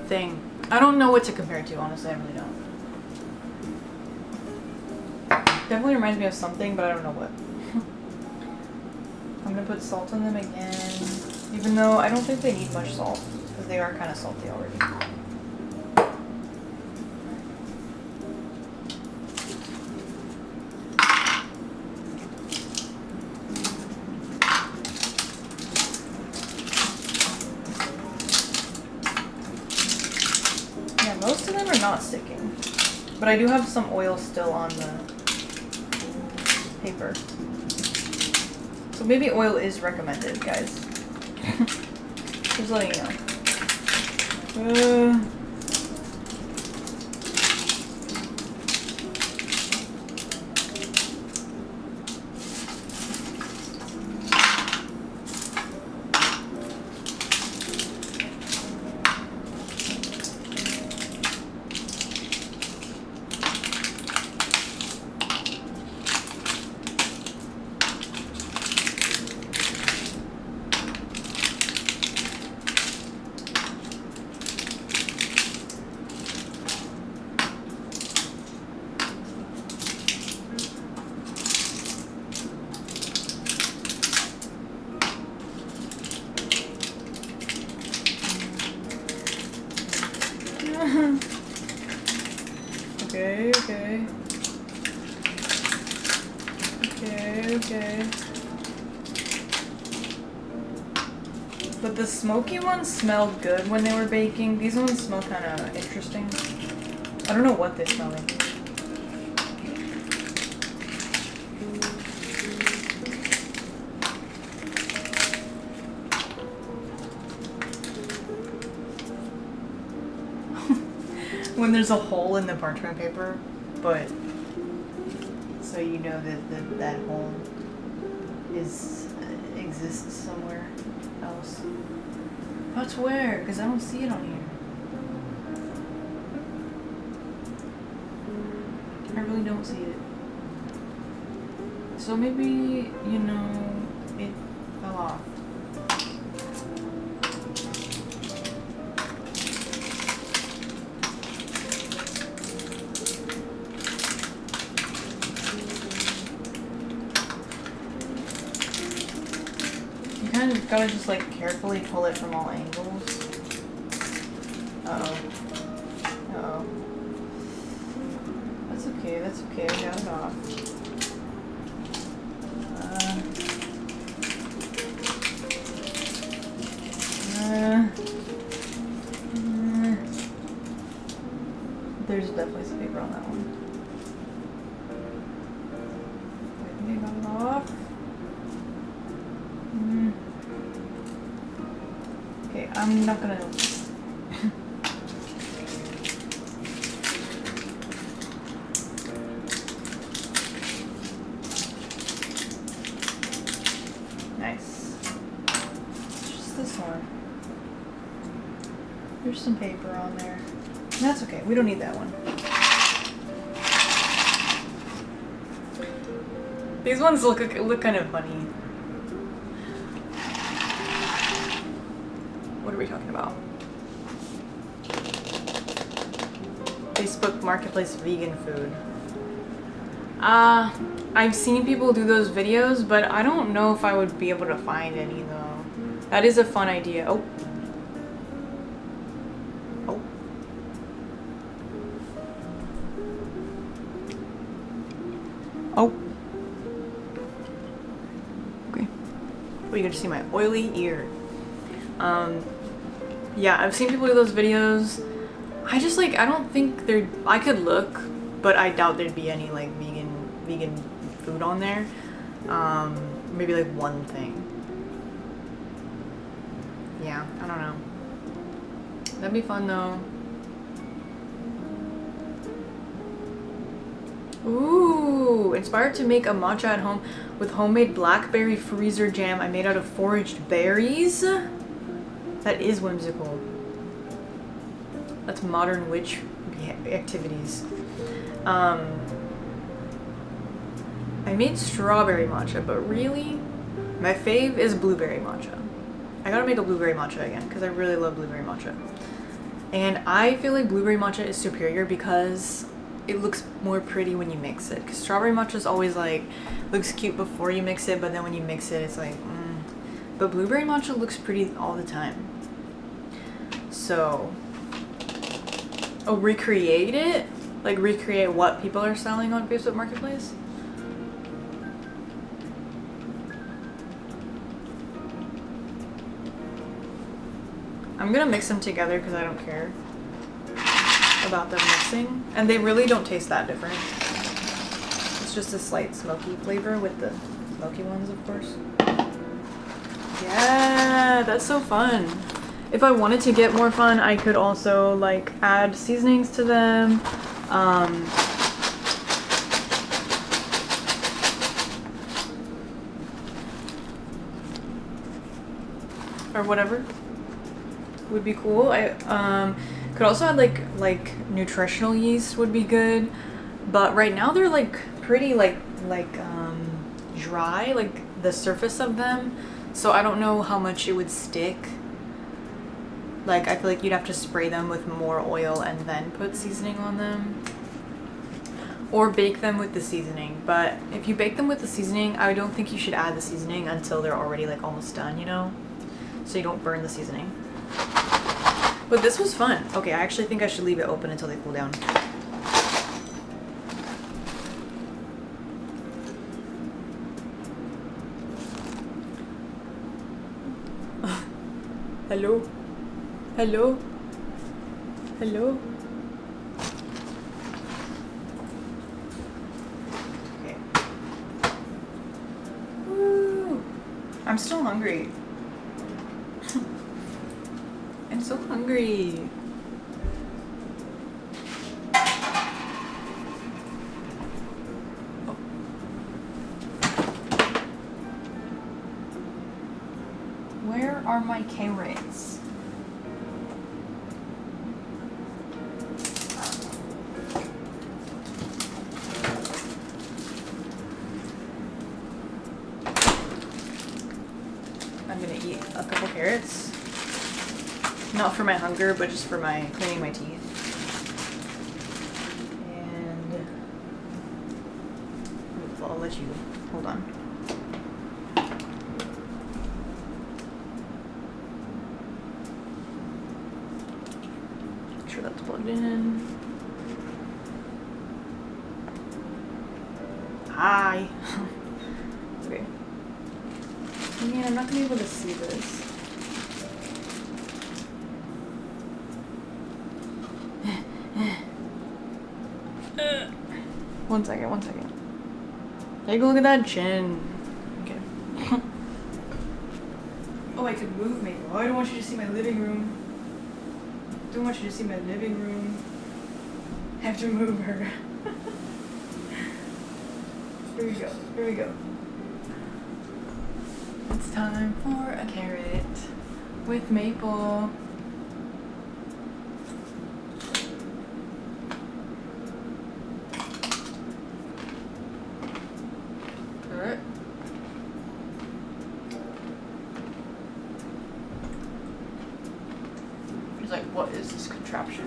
thing. I don't know what to compare it to, honestly, I really don't. Definitely reminds me of something, but I don't know what. I'm gonna put salt on them again, even though I don't think they need much salt, because they are kind of salty already. Yeah, most of them are not sticking, but I do have some oil still on the paper. So maybe oil is recommended, guys. Just letting you know. Okay, okay. Okay, okay. But the smoky ones smelled good when they were baking. These ones smell kind of interesting. I don't know what they smell like. When there's a hole in the parchment paper, but so you know that that hole exists somewhere else. That's where, because I don't see it on here. I really don't see it. So maybe, you know, it fell off. You kind of gotta just like carefully pull it from all angles. Uh-oh. Uh-oh. That's okay, that's okay, I got it off. There's definitely some paper on that one. I think I got it off. Okay, I'm not gonna... Nice. It's just this one. There's some paper on there. That's okay, we don't need that one. These ones look kind of funny. What are we talking about? Facebook Marketplace vegan food. I've seen people do those videos, but I don't know if I would be able to find any though. That is a fun idea. Oh. Oh. Oh. Okay. Oh, you get to see my oily ear. Yeah, I've seen people do those videos. I just like, I don't think they're, I could look, but I doubt there'd be any like vegan food on there. Maybe like one thing. Yeah, I don't know. That'd be fun though. Ooh, inspired to make a matcha at home with homemade blackberry freezer jam I made out of foraged berries. That is whimsical. That's modern witch activities. I made strawberry matcha, but really, my fave is blueberry matcha. I gotta make a blueberry matcha again because I really love blueberry matcha. And I feel like blueberry matcha is superior because it looks more pretty when you mix it. Because strawberry matcha is always like, looks cute before you mix it, but then when you mix it, it's like, But blueberry matcha looks pretty all the time. So, oh, recreate it? Like recreate what people are selling on Facebook Marketplace? I'm gonna mix them together because I don't care about them mixing. And they really don't taste that different. It's just a slight smoky flavor with the smoky ones, of course. Yeah, that's so fun. If I wanted to get more fun, I could also like add seasonings to them. Or whatever would be cool. I could also add like nutritional yeast would be good, but right now they're like pretty like dry, like the surface of them, so I don't know how much it would stick. Like I feel like you'd have to spray them with more oil and then put seasoning on them, or bake them with the seasoning. But if you bake them with the seasoning, I don't think you should add the seasoning until they're already like almost done, you know, so you don't burn the seasoning. But this was fun. Okay, I actually think I should leave it open until they cool down. Hello? Hello? Hello? Okay. Woo! I'm still hungry. I'm so hungry. Oh. Where are my carrots? I'm gonna eat a couple carrots. Not for my hunger, but just for my cleaning my teeth. And I'll let you hold on. Make sure that's plugged in. Hi. Okay. Man, I'm not gonna be able to see this. One second. Take a look at that chin. Okay. Oh, I could move Maple. Oh, I don't want you to see my living room. Don't want you to see my living room. I have to move her. Here we go. It's time for a carrot with Maple. Alright. She's like, what is this contraption?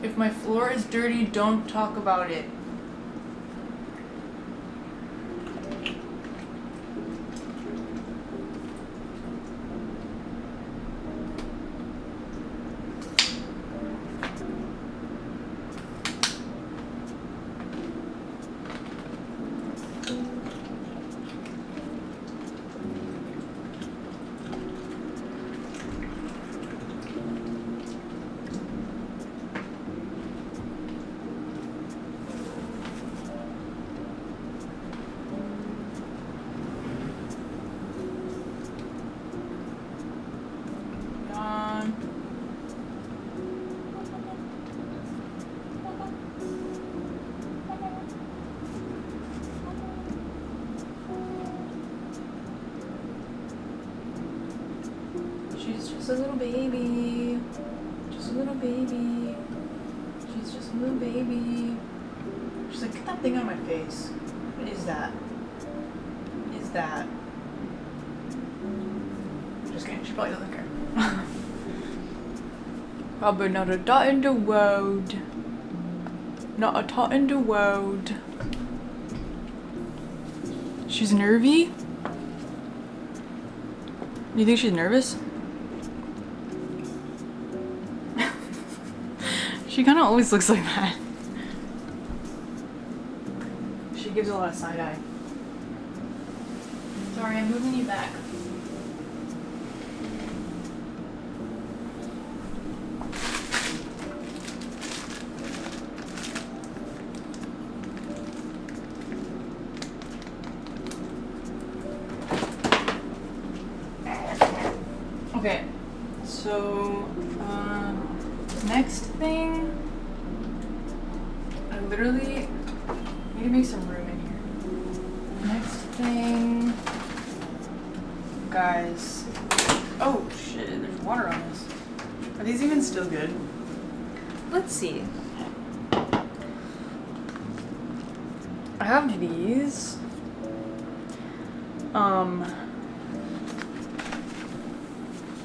If my floor is dirty, don't talk about it. She's just a little baby. Just a little baby. She's just a little baby. She's like, get that thing on my face. What is that? What is that? Just kidding, she probably doesn't care. Probably not a dot in the world. Not a dot in the world. She's nervy? Do you think she's nervous? She kind of always looks like that. She gives a lot of side eye. Sorry, I'm moving you back. Okay, so next thing, I literally need to make some room in here. Next thing, guys. Oh shit, there's water on this. Are these even still good? Let's see. I have these.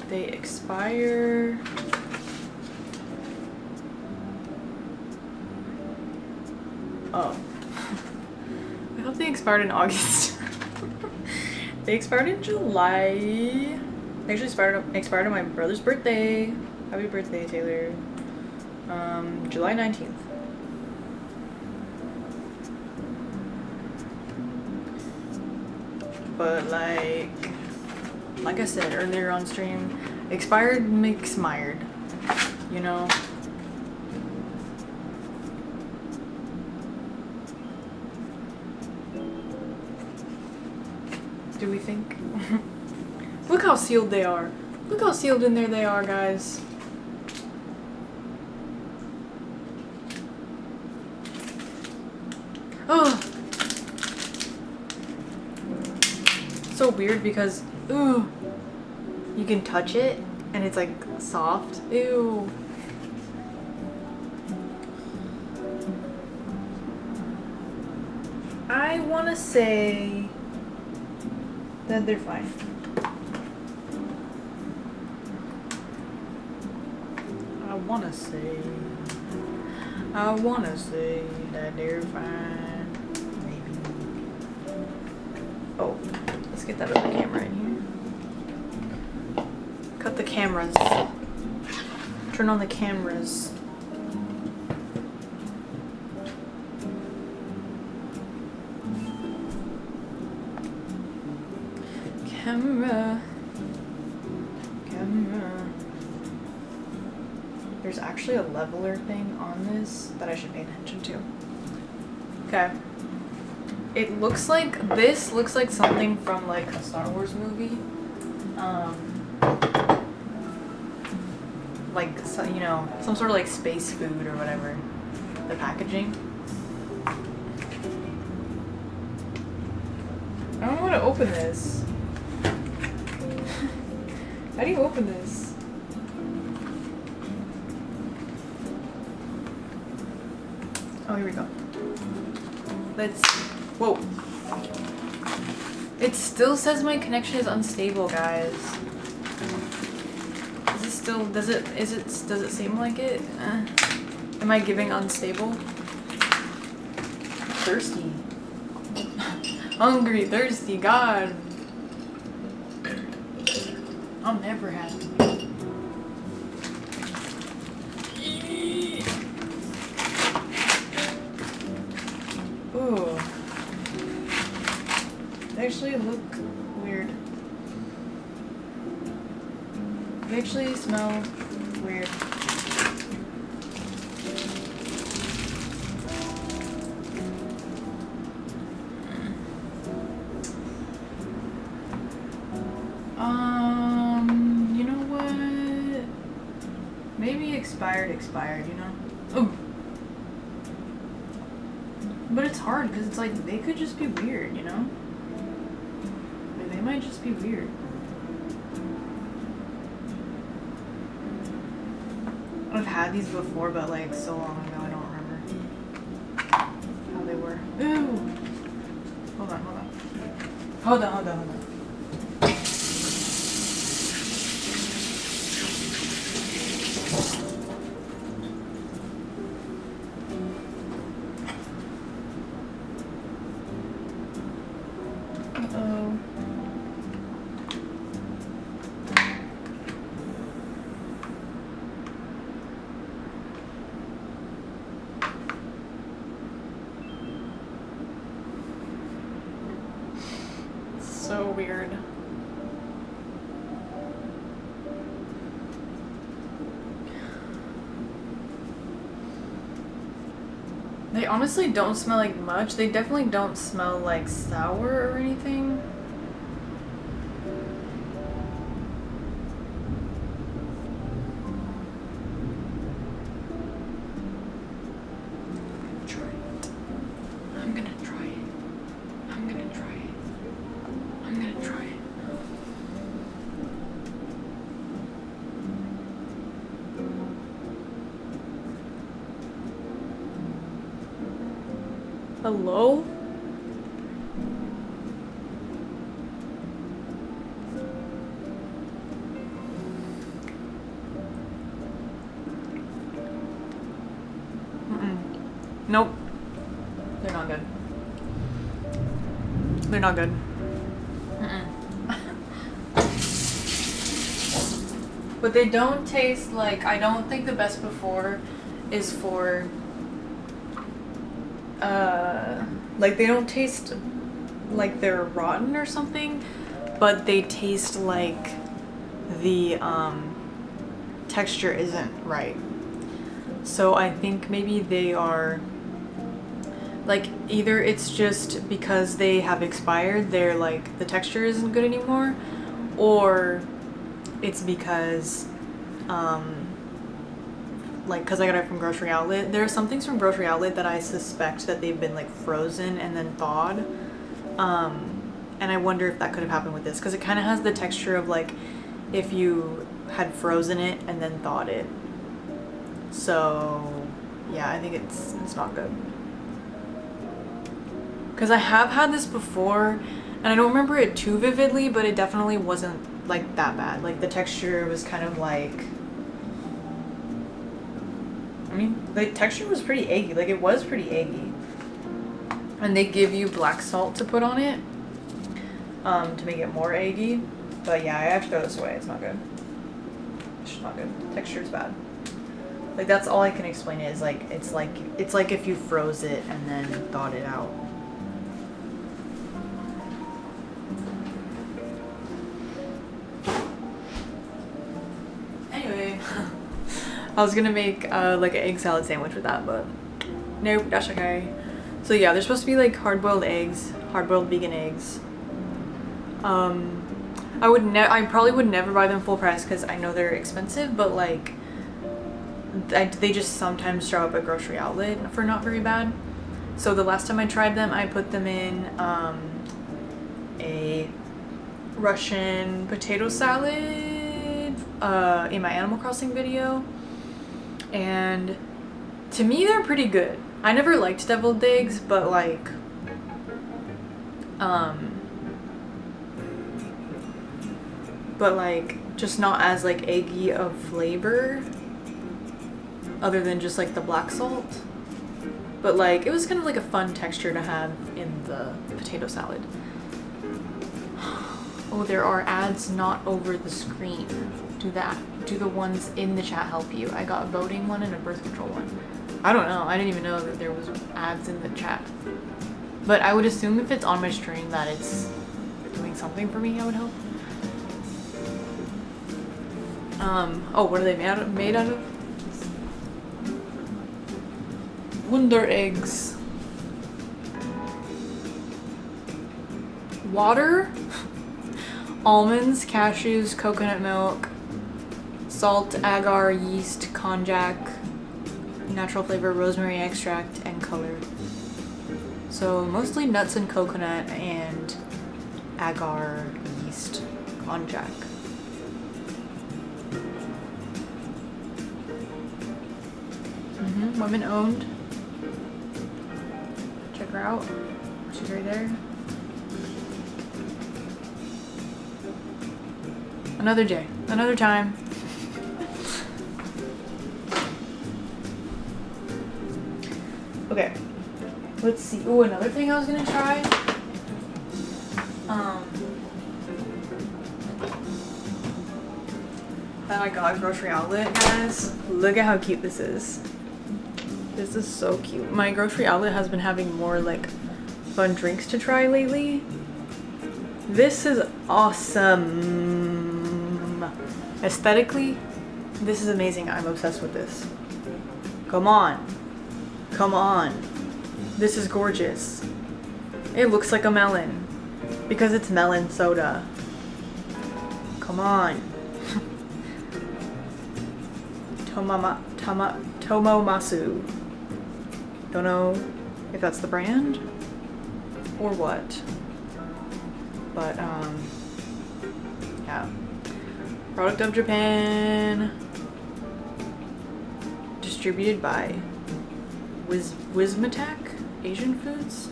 They expire Oh. I thought they expired in August. They expired in July. They actually expired on my brother's birthday. Happy birthday, Taylor. July 19th. But like I said earlier on stream, expired makes mired, you know? Do we think? Look how sealed they are. Look how sealed in there they are, guys. Oh, so weird because ooh, you can touch it and it's like soft. Ew. I wanna say that they're fine. I wanna say that they're fine. Maybe. Oh, let's get that other camera in here. Cut the cameras. Turn on the cameras. Camera. There's actually a leveler thing on this that I should pay attention to. Okay. It looks like, this looks like something from like a Star Wars movie. Like, so, you know, some sort of like space food or whatever. The packaging. I don't know how to open this. How do you open this? Oh, here we go. Let's, whoa. It still says my connection is unstable, guys. Is it still, does it seem like it? Am I giving unstable? Thirsty. Hungry, thirsty, God. I'm never happy. Ooh. They actually look weird. They actually smell weird. You know what? Maybe expired, you know? Oh. But it's hard because it's like they could just be weird, you know? Like, they might just be weird. I've had these before, but like so long ago, I don't remember how they were. Ooh! Hold on. Uh-oh. So weird. They honestly don't smell like much. They definitely don't smell like sour or anything. I'm gonna try it. Hello? Nope. They're not good. They're not good. But they don't taste like, I don't think the best before is for, like they don't taste like they're rotten or something, but they taste like the texture isn't right. So I think maybe they are like, either it's just because they have expired, they're like the texture isn't good anymore, or it's because like, because I got it from Grocery Outlet. There are some things from Grocery Outlet that I suspect that they've been like frozen and then thawed, and I wonder if that could have happened with this, because it kind of has the texture of like if you had frozen it and then thawed it. So yeah, I think it's not good. Because I have had this before, and I don't remember it too vividly, but it definitely wasn't like that bad. Like the texture was kind of like, I mean, the texture was pretty eggy. Like it was pretty eggy. And they give you black salt to put on it, to make it more eggy. But yeah, I have to throw this away. It's not good. It's just not good. Texture's bad. Like that's all I can explain it is like, it's like if you froze it and then thawed it out. Anyway, I was gonna make like an egg salad sandwich with that, but nope, that's okay. So yeah, they're supposed to be like hard-boiled eggs, hard-boiled vegan eggs. I probably would never buy them full price because I know they're expensive, but like they just sometimes show up at Grocery Outlet for not very bad. So the last time I tried them, I put them in a Russian potato salad in my Animal Crossing video, and to me they're pretty good. I never liked deviled eggs, but like just not as like eggy of flavor other than just like the black salt, but like it was kind of like a fun texture to have in the potato salad. Oh, there are ads not over the screen. Do the ones in the chat help you? I got a voting one and a birth control one. I don't know. I didn't even know that there was ads in the chat. But I would assume if it's on my stream that it's doing something for me, I would hope. Oh, what are they made out of? Wonder eggs. Water, almonds, cashews, coconut milk, salt, agar, yeast, konjac, natural flavor, rosemary extract, and color. So mostly nuts and coconut and agar, yeast, konjac. Women owned. Check her out. She's right there. Another day, another time. Okay, let's see. Oh, another thing I was gonna try. That I got at Grocery Outlet, guys. Look at how cute this is. This is so cute. My Grocery Outlet has been having more like fun drinks to try lately. This is awesome. Aesthetically, this is amazing. I'm obsessed with this. Come on. Come on. This is gorgeous. It looks like a melon because it's melon soda. Come on. Tomomasu. Don't know if that's the brand or what. But yeah. Product of Japan. Distributed by Wismatak Asian Foods.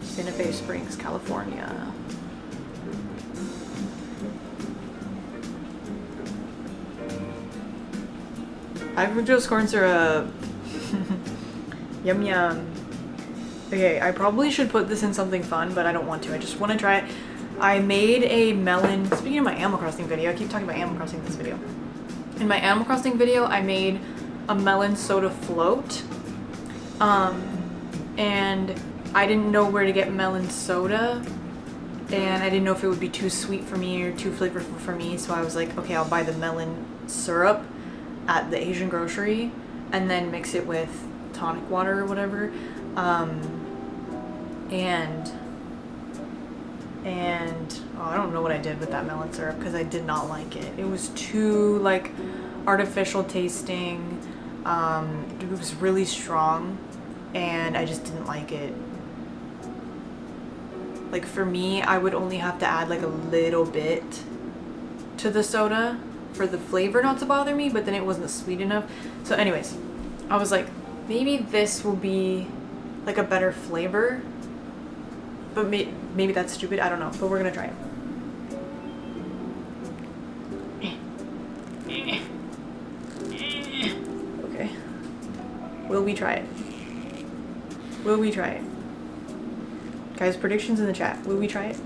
Santa Fe Springs, California. High fructose corn syrup. Yum yum. Okay, I probably should put this in something fun, but I don't want to. I just want to try it. I made a melon, speaking of my Animal Crossing video, I keep talking about Animal Crossing in this video. In my Animal Crossing video, I made a melon soda float. And I didn't know where to get melon soda. And I didn't know if it would be too sweet for me or too flavorful for me. So I was like, okay, I'll buy the melon syrup at the Asian grocery and then mix it with tonic water or whatever. And oh, I don't know what I did with that melon syrup because I did not like it. It was too like artificial tasting. It was really strong and I just didn't like it. Like for me, I would only have to add like a little bit to the soda for the flavor not to bother me, but then it wasn't sweet enough. So anyways, I was like, maybe this will be like a better flavor, but maybe that's stupid, I don't know, but we're gonna try it. Okay, will we try it? Will we try it? Guys, predictions in the chat. Will we try it?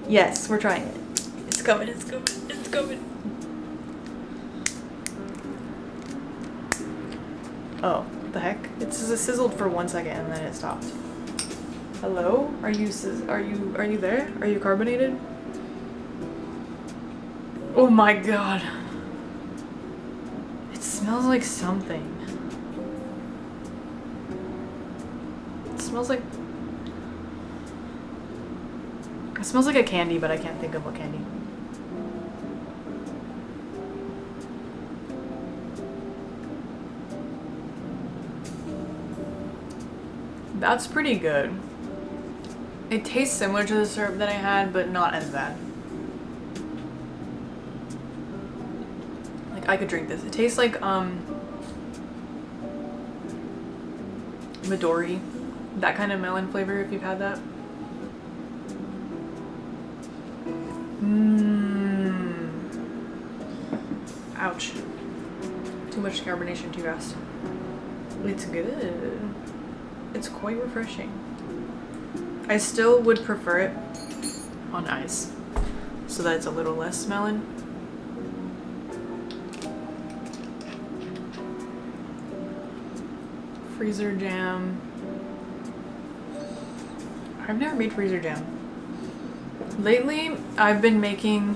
Yes, we're trying it. It's coming, it's coming, it's coming. Oh, what the heck? It sizzled for 1 second and then it stopped. Hello? Are you there? Are you carbonated? Oh my god. It smells like something. It smells like a candy, but I can't think of what candy. That's pretty good. It tastes similar to the syrup that I had, but not as bad. Like, I could drink this. It tastes like, Midori. That kind of melon flavor, if you've had that. Ouch. Too much carbonation too fast. It's good. It's quite refreshing. I still would prefer it on ice so that it's a little less melon. Freezer jam. I've never made freezer jam. Lately, I've been making,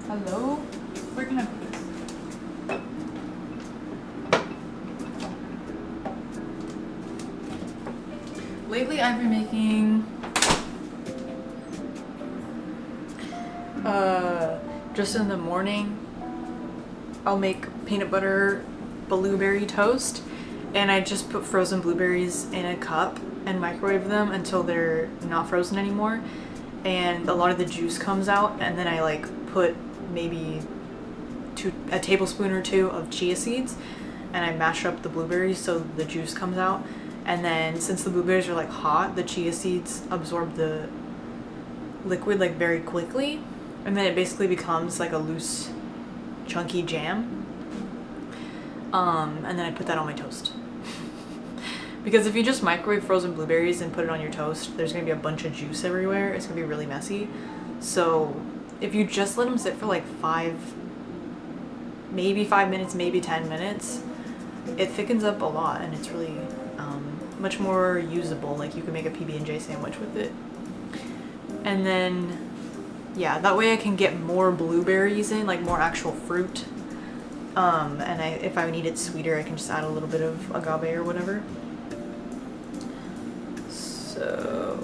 hello? Where can I put this? Lately, I've been making, just in the morning, I'll make peanut butter blueberry toast. And I just put frozen blueberries in a cup and microwave them until they're not frozen anymore. And a lot of the juice comes out, and then I like put maybe a tablespoon or 2 of chia seeds, and I mash up the blueberries so the juice comes out. And then since the blueberries are like hot, the chia seeds absorb the liquid like very quickly, and then it basically becomes like a loose, chunky jam. And then I put that on my toast. Because if you just microwave frozen blueberries and put it on your toast, there's gonna be a bunch of juice everywhere. It's gonna be really messy. So if you just let them sit for like 5 minutes, maybe 10 minutes, it thickens up a lot and it's really much more usable. Like you can make a PB&J sandwich with it. And then, yeah, that way I can get more blueberries in, like more actual fruit. And if I need it sweeter, I can just add a little bit of agave or whatever. So,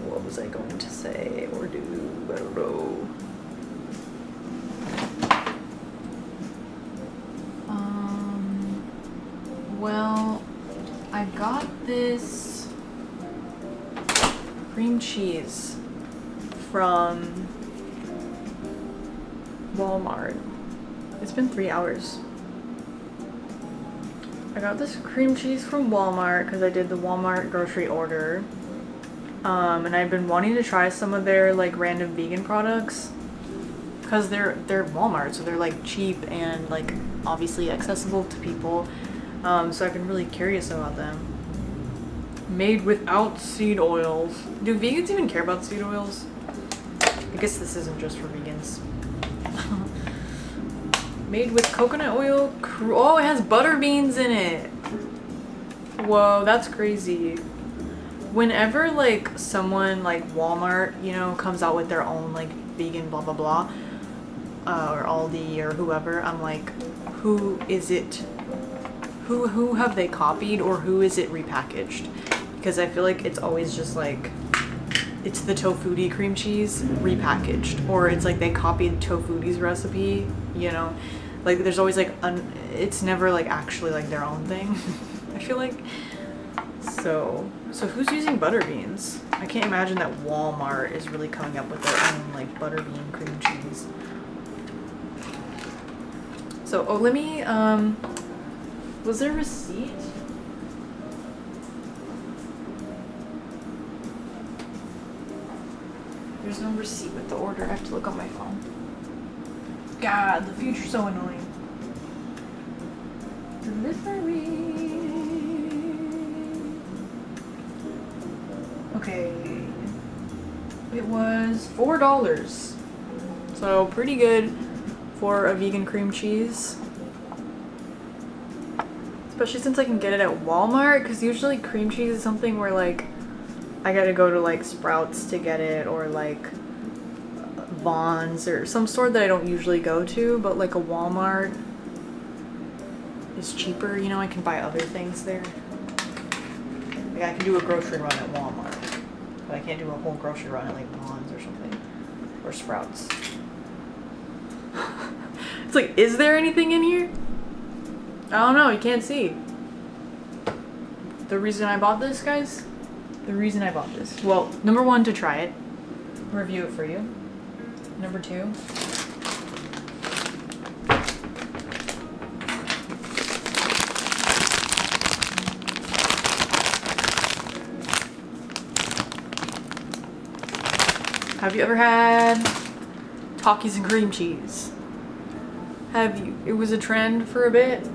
what was I going to say or do? I don't know. Well, I got this cream cheese from Walmart. It's been 3 hours. I got this cream cheese from Walmart because I did the Walmart grocery order. And I've been wanting to try some of their like random vegan products. because they're Walmart, so they're like cheap and like obviously accessible to people. So I've been really curious about them. Made without seed oils. Do vegans even care about seed oils? I guess this isn't just for vegans. Made with coconut oil. Oh, it has butter beans in it. Whoa, that's crazy. Whenever like someone like Walmart, you know, comes out with their own like vegan blah blah blah, or Aldi or whoever, I'm like, who is it? Who have they copied, or who is it repackaged? Because I feel like it's always just like, it's the Tofutti cream cheese repackaged, or it's like they copied Tofutti's recipe, you know? Like there's always like, it's never like actually like their own thing, I feel like. So who's using butter beans? I can't imagine that Walmart is really coming up with their own like butter bean cream cheese. So, oh, let me, was there a receipt? There's no receipt with the order. I have to look on my phone. God, the future's so annoying. Delivery. Okay. It was $4. So pretty good for a vegan cream cheese. Especially since I can get it at Walmart, because usually cream cheese is something where like I gotta go to like Sprouts to get it, or like Vons or some store that I don't usually go to, but like a Walmart is cheaper, you know, I can buy other things there. Like I can do a grocery run at Walmart, but I can't do a whole grocery run at like Vons or something, or Sprouts. It's like, is there anything in here? I don't know, you can't see. The reason I bought this, guys, well, number one, to try it, review it for you. Number two, have you ever had Takis and cream cheese? Have you? It was a trend for a bit.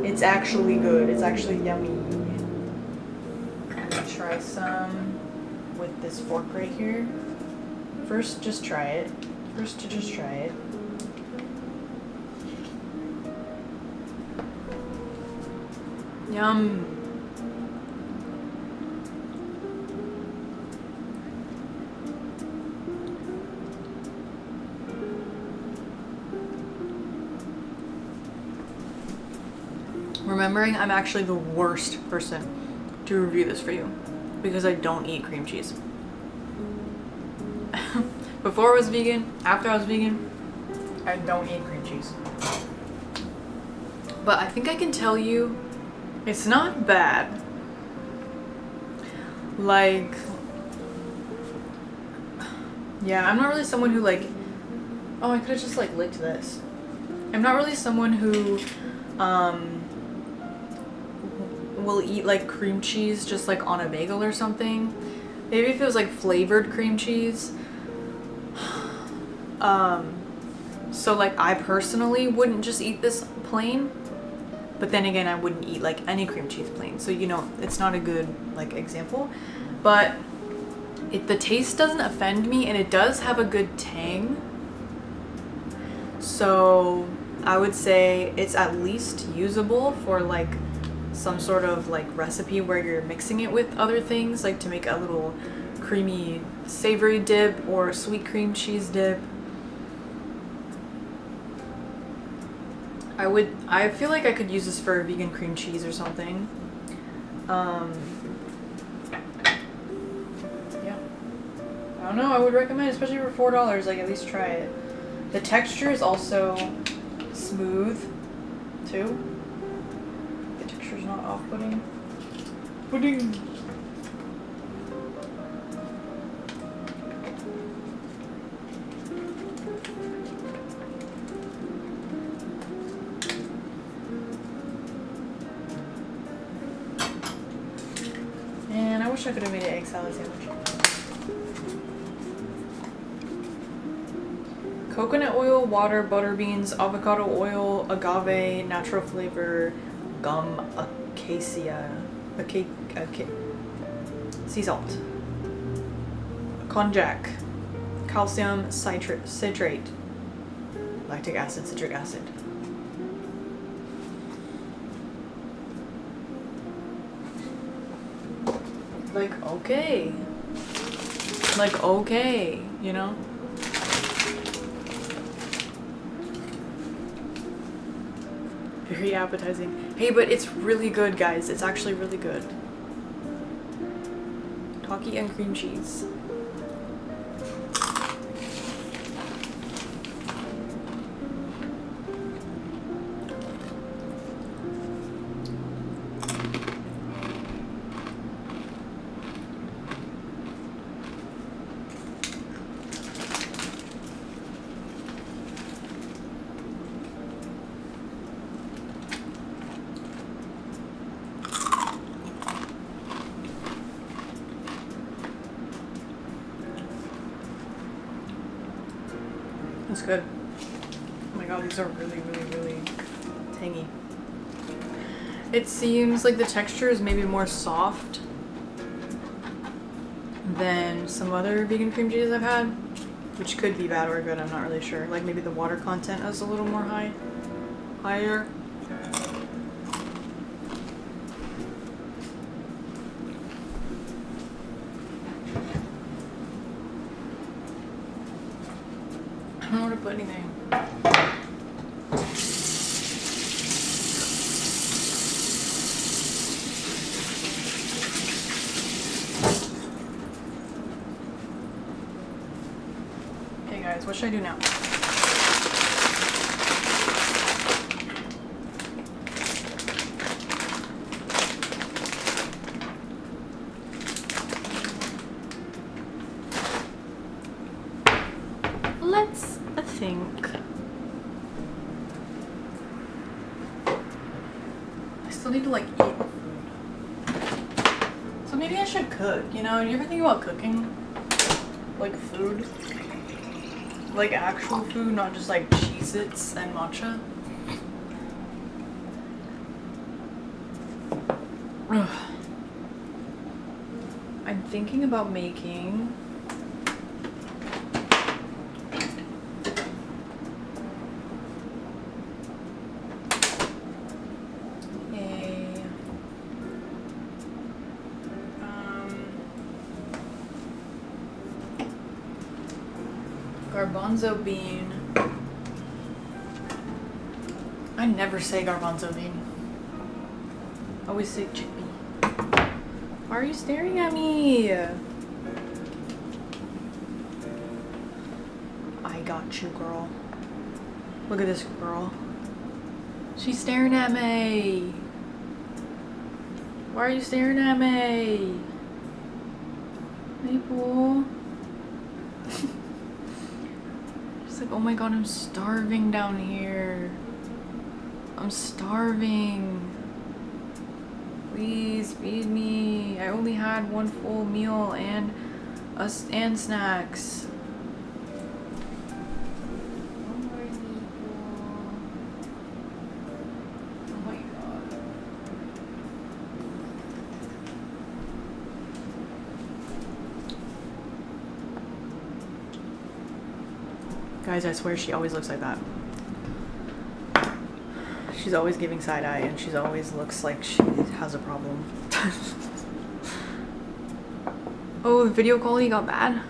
It's actually good. It's actually yummy. I'm gonna try some with this fork right here. First, just try it. Yum. Remembering I'm actually the worst person to review this for you because I don't eat cream cheese. Before I was vegan, after I was vegan, I don't eat cream cheese. But I think I can tell you it's not bad. Like, yeah, I'm not really someone who like, oh, I could have just like licked this. I'm not really someone who will eat like cream cheese just like on a bagel or something. Maybe if it was like flavored cream cheese. So like I personally wouldn't just eat this plain, but then again I wouldn't eat like any cream cheese plain, so you know it's not a good like example. But the taste doesn't offend me, and it does have a good tang, so I would say it's at least usable for like some sort of like recipe where you're mixing it with other things, like to make a little creamy savory dip or sweet cream cheese dip. I feel like I could use this for vegan cream cheese or something. Yeah. I don't know, I would recommend, especially for $4, like at least try it. The texture is also smooth too. The texture's not off-putting. Pudding. And I wish I could have made an egg salad sandwich. coconut oil, water, butter beans, avocado oil, agave, natural flavor, gum, acacia, sea salt, konjac, calcium citrate, lactic acid, citric acid. Like, okay. Like, okay, you know? Very appetizing. Hey, but it's really good, guys. It's actually really good. Taki and cream cheese. That's good. Oh my god, these are really, really, really tangy. It seems like the texture is maybe more soft than some other vegan cream cheese I've had, which could be bad or good, I'm not really sure. Like maybe the water content is a little more higher. I don't know where to put anything. Okay guys, what should I do now? Let's think. I still need to like eat food. So maybe I should cook, you know? You ever think about cooking? Like food? Like actual food, not just like cheez-its and matcha? Ugh. I'm thinking about making garbanzo bean. I never say garbanzo bean. I always say chickpea. Why are you staring at me? I got you, girl. Look at this girl. She's staring at me. Why are you staring at me? Maple. Like, oh my god, I'm starving down here. I'm starving. Please feed me. I only had one full meal and snacks. Oh my god. Guys, I swear she always looks like that. She's always giving side eye and she's always looks like she has a problem. Oh, the video quality got bad?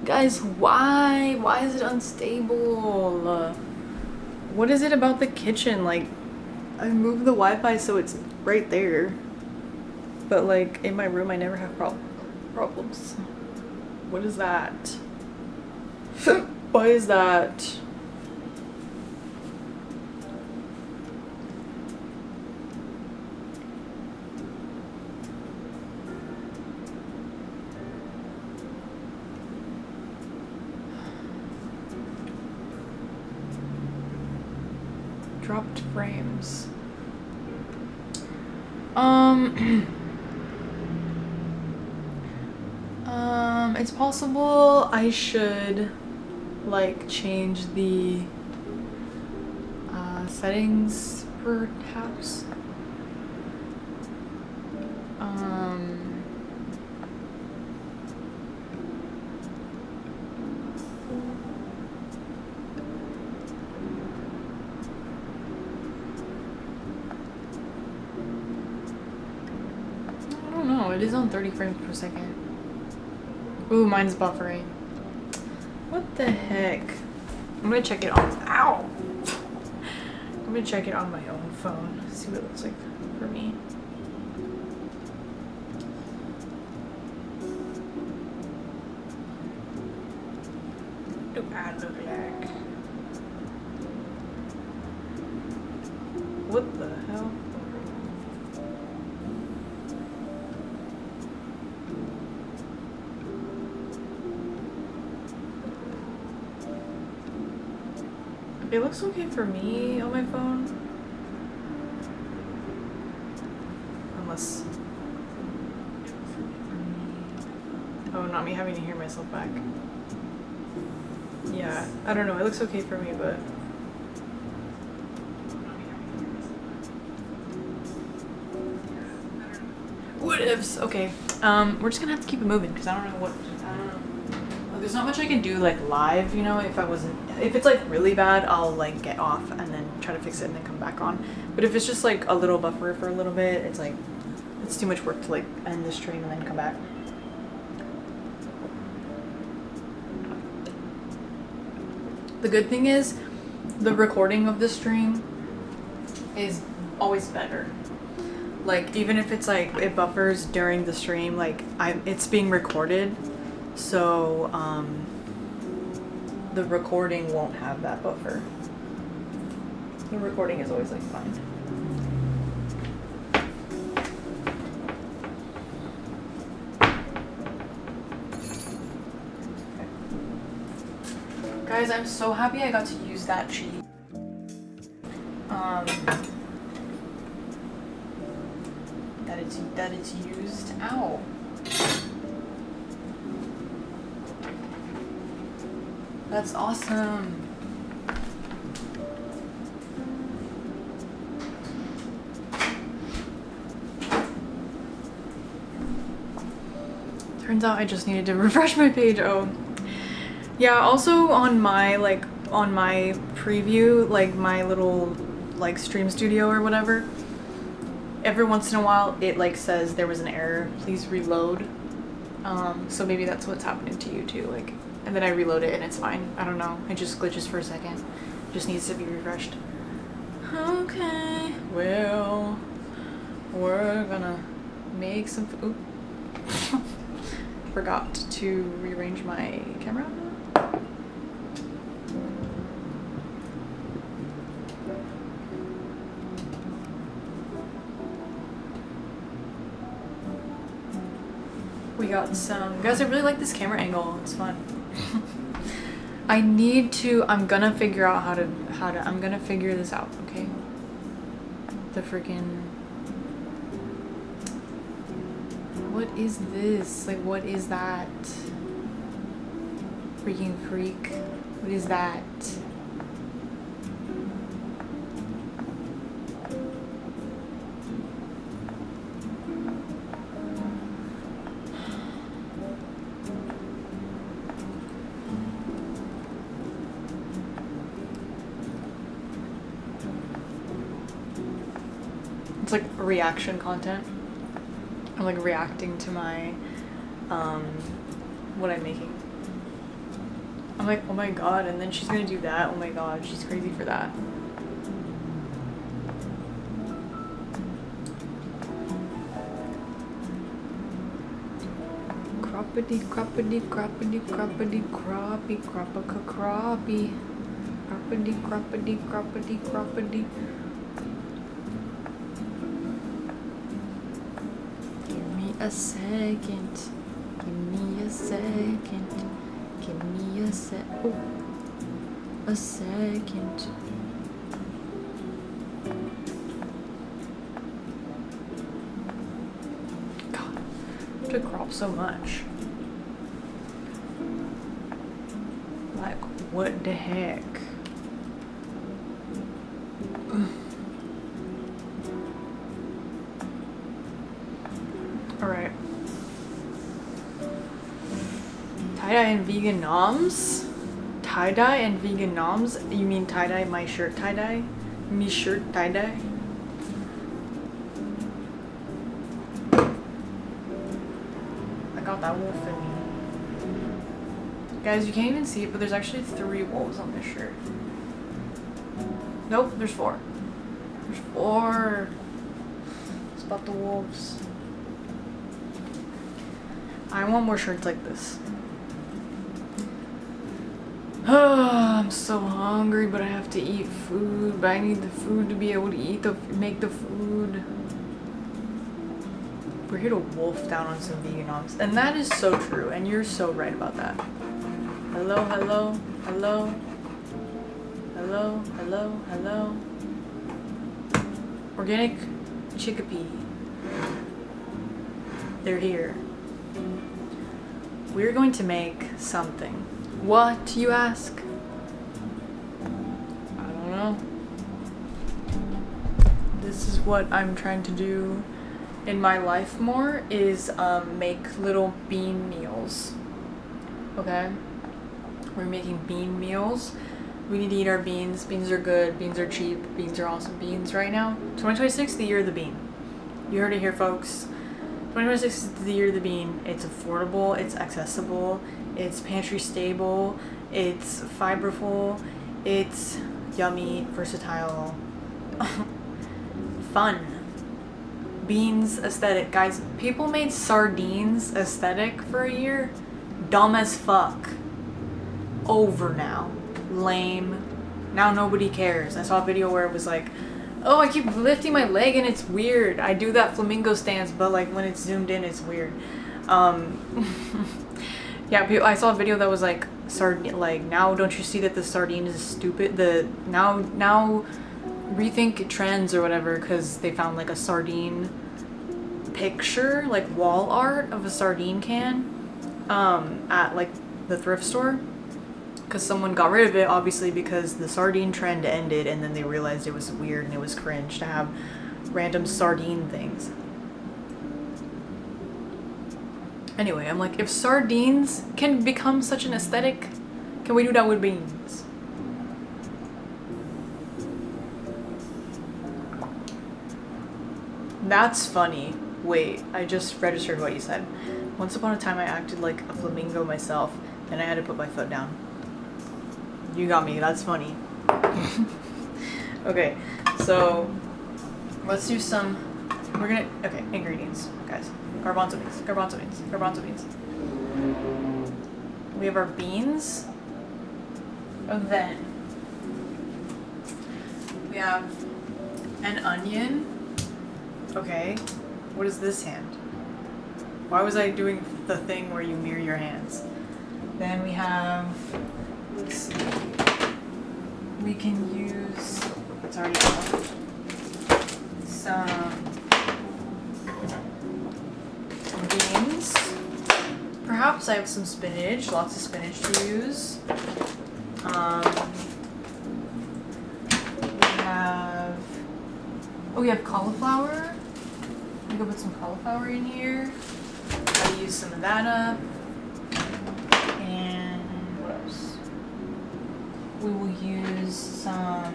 Guys, why? Why is it unstable? What is it about the kitchen? Like, I moved the Wi-Fi so it's right there. But like, in my room I never have problems. What is that? Why is that? Dropped frames. It's possible I should like change the settings perhaps. I don't know, it is on 30 frames per second. Ooh, mine's buffering. What the heck? I'm gonna check it on, ow! I'm gonna check it on my own phone, see what it looks like for me. What do I look like? What the hell? It looks okay for me on my phone. Unless... Oh, not me having to hear myself back. Yeah, I don't know, it looks okay for me, but... What ifs? Okay, we're just gonna have to keep it moving because I don't know what... I don't know. Well, there's not much I can do like live, you know, if it's like really bad, I'll like get off and then try to fix it and then come back on. But if it's just like a little buffer for a little bit, it's like, it's too much work to like end the stream and then come back. The good thing is the recording of the stream is always better. Like even if it's like it buffers during the stream, like it's being recorded, so the recording won't have that buffer. The recording is always like fine. Okay. Guys, I'm so happy I got to use that cheat. That it's used. Ow. That's awesome. Turns out I just needed to refresh my page. Oh. Yeah, also on my preview, like my little like stream studio or whatever, every once in a while it like says there was an error, please reload. So maybe that's what's happening to you too, like, and then I reload it and it's fine. I don't know, it just glitches for a second. Just needs to be refreshed. Okay, well, we're gonna make some food. Forgot to rearrange my camera. We got some, guys, I really like this camera angle, it's fun. I'm gonna figure out I'm gonna figure this out, okay? The freaking, what is this? Like, what is that? Freaking freak. What is that? It's like reaction content. I'm like reacting to my, what I'm making. I'm like, oh my god, and then she's gonna do that. Oh my god, she's crazy for that. Croppity, croppity, croppity, croppity, croppy, croppa, croppy. Croppity, croppity, croppity, croppity. A second, give me a second, give me a a second. God, I have to crop so much. Like, What the heck? Alright. Tie-dye and vegan noms? Tie-dye and vegan noms? You mean tie-dye my shirt tie-dye? Me shirt tie-dye? I got that wolf in me. Guys, you can't even see it, but there's actually 3 wolves on this shirt. Nope, there's 4. There's 4. It's about the wolves. I want more shirts like this. I'm so hungry, but I have to eat food. But I need the food to be able to make the food. We're here to wolf down on some vegan noms. And that is so true. And you're so right about that. Hello, hello, hello. Hello, hello, hello. Organic chickpea. They're here. We're going to make something. What, you ask? I don't know. This is what I'm trying to do in my life more, is make little bean meals. Okay? We're making bean meals. We need to eat our beans. Beans are good. Beans are cheap. Beans are awesome. Beans right now. 2026 is the year of the bean. You heard it here, folks. 2026 is the year of the bean. It's affordable. It's accessible. It's pantry stable. It's fiberful. It's yummy, versatile, fun. Beans aesthetic. Guys, people made sardines aesthetic for a year. Dumb as fuck. Over now. Lame. Now nobody cares. I saw a video where it was like, oh, I keep lifting my leg and it's weird. I do that flamingo stance, but like when it's zoomed in, it's weird. Yeah, I saw a video that was like, like, now don't you see that the sardine is stupid? Now rethink trends or whatever, because they found like a sardine picture, like wall art of a sardine can, at like the thrift store. Because someone got rid of it, obviously, because the sardine trend ended, and then they realized it was weird and it was cringe to have random sardine things. Anyway, I'm like, if sardines can become such an aesthetic, can we do that with beans? That's funny. Wait, I just registered what you said. Once upon a time I acted like a flamingo myself, and I had to put my foot down. You got me, that's funny. Okay, so let's do some, okay, ingredients, guys. Garbanzo beans, garbanzo beans, garbanzo beans. We have our beans. And then we have an onion. Okay, what is this hand? Why was I doing the thing where you mirror your hands? Then we have, let's see, we can use, it's already out, some beans. Perhaps I have some spinach, lots of spinach to use. We have cauliflower. I'm gonna put some cauliflower in here. I'll use some of that up. And what else? We will use some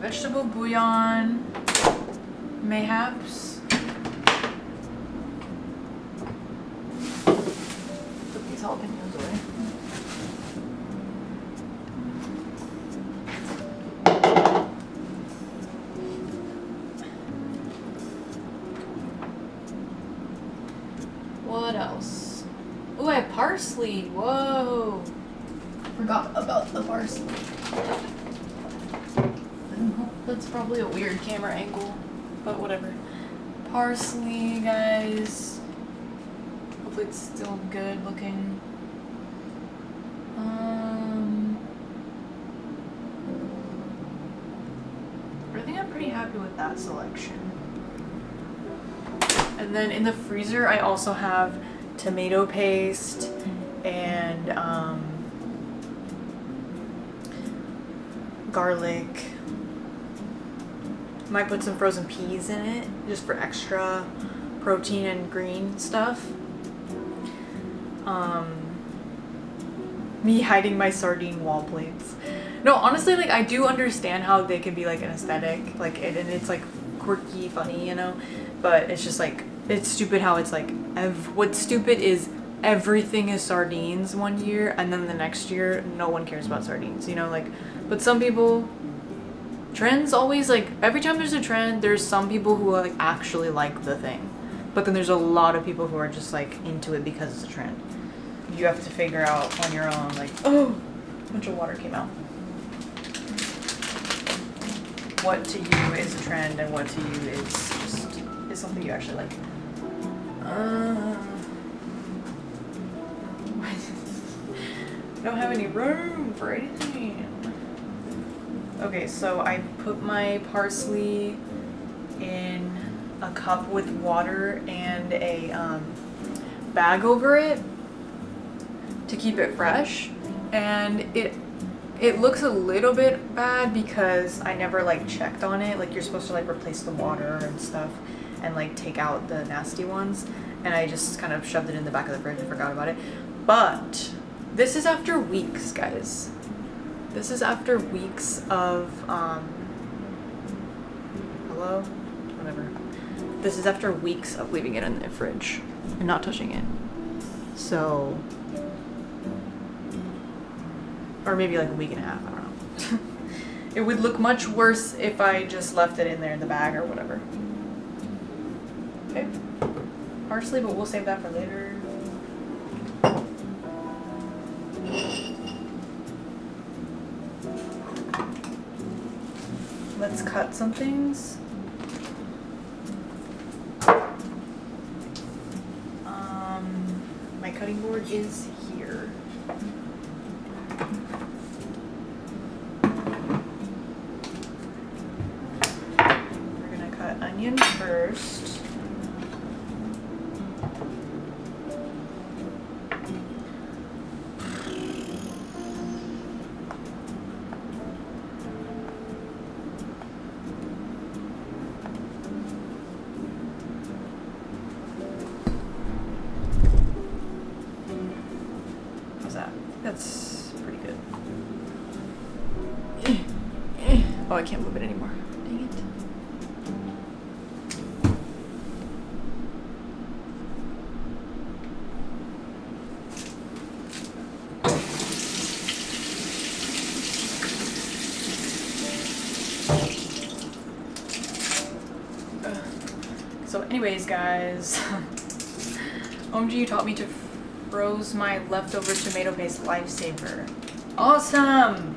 vegetable bouillon, mayhaps. Put these jalapenos away. What else? Oh, I have parsley. Whoa. Forgot about the parsley. That's probably a weird camera angle, but whatever. Parsley, guys. Hopefully it's still good looking. I think I'm pretty happy with that selection. And then in the freezer, I also have tomato paste and garlic. Might put some frozen peas in it just for extra protein and green stuff. Me hiding my sardine wall plates. No, honestly, like, I do understand how they can be like an aesthetic, like, and it's like quirky, funny, you know, but it's just like, it's stupid how it's like, what's stupid is everything is sardines one year, and then the next year no one cares about sardines, you know, like, but some people, trends always, like, every time there's a trend, there's some people who like actually like the thing, but then there's a lot of people who are just like into it because it's a trend. You have to figure out on your own, like, oh, a bunch of water came out. What to you is a trend and what to you is just, is something you actually like. I don't have any room for anything. Okay, so I put my parsley in a cup with water and a bag over it to keep it fresh, and it looks a little bit bad because I never like checked on it. Like, you're supposed to like replace the water and stuff and like take out the nasty ones, and I just kind of shoved it in the back of the fridge and forgot about it. But this is after weeks, guys. This is after weeks of hello? Whatever. This is after weeks of leaving it in the fridge and not touching it. So, or maybe like a week and a half, I don't know. It would look much worse if I just left it in there in the bag or whatever. Okay. Parsley, but we'll save that for later. Let's cut some things. My cutting board is here. We're gonna cut onion first. That's pretty good. Oh, I can't move it anymore. Dang it. So anyways, guys, OMG, you taught me to froze my leftover tomato paste, lifesaver. Awesome!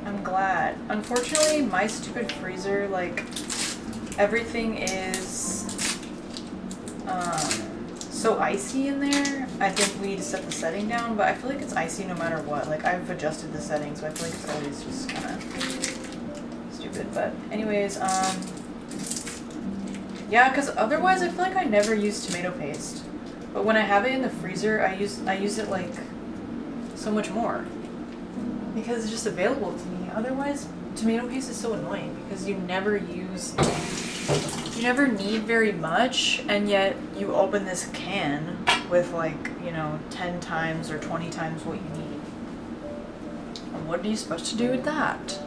I'm glad. Unfortunately, my stupid freezer, like, everything is so icy in there. I think we need to set the setting down, but I feel like it's icy no matter what. Like, I've adjusted the settings, but I feel like it's always just kind of stupid. But anyways, yeah, because otherwise I feel like I never use tomato paste. But when I have it in the freezer, I use it like so much more because it's just available to me. Otherwise, tomato paste is so annoying because you never need very much, and yet you open this can with like, you know, 10 times or 20 times what you need. And what are you supposed to do with that?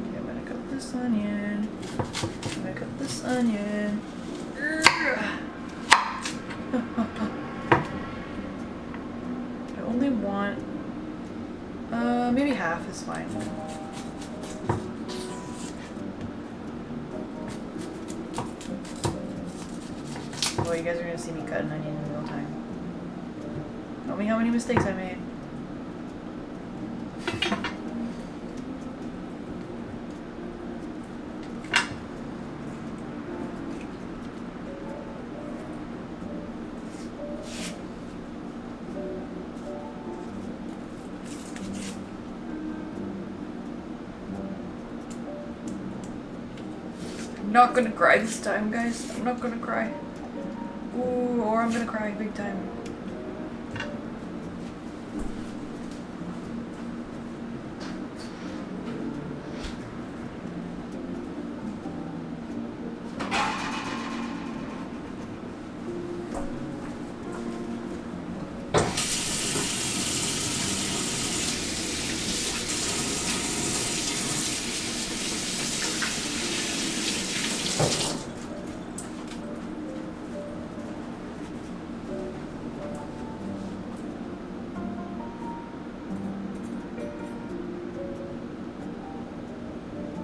Okay, I'm gonna cut this onion. I'm gonna cut this onion. I only want maybe half is fine. Well, you guys are gonna see me cut an onion in real time. Tell me how many mistakes I made. I'm not gonna cry this time, guys. I'm not gonna cry. Ooh, or I'm gonna cry big time.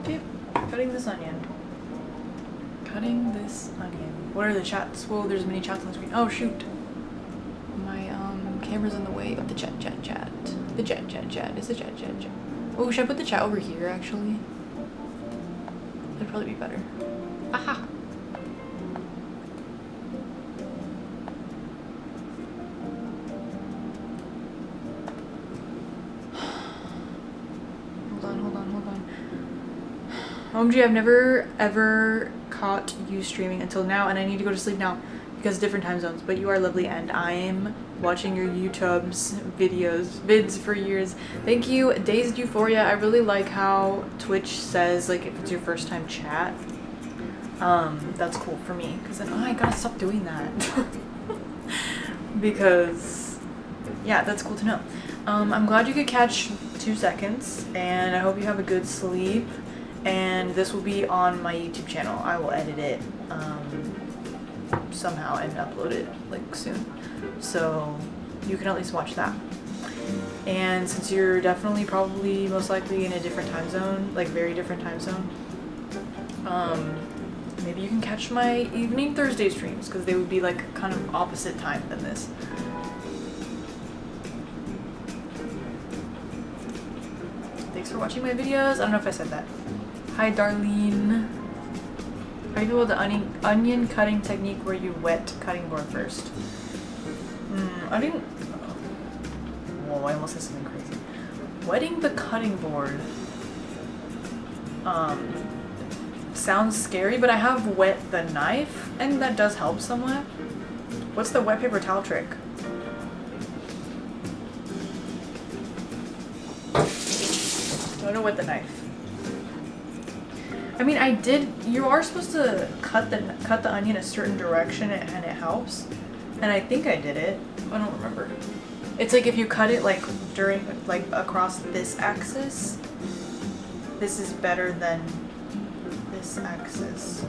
Okay, cutting this onion. Cutting this onion. What are the chats? Whoa, there's many chats on the screen. Oh shoot. My camera's in the way of the chat. The chat. It's the chat. Oh, should I put the chat over here actually? That'd probably be better. Aha! Hold on. OMG, I've never ever caught you streaming until now, and I need to go to sleep now because different time zones, but you are lovely and I'm watching your YouTube's vids for years. Thank you, Dazed Euphoria. I really like how Twitch says like if it's your first time chat. That's cool for me because then I gotta stop doing that. Because yeah, that's cool to know. I'm glad you could catch 2 seconds and I hope you have a good sleep. And this will be on my YouTube channel. I will edit it somehow and upload it like soon, so you can at least watch that. And since you're definitely probably most likely in a different time zone, like very different time zone, maybe you can catch my evening Thursday streams because they would be like kind of opposite time than this. Thanks for watching my videos. I don't know if I said that. Hi, Darlene. How do you feel about the onion cutting technique where you wet cutting board first? I didn't. Whoa, I almost said something crazy. Wetting the cutting board sounds scary, but I have wet the knife, and that does help somewhat. What's the wet paper towel trick? I don't know wet the knife. I mean, I did. You are supposed to cut the onion a certain direction, and it helps. And I think I did it. I don't remember. It's like if you cut it like across this axis, this is better than this axis.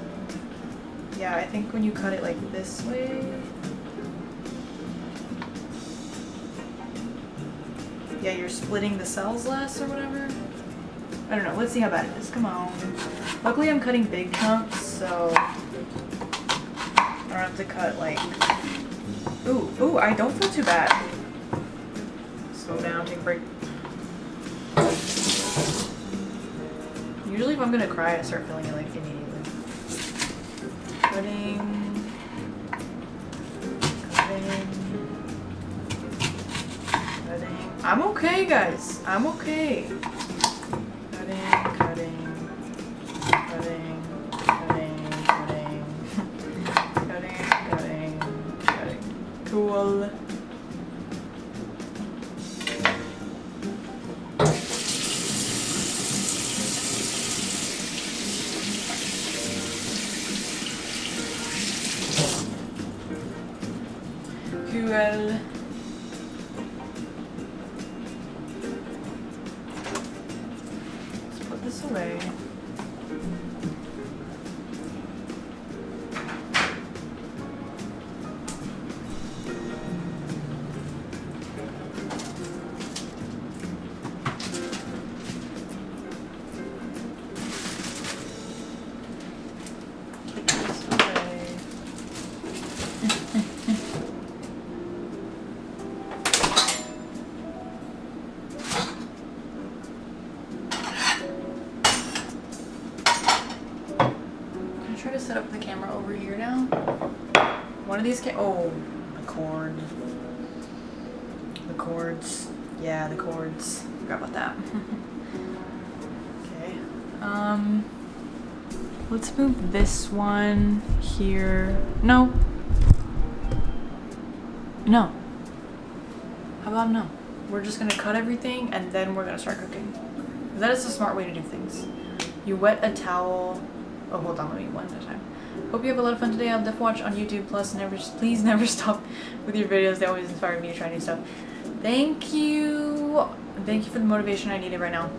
Yeah, I think when you cut it like this way. Yeah, you're splitting the cells less or whatever. I don't know. Let's see how bad it is. Come on. Luckily, I'm cutting big chunks, so I don't have to cut like. Ooh! I don't feel too bad. Slow down. Take a break. Usually, if I'm gonna cry, I start feeling it like immediately. Cutting. I'm okay, guys. I'm okay. Cool. Cool. Let's put this away. Set up the camera over here now. One of these oh, the cord. The cords. Yeah, the cords. Forgot about that. Okay. Let's move this one here. No. No. How about no? We're just gonna cut everything and then we're gonna start cooking. That is a smart way to do things. You wet a towel. Oh, hold on, let me one at a time. Hope you have a lot of fun today. I'll definitely watch on YouTube. Plus, please never stop with your videos. They always inspire me to try new stuff. Thank you. Thank you for the motivation I needed right now.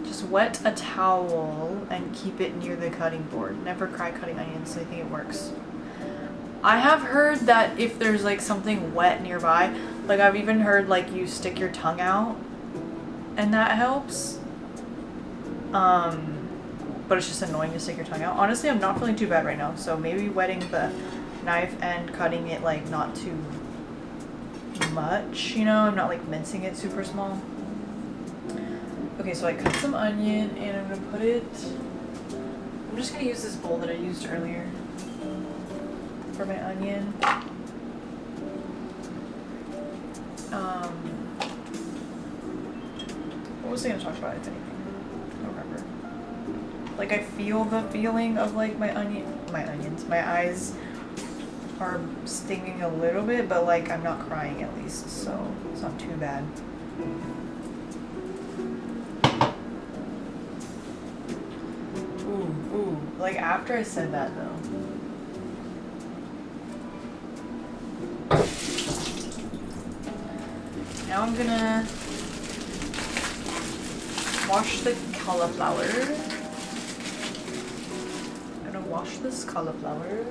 Just wet a towel and keep it near the cutting board. Never cry cutting onions. I think it works. I have heard that if there's like something wet nearby, like I've even heard like you stick your tongue out and that helps. But it's just annoying to stick your tongue out. Honestly, I'm not feeling too bad right now, so maybe wetting the knife and cutting it like not too much, you know? I'm not like mincing it super small. Okay, so I cut some onion and I'm gonna put it, I'm just gonna use this bowl that I used earlier for my onion. What was I gonna talk about, if anything? I don't remember. Like, I feel the feeling of like my eyes are stinging a little bit, but like I'm not crying at least, so it's not too bad. Ooh, like after I said that though. Now I'm gonna wash the cauliflower. I'm gonna wash this cauliflower.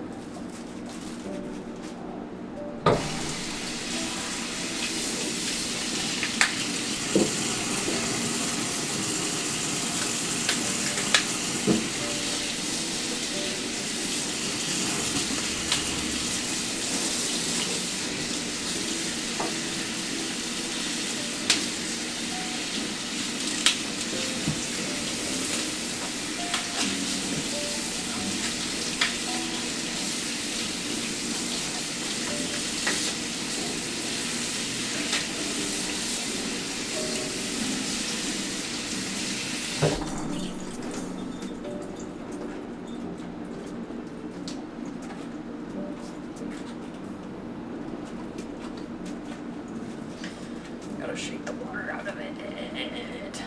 Gotta shake the water out of it.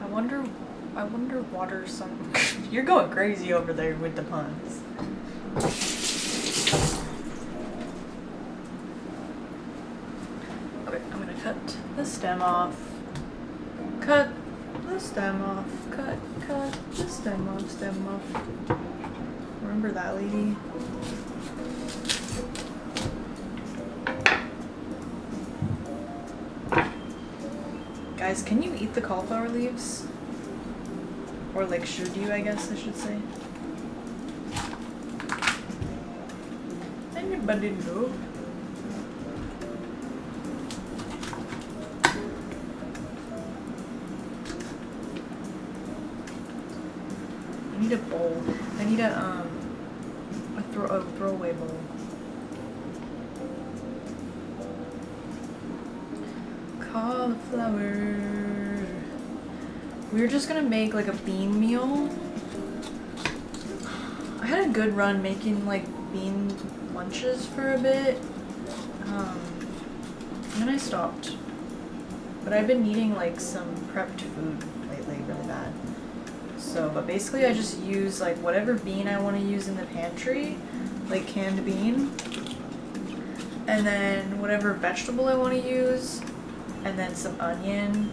I wonder water some. You're going crazy over there with the puns. Okay, I'm gonna cut the stem off. Cut the stem off. Cut the stem off. Remember that, lady? Guys, can you eat the cauliflower leaves? Or like, should you, I guess I should say. Anybody know? I need a bowl. I need a throwaway bowl. Cauliflower. We're just gonna make like a bean meal. I had a good run making like bean lunches for a bit. And then I stopped. But I've been needing like some prepped food lately really bad. So, but basically I just use like whatever bean I want to use in the pantry, like canned bean. And then whatever vegetable I want to use. And then some onion,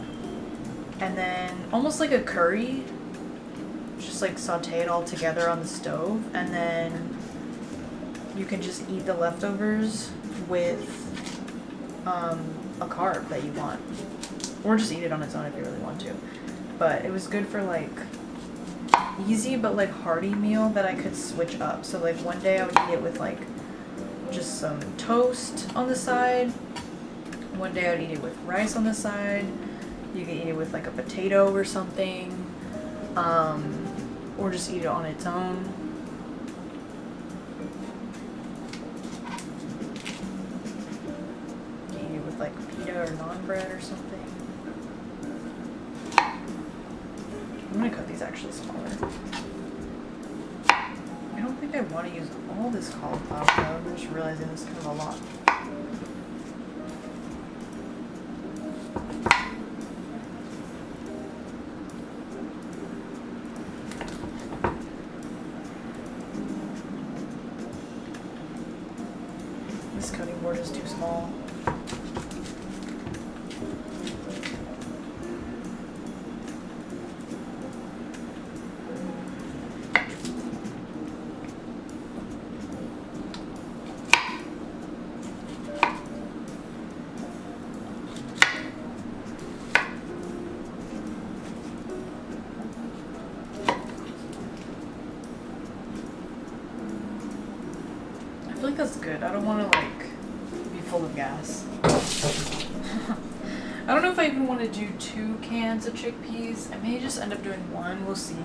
and then almost like a curry, just like saute it all together on the stove, and then you can just eat the leftovers with a carb that you want, or just eat it on its own if you really want to. But it was good for like easy but like hearty meal that I could switch up. So like one day I would eat it with like just some toast on the side. One day I'd eat it with rice on the side. You can eat it with like a potato or something. Or just eat it on its own. You can eat it with like pita or naan bread or something. I'm gonna cut these actually smaller. I don't think I want to use all this cauliflower though. I'm just realizing this is kind of a lot. This cutting board is too small. I feel like that's good. I don't want to like be full of gas. I don't know if I even want to do 2 cans of chickpeas. I may just end up doing 1. We'll see.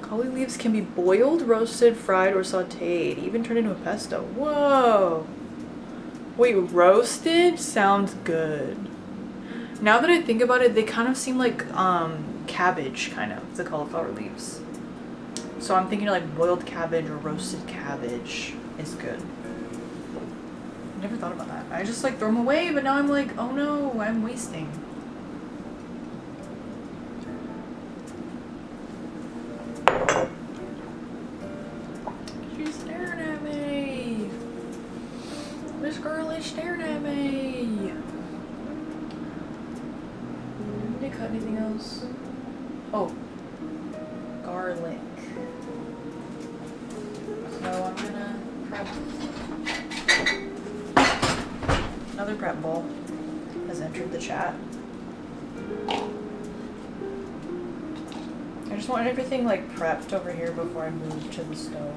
Cauli leaves can be boiled, roasted, fried, or sauteed. Even turned into a pesto. Whoa. Wait, roasted sounds good. Now that I think about it, they kind of seem like cabbage, kind of, the cauliflower leaves. So I'm thinking like boiled cabbage or roasted cabbage is good. I never thought about that. I just like throw them away, but now I'm like, oh no, I'm wasting. She's staring at me. This girl is staring at me. Did I cut anything else? Oh, garlic. So I'm gonna prep. Another prep bowl has entered the chat. I just want everything like prepped over here before I move to the stove.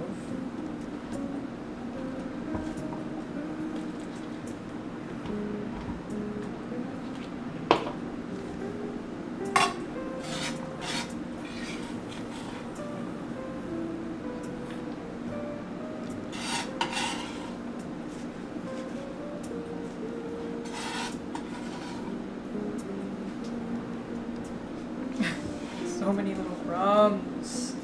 So many little crumbs.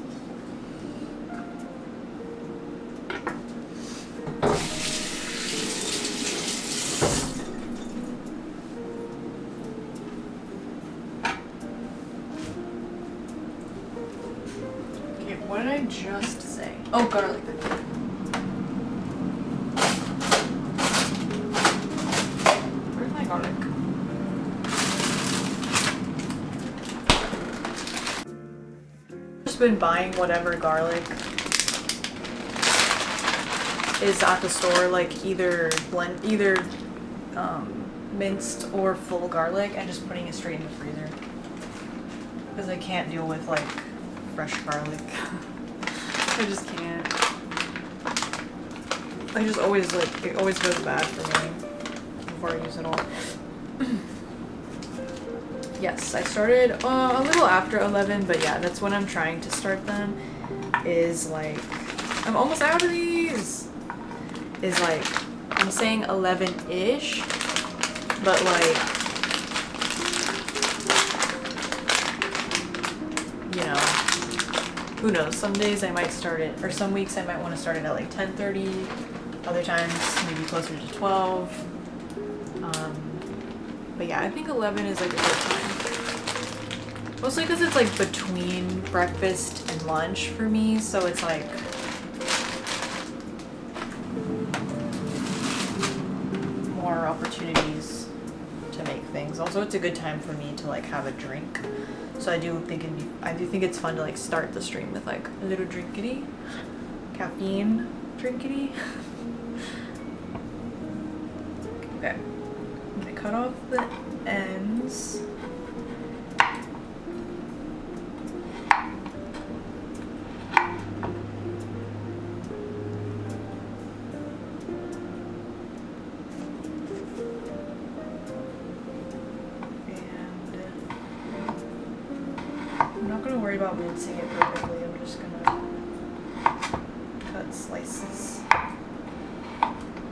Okay, what did I just say? Oh, garlic. Where's my garlic? Been buying whatever garlic is at the store, like either minced or full garlic, and just putting it straight in the freezer because I can't deal with like fresh garlic. I just can't. I just always like it always goes bad for me before I use it all. Yes, I started a little after 11, but yeah, that's when I'm trying to start them. Is like, I'm almost out of these. Is like, I'm saying 11-ish, but like, you know, who knows? Some days I might start it, or some weeks I might want to start it at like 10:30. Other times maybe closer to 12. But yeah, I think 11 is like a good time. Mostly because it's like between breakfast and lunch for me, so it's like more opportunities to make things. Also, it's a good time for me to like have a drink. So I do think it's fun to like start the stream with like a little drinkity, caffeine drinkity. Okay. I'm gonna cut off the ends. And I'm not gonna worry about mincing it perfectly. I'm just gonna cut slices.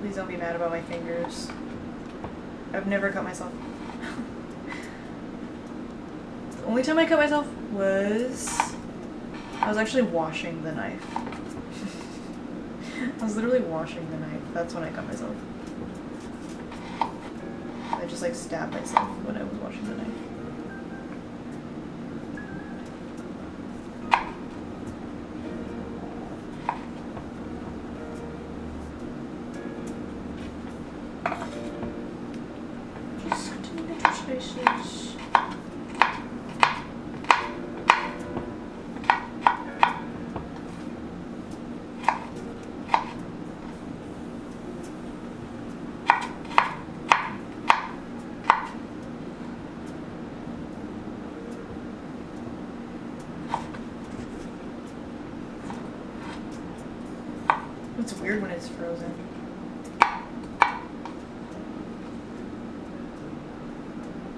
Please don't be mad about my fingers. I've never cut myself. The only time I cut myself was I was actually washing the knife. I was literally washing the knife. That's when I cut myself. I just like stabbed myself when I was washing the knife. Just continue to touch faces. It's weird when it's frozen.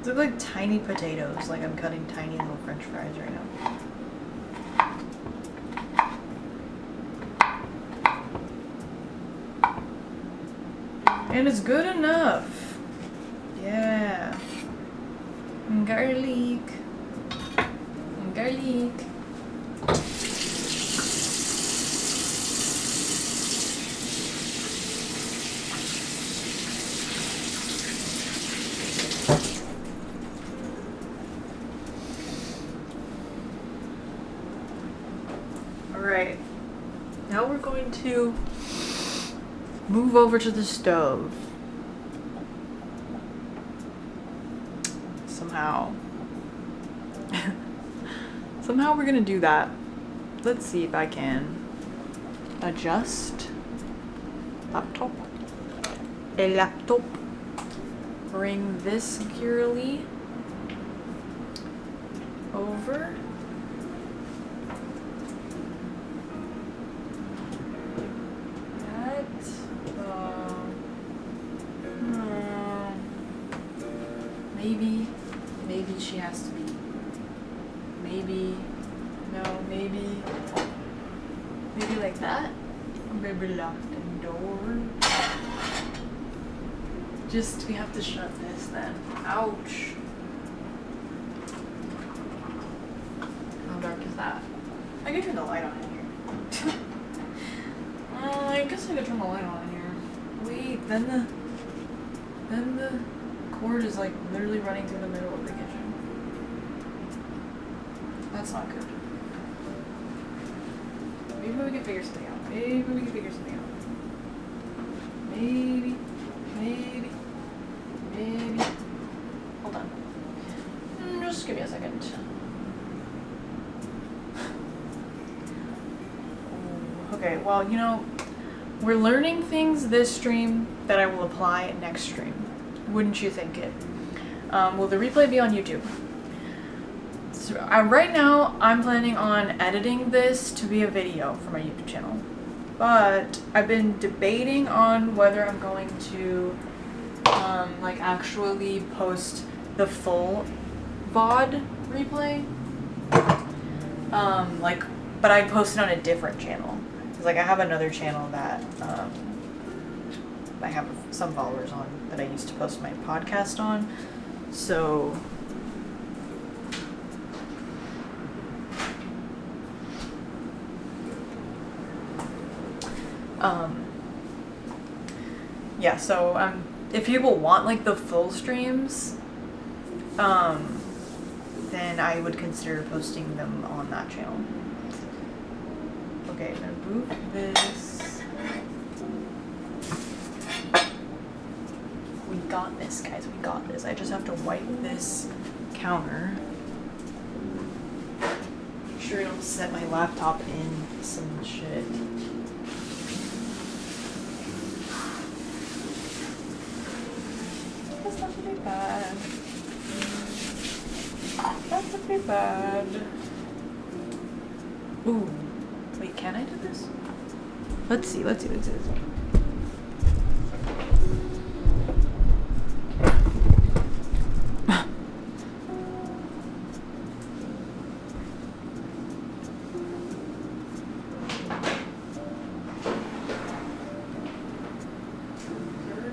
They look like tiny potatoes, like I'm cutting tiny little french fries right now. And it's good enough. Yeah. Garlic. Garlic. Alright, now we're going to move over to the stove. Somehow. Somehow we're gonna do that. Let's see if I can adjust laptop. A laptop. Bring this securely over. Maybe she has to be. Maybe, no, maybe like that. Maybe lock the door. We have to shut this then. Ouch. How dark is that? I can turn the light on in here. I guess I could turn the light on in here. Wait, then the cord is like literally running through the middle of the kitchen. That's not good. Maybe we can figure something out. Maybe. Hold on. Just give me a second. Okay, well, you know, we're learning things this stream that I will apply next stream. Wouldn't you think it? Will the replay be on YouTube? So, right now, I'm planning on editing this to be a video for my YouTube channel. But I've been debating on whether I'm going to like actually post the full VOD replay. But I'd post it on a different channel. Like I have another channel that I have some followers on that I used to post my podcast on. So yeah, so if people want like the full streams, then I would consider posting them on that channel. Okay, I'm gonna move this. We got this, guys. We got this. I just have to wipe this counter. Make sure I don't set my laptop in some shit. That's not too bad. That's not too bad. Ooh. Wait, can I do this? Let's see. Turn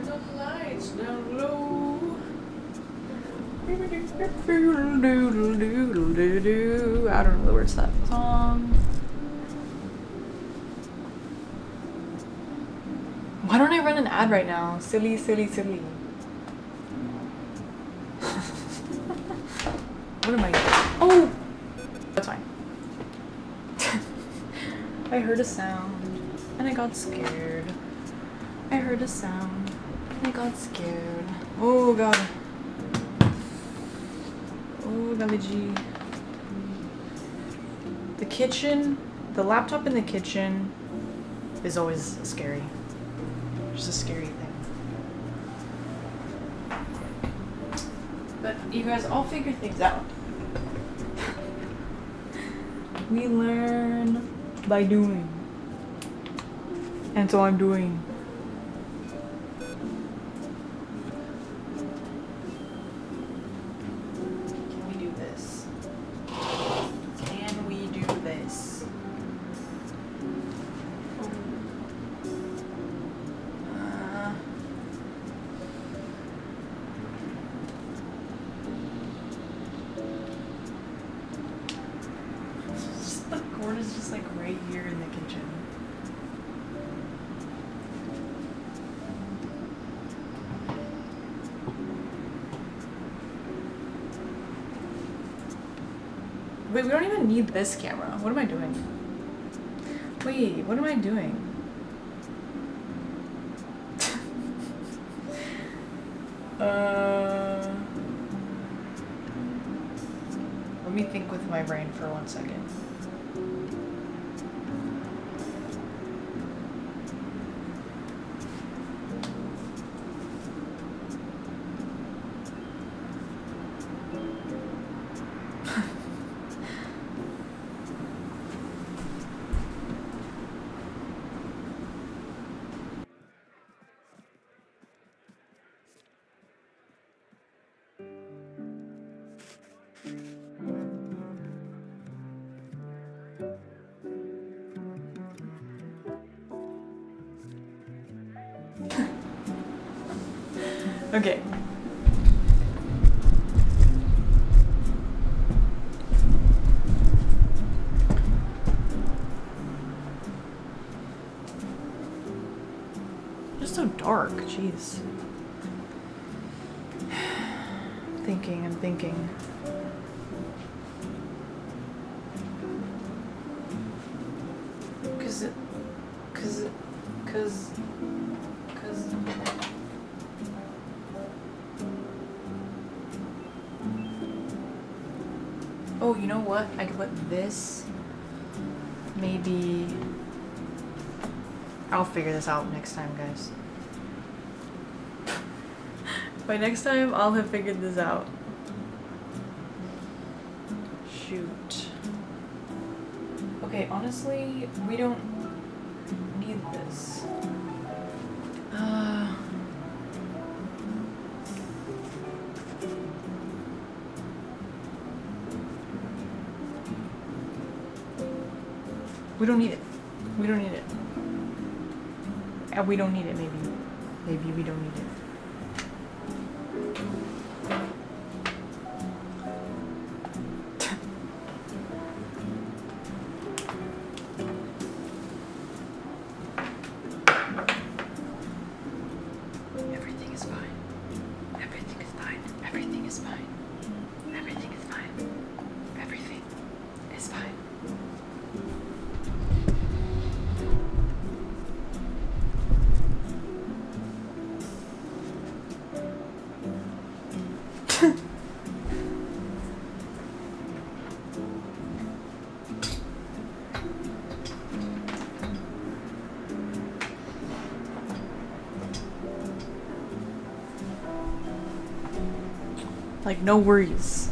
the lights down low. I don't know the words to that song. Why don't I run an ad right now? Silly, silly, silly. What am I doing? Oh! That's fine. I heard a sound and I got scared. I heard a sound and I got scared. Oh god. Oh golly gee. The kitchen, the laptop in the kitchen is always scary. Just a scary thing. But you guys all figure things out. We learn by doing. And so I'm doing. Can we do this? Can we do this? The cord is just like right here in the kitchen. Wait, we don't even need this camera. What am I doing? Wait, what am I doing? Let me think with my brain for 1 second. Okay. Just so dark, jeez. I'm thinking. Cause oh, you know what? I could let this maybe. I'll figure this out next time, guys. By next time, I'll have figured this out. Shoot. Okay, honestly, we don't need this. We don't need it. We don't need it. We don't need it, maybe. Maybe we don't need it. Everything is fine. Everything is fine. Everything is fine. Everything is fine. Everything is fine. Like, no worries.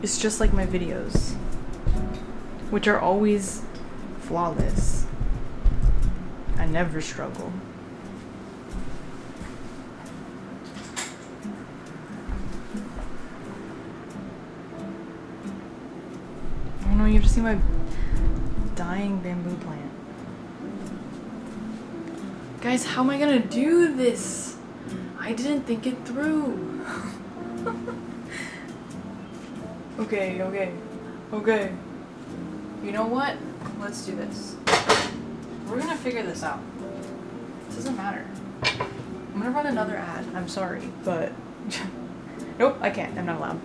It's just like my videos, which are always flawless. I never struggle. Oh no, you have to see my dying bamboo plant. Guys, how am I gonna do this? I didn't think it through. Okay. You know what? Let's do this. We're gonna figure this out Doesn't matter. I'm gonna run another ad. I'm sorry, but nope, I can't. I'm not allowed.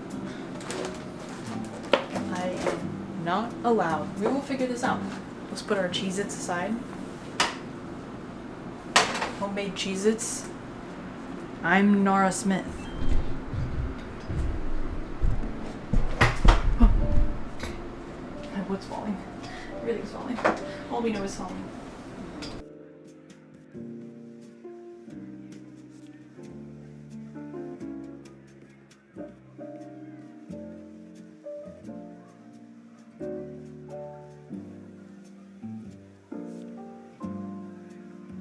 I am not allowed. We will figure this out. Let's put our cheez-its aside. Homemade cheez-its. I'm Nora Smith. My wood's falling. Everything's falling. All we know is falling.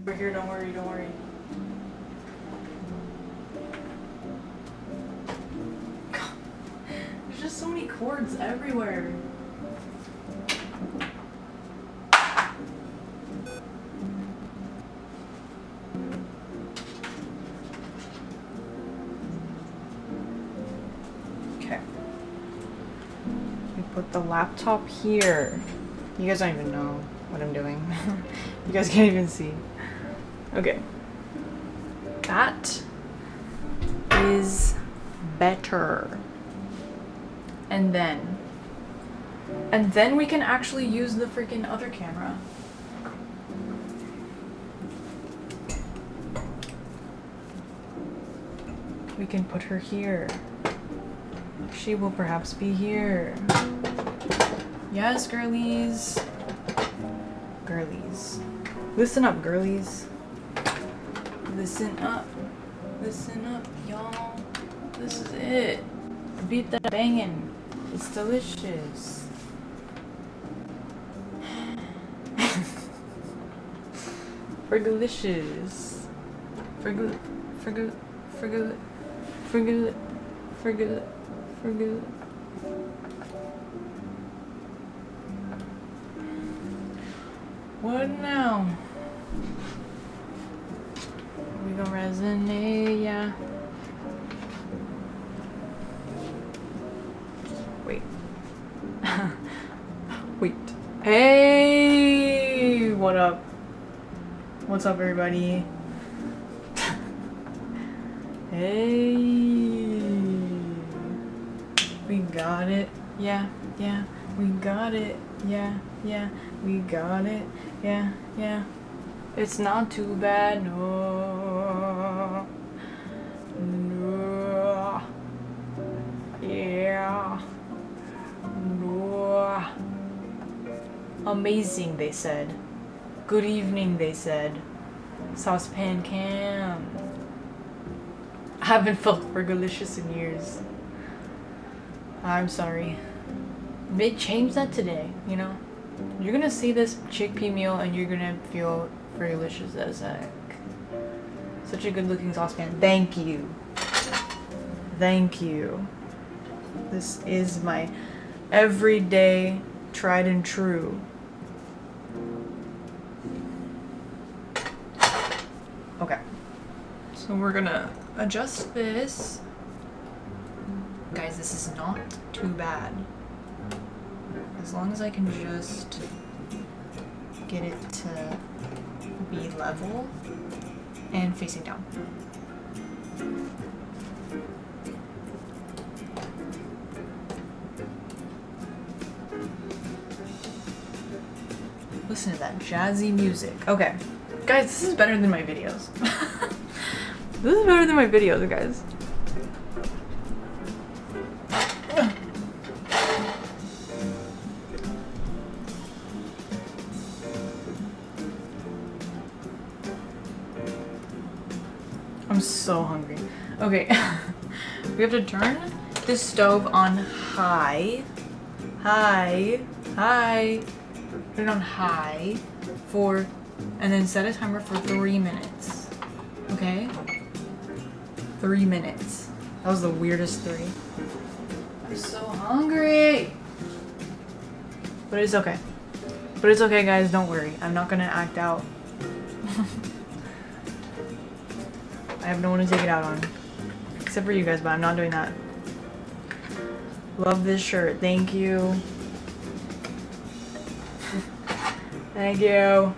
We're here, don't worry, don't worry. God, there's just so many cords everywhere. Okay. We put the laptop here. You guys don't even know what I'm doing. You guys can't even see. Okay. That is better. And then we can actually use the freaking other camera. We can put her here. She will perhaps be here. Yes, girlies. Girlies. Listen up, girlies. Listen up. Listen up, y'all. This is it. Beat that banging. It's delicious. Fergalicious. Fergal. What now? We gonna resonate, yeah. Wait. Wait. Hey! What up? What's up, everybody? Hey! We got it. Yeah, yeah. We got it. Yeah, yeah. We got it. Yeah, yeah. It's not too bad, no. No. Yeah. No. Amazing, they said. Good evening, they said. Saucepan cam. I haven't felt fergalicious in years. I'm sorry. They changed that today, you know? You're gonna see this chickpea meal and you're gonna feel fergalicious as heck. Such a good looking saucepan. Thank you. Thank you. This is my everyday tried and true. Okay. So we're gonna adjust this. Guys, this is not too bad. As long as I can just get it to be level and facing down. Listen to that jazzy music. Okay. Guys, this is better than my videos. This is better than my videos, guys. I'm so hungry. Okay. We have to turn this stove on high. High. High. Put it on high for, and then set a timer for 3 minutes. Okay? 3 minutes. That was the weirdest 3. I'm so hungry. But it's okay. But it's okay, guys. Don't worry. I'm not gonna act out. I have no one to take it out on. Except for you guys, but I'm not doing that. Love this shirt. Thank you. Thank you.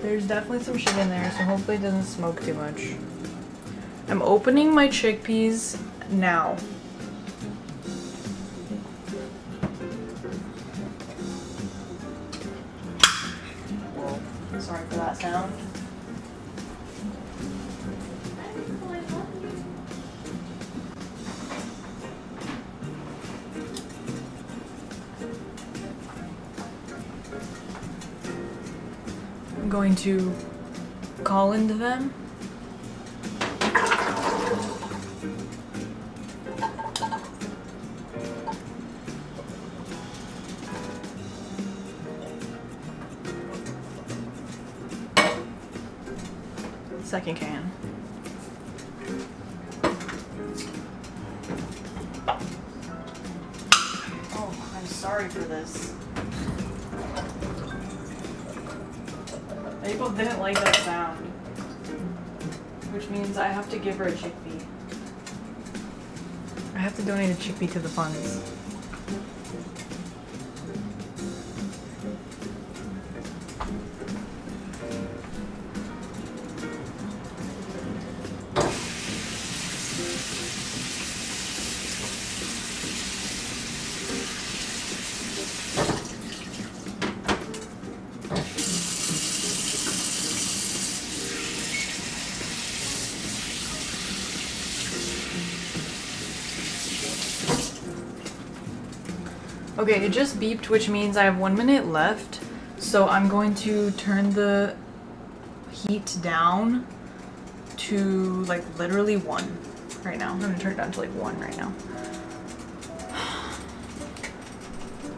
There's definitely some shit in there, so hopefully it doesn't smoke too much. I'm opening my chickpeas now. Whoa, sorry for that sound. I'm going to call into them. Second can. Oh, I'm sorry for this. April didn't like that sound, which means I have to give her a chickpea. I have to donate a chickpea to the funds. Okay, it just beeped, which means I have 1 minute left. So I'm going to turn the heat down to like literally 1 right now. I'm gonna turn it down to like 1 right now.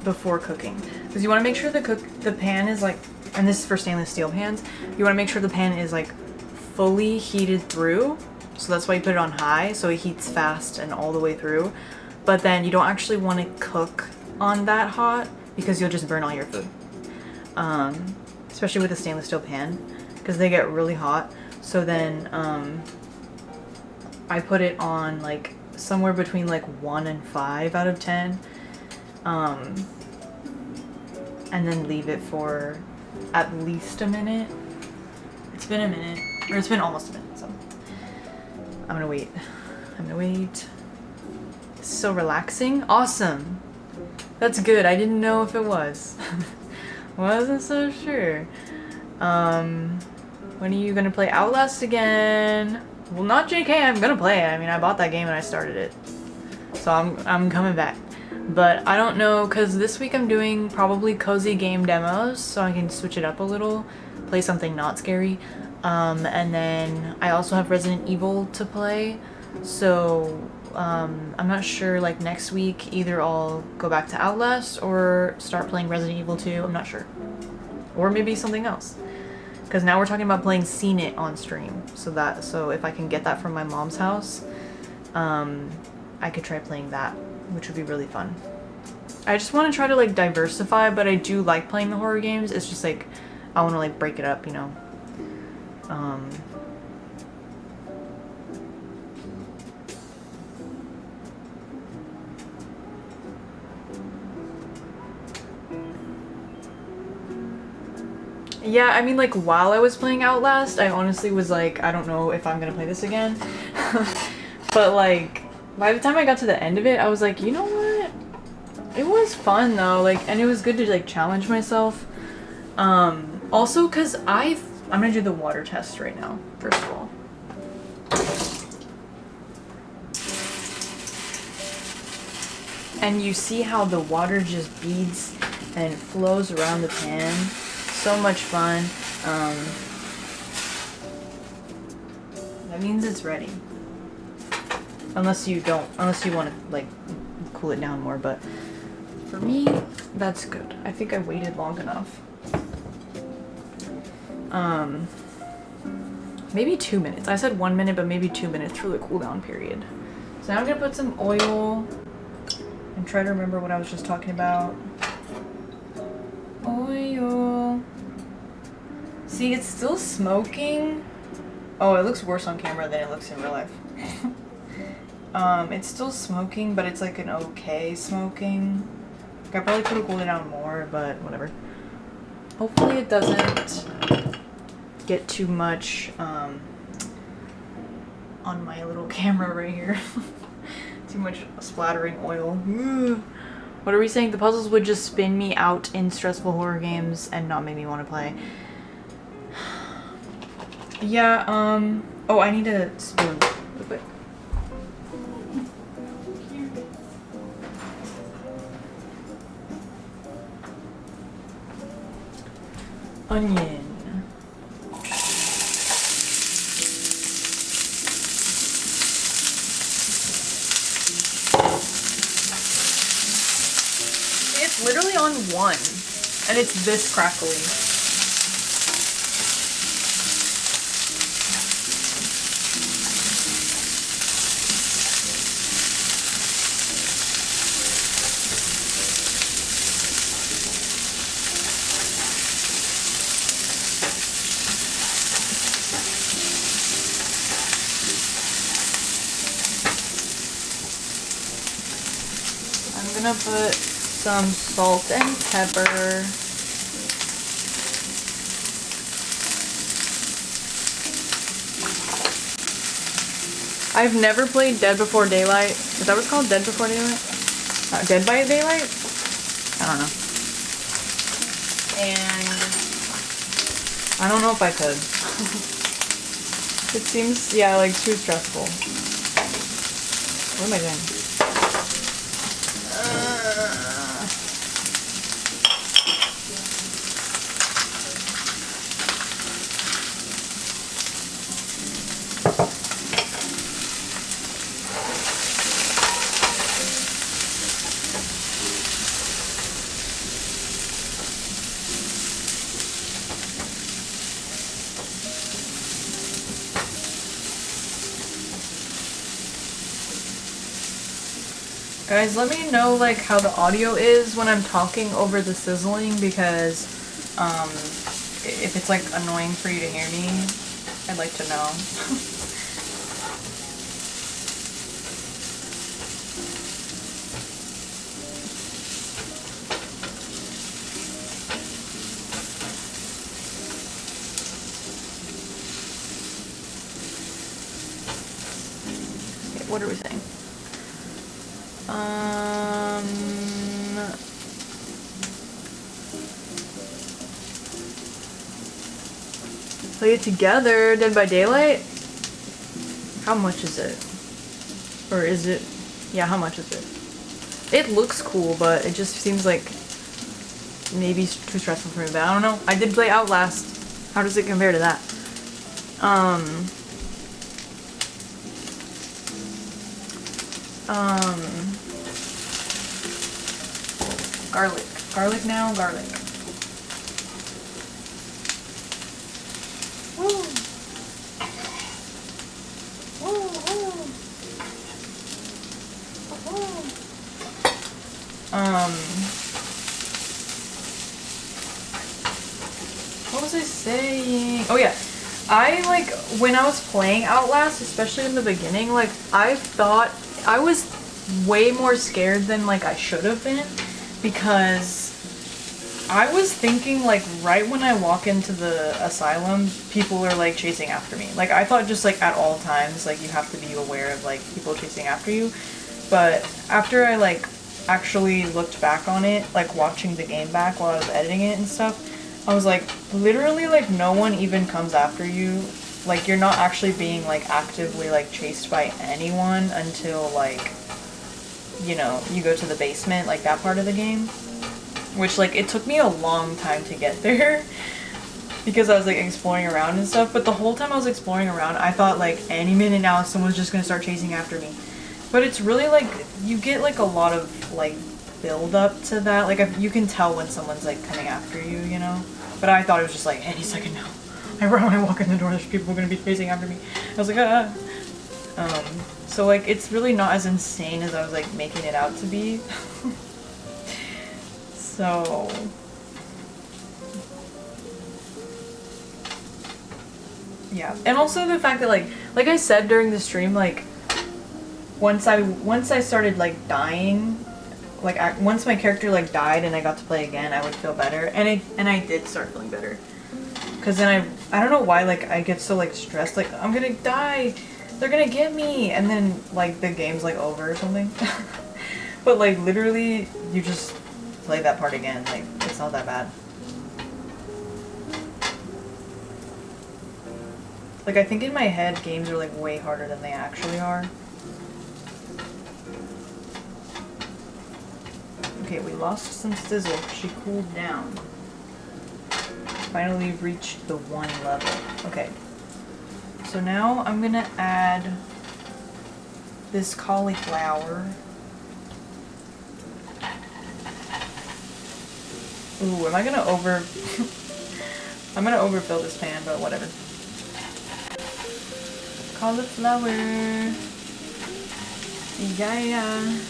Before cooking. Because you want to make sure the pan is like, and this is for stainless steel pans, you want to make sure the pan is like fully heated through. So that's why you put it on high, so it heats fast and all the way through. But then you don't actually want to cook on that hot because you'll just burn all your food. Especially with a stainless steel pan because they get really hot. So then I put it on like somewhere between like 1 and 5 out of 10. And then leave it for at least a minute. It's been a minute, or it's been almost a minute, so I'm gonna wait. I'm gonna wait. It's so relaxing. Awesome. That's good. I didn't know if it was. Wasn't so sure. When are you gonna play Outlast again? Well, not JK, I'm gonna play it. I mean, I bought that game and I started it. So I'm coming back. But I don't know, because this week I'm doing probably cozy game demos, so I can switch it up a little, play something not scary. And then I also have Resident Evil to play, so I'm not sure, like next week, either I'll go back to Outlast or start playing Resident Evil 2, I'm not sure. Or maybe something else. Because now we're talking about playing Seen It on stream, so if I can get that from my mom's house, I could try playing that, which would be really fun. I just want to try to like diversify, but I do like playing the horror games. It's just like I want to like break it up, you know. Yeah, I mean, like while I was playing Outlast, I honestly was like, I don't know if I'm gonna play this again. But like by the time I got to the end of it, I was like, you know what? It was fun though, like, and it was good to like challenge myself. Also, cause I'm gonna do the water test right now, first of all. And you see how the water just beads and flows around the pan. So much fun. That means it's ready. Unless you want to like cool it down more, but for me, that's good. I think I waited long enough. Maybe 2 minutes. I said 1 minute, but maybe 2 minutes for the cooldown period. So now I'm gonna put some oil and try to remember what I was just talking about. Oil. See, it's still smoking. Oh, it looks worse on camera than it looks in real life. It's still smoking, but it's like an okay smoking. Like, I probably could have cooled it down more, but whatever. Hopefully it doesn't get too much on my little camera right here. Too much splattering oil. Ugh. What are we saying? The puzzles would just spin me out in stressful horror games and not make me want to play. Yeah, oh, I need a spoon real quick. Onion. It's literally on one, and it's this crackly. I'm gonna put some salt and pepper. I've never played Dead Before Daylight. Is that what it's called? Dead Before Daylight? Dead by Daylight? I don't know. And I don't know if I could. It seems, yeah, like too stressful. What am I doing? Guys, let me know like how the audio is when I'm talking over the sizzling, because if it's like annoying for you to hear me, I'd like to know. Okay, what are we saying? Play it together, Dead by Daylight? How much is it? Or is it, yeah, how much is it? It looks cool, but it just seems like maybe too stressful for me, but I don't know. I did play Outlast. How does it compare to that? Garlic. Garlic now, garlic. Woo. Woo, woo. Woo. What was I saying? Oh yeah. I like, when I was playing Outlast, especially in the beginning, like I thought I was way more scared than like I should have been, because I was thinking like right when I walk into the asylum, people are like chasing after me. Like I thought just like at all times, like you have to be aware of like people chasing after you. But after I like actually looked back on it, like watching the game back while I was editing it and stuff, I was like, literally like no one even comes after you. Like you're not actually being like actively like chased by anyone until like, you know, you go to the basement, like that part of the game. Which, like, it took me a long time to get there because I was, like, exploring around and stuff. But the whole time I was exploring around, I thought, like, any minute now someone's just gonna start chasing after me. But it's really, like, you get, like, a lot of, like, build up to that. Like, you can tell when someone's, like, coming after you, you know? But I thought it was just, like, any second now. When I walk in the door, there's people gonna be chasing after me. I was like, ah. So, like, it's really not as insane as I was, like, making it out to be. So, yeah. And also the fact that like I said during the stream, like once I started like dying, like once my character like died and I got to play again, I would feel better, and I did start feeling better. Cause then I don't know why, like, I get so, like, stressed, like, I'm gonna die, they're gonna get me, and then, like, the game's, like, over or something. But, like, literally, you just play that part again, like, it's not that bad. Like, I think in my head, games are, like, way harder than they actually are. Okay, we lost some sizzle. She cooled down. Finally reached the 1 level. Okay. So now I'm gonna add this cauliflower. Ooh, am I gonna I'm gonna overfill this pan, but whatever. Cauliflower. Yeah. I'm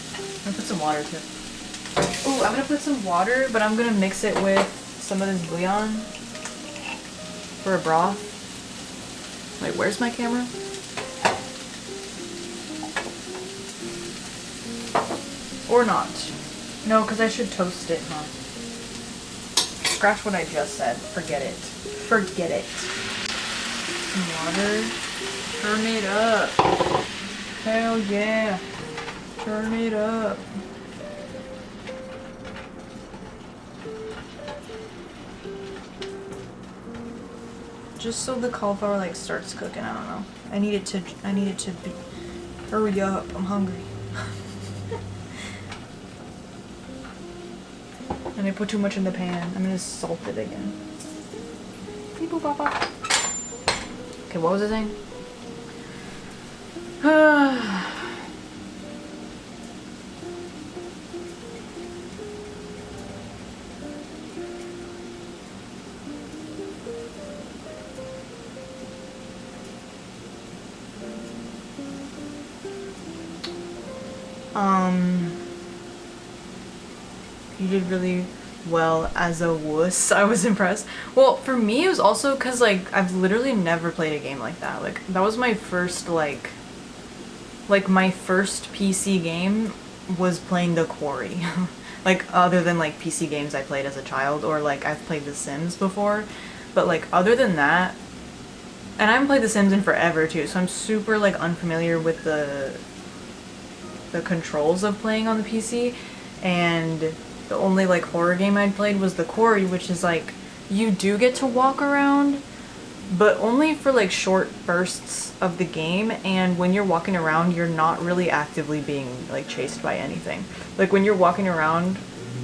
gonna put some water too. Ooh, I'm gonna put some water, but I'm gonna mix it with some of this bouillon for a broth. Wait, where's my camera? Or not. No, because I should toast it, huh? Scratch what I just said. Forget it. Forget it. Some water. Turn it up. Hell yeah. Turn it up. Just so the cauliflower like starts cooking, I don't know. I need it to be, hurry up, I'm hungry. And I put too much in the pan. I'm gonna salt it again. Beep boop bop bop. Okay, what was I saying? You did really well as a wuss. I was impressed. Well, for me, it was also because, like, I've literally never played a game like that. Like, that was my first, like my first PC game was playing The Quarry. Like, other than, like, PC games I played as a child, or, like, I've played The Sims before. But, like, other than that, and I haven't played The Sims in forever, too, so I'm super, like, unfamiliar with the controls of playing on the PC. And the only, like, horror game I'd played was The Quarry, which is, like, you do get to walk around, but only for, like, short bursts of the game, and when you're walking around, you're not really actively being, like, chased by anything. Like, when you're walking around,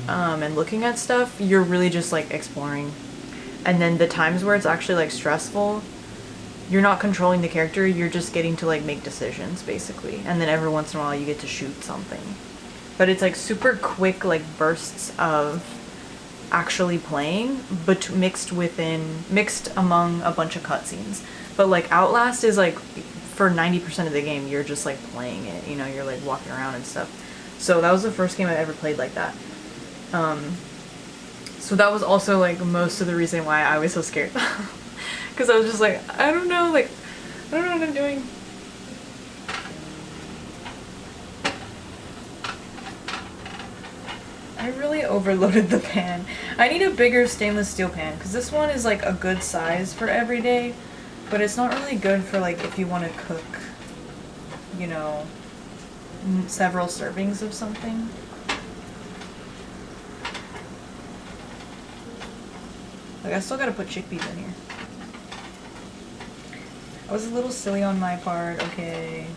and looking at stuff, you're really just, like, exploring. And then the times where it's actually, like, stressful, you're not controlling the character, you're just getting to, like, make decisions, basically. And then every once in a while, you get to shoot something. But it's, like, super quick, like, bursts of actually playing, but mixed among a bunch of cutscenes. But, like, Outlast is, like, for 90% of the game, you're just, like, playing it, you know, you're, like, walking around and stuff. So that was the first game I ever played like that. So that was also, like, most of the reason why I was so scared. Because I was just like, I don't know what I'm doing. I really overloaded the pan. I need a bigger stainless steel pan, because this one is, like, a good size for every day, but it's not really good for, like, if you want to cook, you know, several servings of something. Like, I still gotta put chickpeas in here. I was a little silly on my part, okay.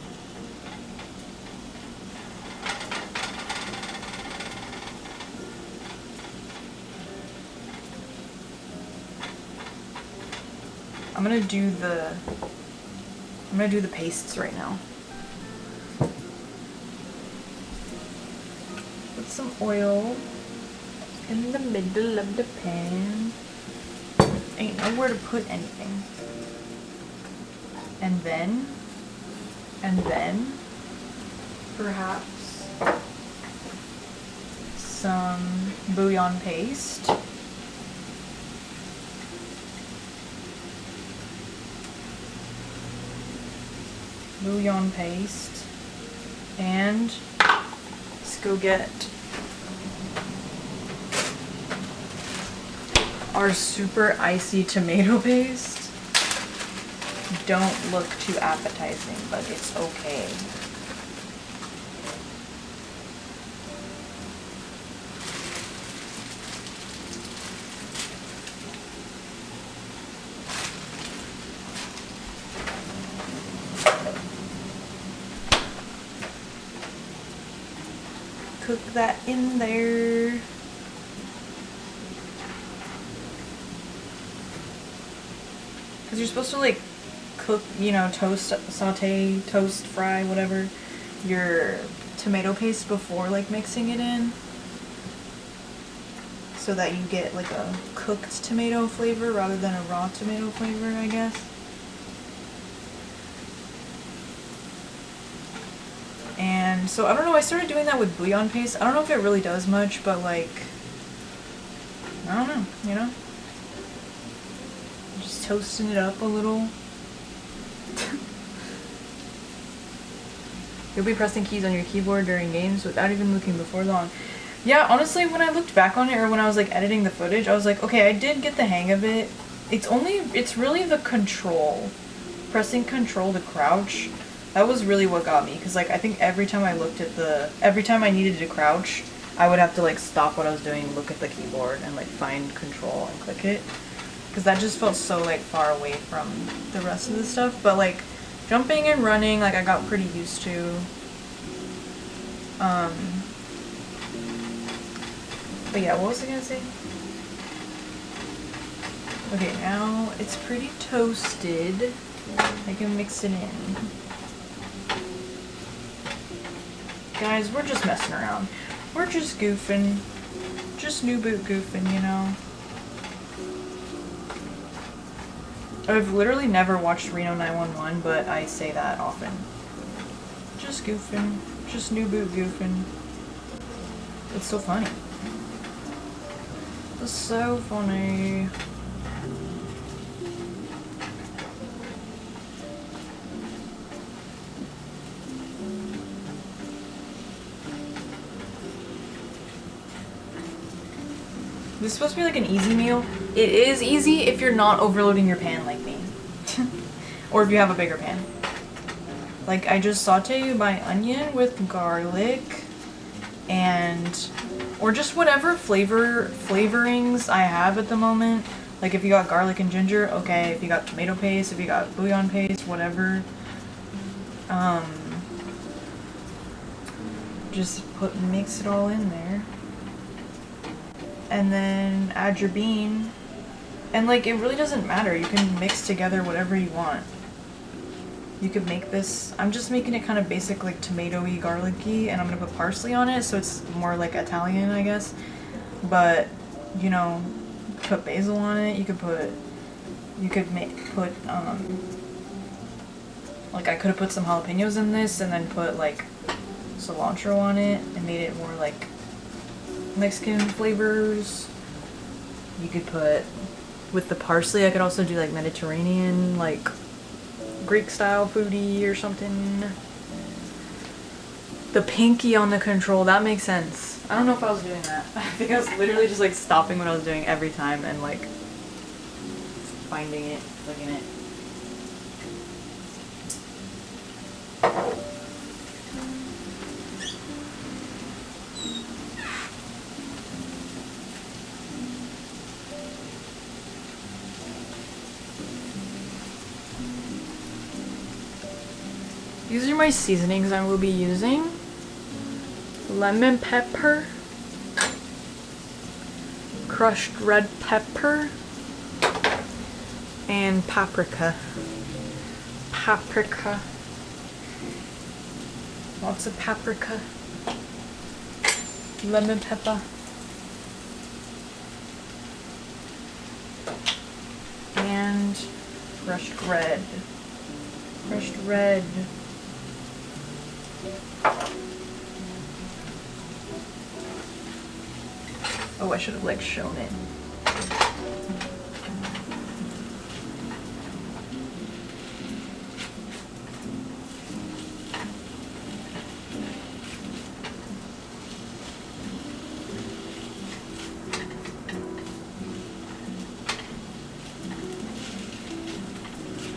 I'm gonna do the pastes right now. Put some oil in the middle of the pan. Ain't nowhere to put anything. And then, perhaps some bouillon paste. Bouillon paste. And let's go get our super icy tomato paste don't look too appetizing, but it's okay. Cook that in there. Because you're supposed to like cook, you know, toast, saute, toast, fry, whatever, your tomato paste before like mixing it in. So that you get like a cooked tomato flavor rather than a raw tomato flavor, I guess. And so I don't know, I started doing that with bouillon paste. I don't know if it really does much, but like, I don't know, you know? Just toasting it up a little. You'll be pressing keys on your keyboard during games without even looking before long. Yeah, honestly, when I looked back on it, or when I was like editing the footage, I was like, okay, I did get the hang of it. It's really the control. Pressing control to crouch. That was really what got me, because like I think every time I needed to crouch, I would have to like stop what I was doing, look at the keyboard, and like find control and click it. Because that just felt so like far away from the rest of the stuff. But like jumping and running, like I got pretty used to. But yeah, what was I gonna say? Okay, now it's pretty toasted. I can mix it in. Guys, we're just messing around. We're just goofing. Just new boot goofing, you know? I've literally never watched Reno 911, but I say that often. Just goofing. Just new boot goofing. It's so funny. It's so funny. This is supposed to be like an easy meal. It is easy if you're not overloading your pan like me. Or if you have a bigger pan. Like I just saute my onion with garlic and or just whatever flavorings I have at the moment. Like if you got garlic and ginger, okay. If you got tomato paste, if you got bouillon paste, whatever. Just mix it all in there. And then add your bean. And like it really doesn't matter. You can mix together whatever you want. You could make this, I'm just making it kind of basic, like tomatoey, garlicky, and I'm gonna put parsley on it so it's more like Italian, I guess. But you know, put basil on it. You could put like I could have put some jalapenos in this and then put like cilantro on it and made it more like Mexican flavors. You could put, with the parsley, I could also do like Mediterranean, like Greek style foodie or something. The pinky on the control, that makes sense. I don't know if I was doing that. I think I was literally just like stopping what I was doing every time and like finding it, clicking it. These are my seasonings I will be using. Lemon pepper, crushed red pepper, and paprika. Paprika. Lots of paprika. Lemon pepper. And crushed red. Crushed red. Oh, I should have like shown it.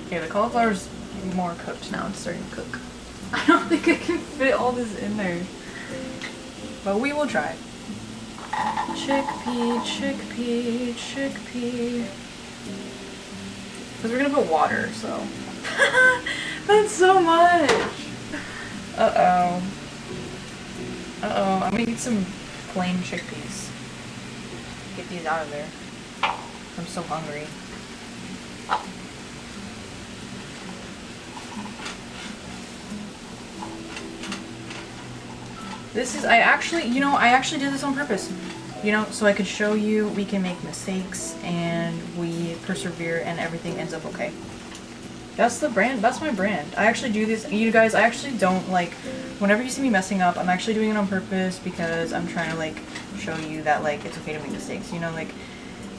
Okay, the cauliflower's more cooked now. It's starting to cook. I don't think I can fit all this in there. But we will try. Chickpea, chickpea, chickpea. Because we're gonna put water, so. That's so much! Uh-oh. Uh-oh, I'm gonna need some plain chickpeas. Get these out of there. I'm so hungry. This is, I actually did this on purpose. You know, so I could show you we can make mistakes and we persevere and everything ends up okay. That's the brand, that's my brand. I actually do this, you guys, I actually don't like, whenever you see me messing up, I'm actually doing it on purpose because I'm trying to like show you that like it's okay to make mistakes, you know, like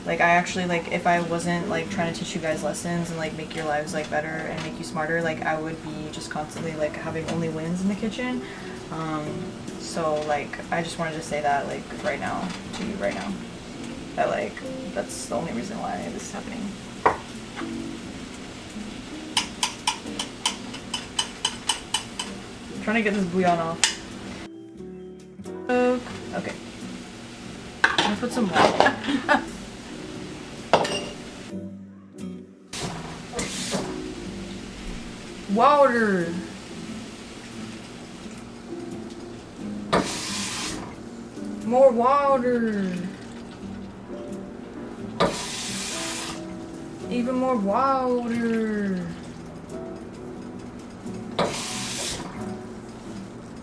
I actually like, if I wasn't like trying to teach you guys lessons and like make your lives like better and make you smarter, like I would be just constantly like having only wins in the kitchen. So like I just wanted to say that like right now to you right now, that like that's the only reason why this is happening. I'm trying to get this bouillon off. Okay. I'm gonna put some water. Water. More water. Even more water.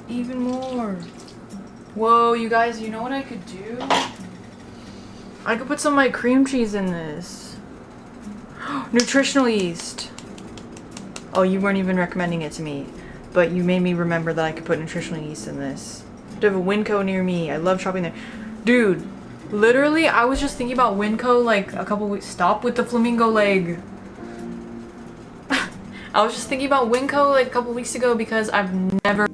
Even more. Whoa, you guys, you know what I could do? I could put some of my cream cheese in this. Nutritional yeast. Oh, you weren't even recommending it to me, but you made me remember that I could put nutritional yeast in this. I have a Winco near me. I love shopping there. Dude, literally, I was just thinking about Winco like a couple weeks. Stop with the flamingo leg. I was just thinking about Winco like a couple weeks ago because I've never.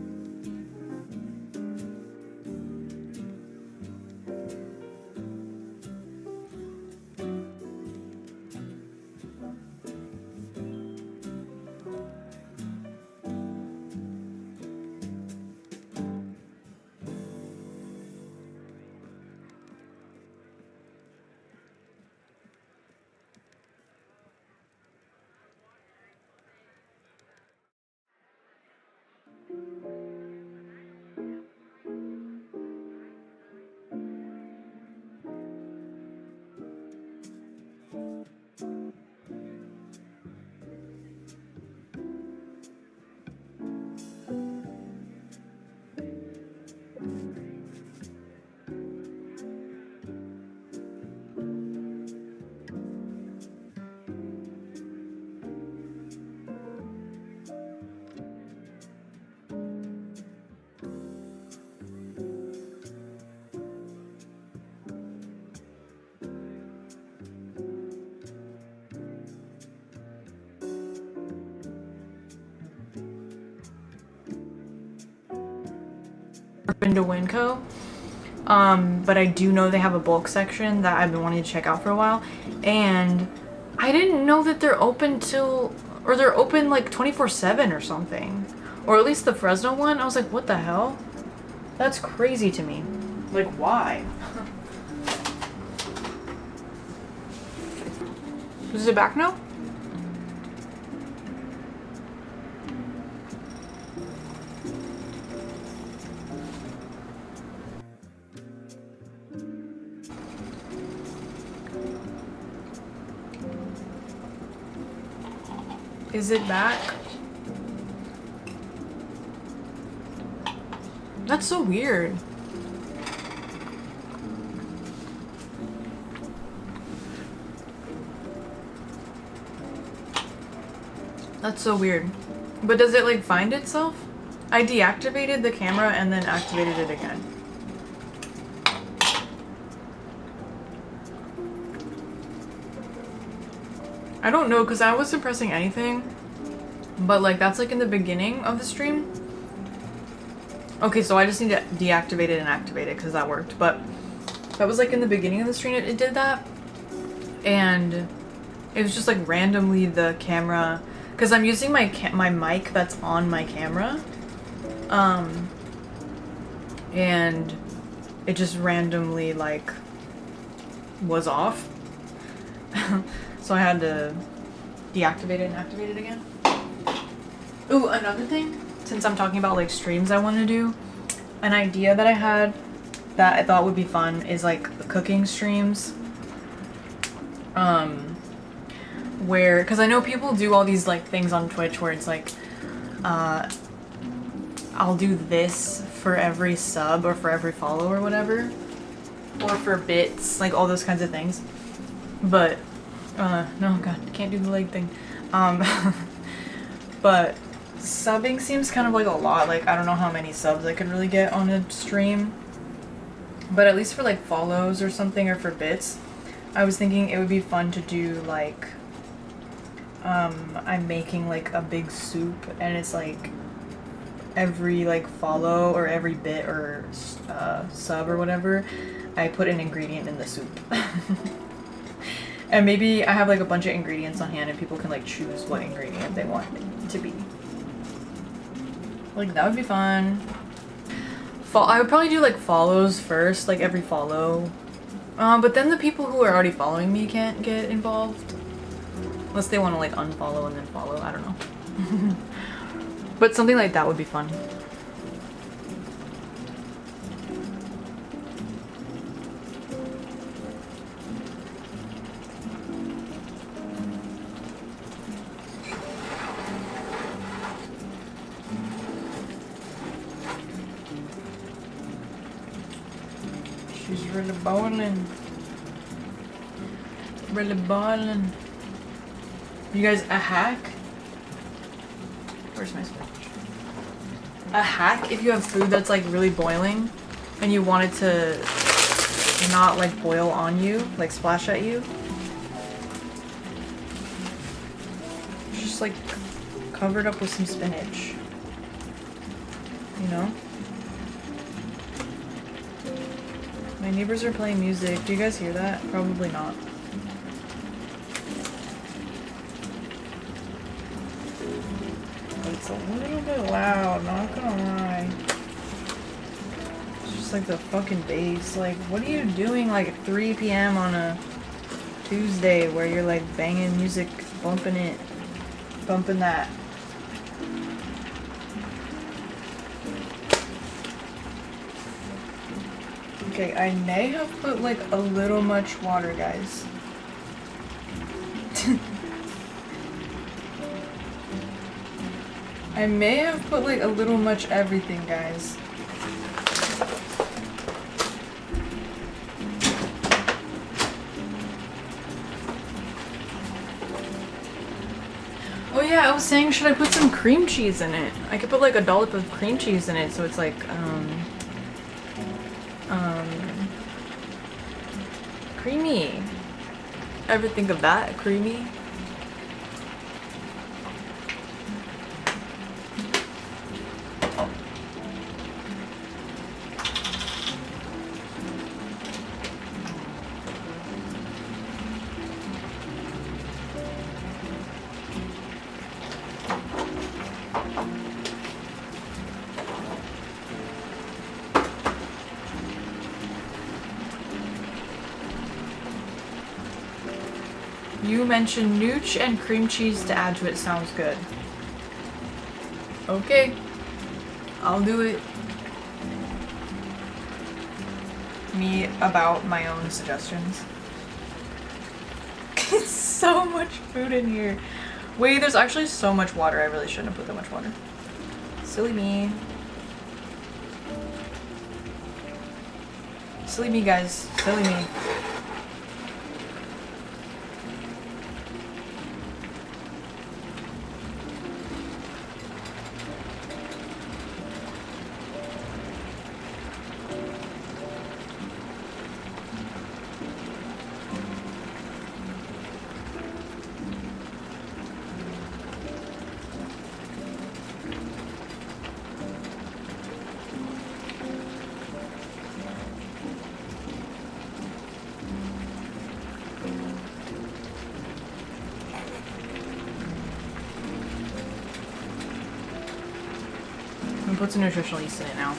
Been to Winco, but I do know they have a bulk section that I've been wanting to check out for a while, and I didn't know that they're open till, or they're open like 24/7 or something, or at least the Fresno one. I was like, what the hell? That's crazy to me. Like, why? Is it back now? Is it back? That's so weird. That's so weird. But does it like find itself? I deactivated the camera and then activated it again. I don't know, because I wasn't pressing anything, but like that's like in the beginning of the stream. Okay, so I just need to deactivate it and activate it because that worked, but that was like in the beginning of the stream it did that, and it was just like randomly the camera because I'm using my mic that's on my camera, and it just randomly like was off, so I had to deactivate it and activate it again. Ooh, another thing, since I'm talking about like streams I want to do, an idea that I had that I thought would be fun is like cooking streams. Where, because I know people do all these like things on Twitch where it's like, I'll do this for every sub or for every follow or whatever, or for bits, like all those kinds of things. But, no, God, can't do the leg thing. But subbing seems kind of like a lot. Like, I don't know how many subs I could really get on a stream, but at least for like follows or something, or for bits, I was thinking it would be fun to do like, I'm making like a big soup, and it's like every like follow or every bit or sub or whatever, I put an ingredient in the soup. And maybe I have like a bunch of ingredients on hand and people can like choose what ingredient they want it to be. Like that would be fun. I would probably do like follows first, like every follow. But then the people who are already following me can't get involved. Unless they want to like unfollow and then follow, I don't know. But something like that would be fun. She's really ballin'. Really ballin'. You guys, a hack? Where's my switch? A hack, if you have food that's like really boiling and you want it to not like boil on you, like splash at you, just like cover it up with some spinach, you know? My neighbors are playing music. Do you guys hear that? Probably not. It's a little bit loud, not gonna lie. It's just like the fucking bass. Like, what are you doing like at 3 p.m. on a Tuesday where you're like banging music, bumping it, bumping that? Okay, I may have put like a little much water, guys. I may have put like a little much everything, guys. Oh yeah, I was saying, should I put some cream cheese in it? I could put like a dollop of cream cheese in it so it's like, creamy. Ever think of that? Creamy? You mentioned nooch and cream cheese to add to it. Sounds good. Okay. I'll do it. Me about my own suggestions. It's so much food in here. Wait, there's actually so much water. I really shouldn't have put that much water. Silly me. Silly me, guys. Silly me. put some nutritional yeast in it now.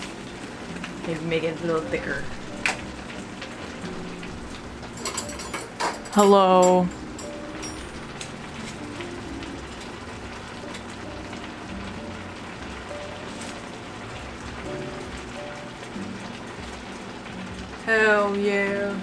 Maybe make it a little thicker. Hello. Hell yeah.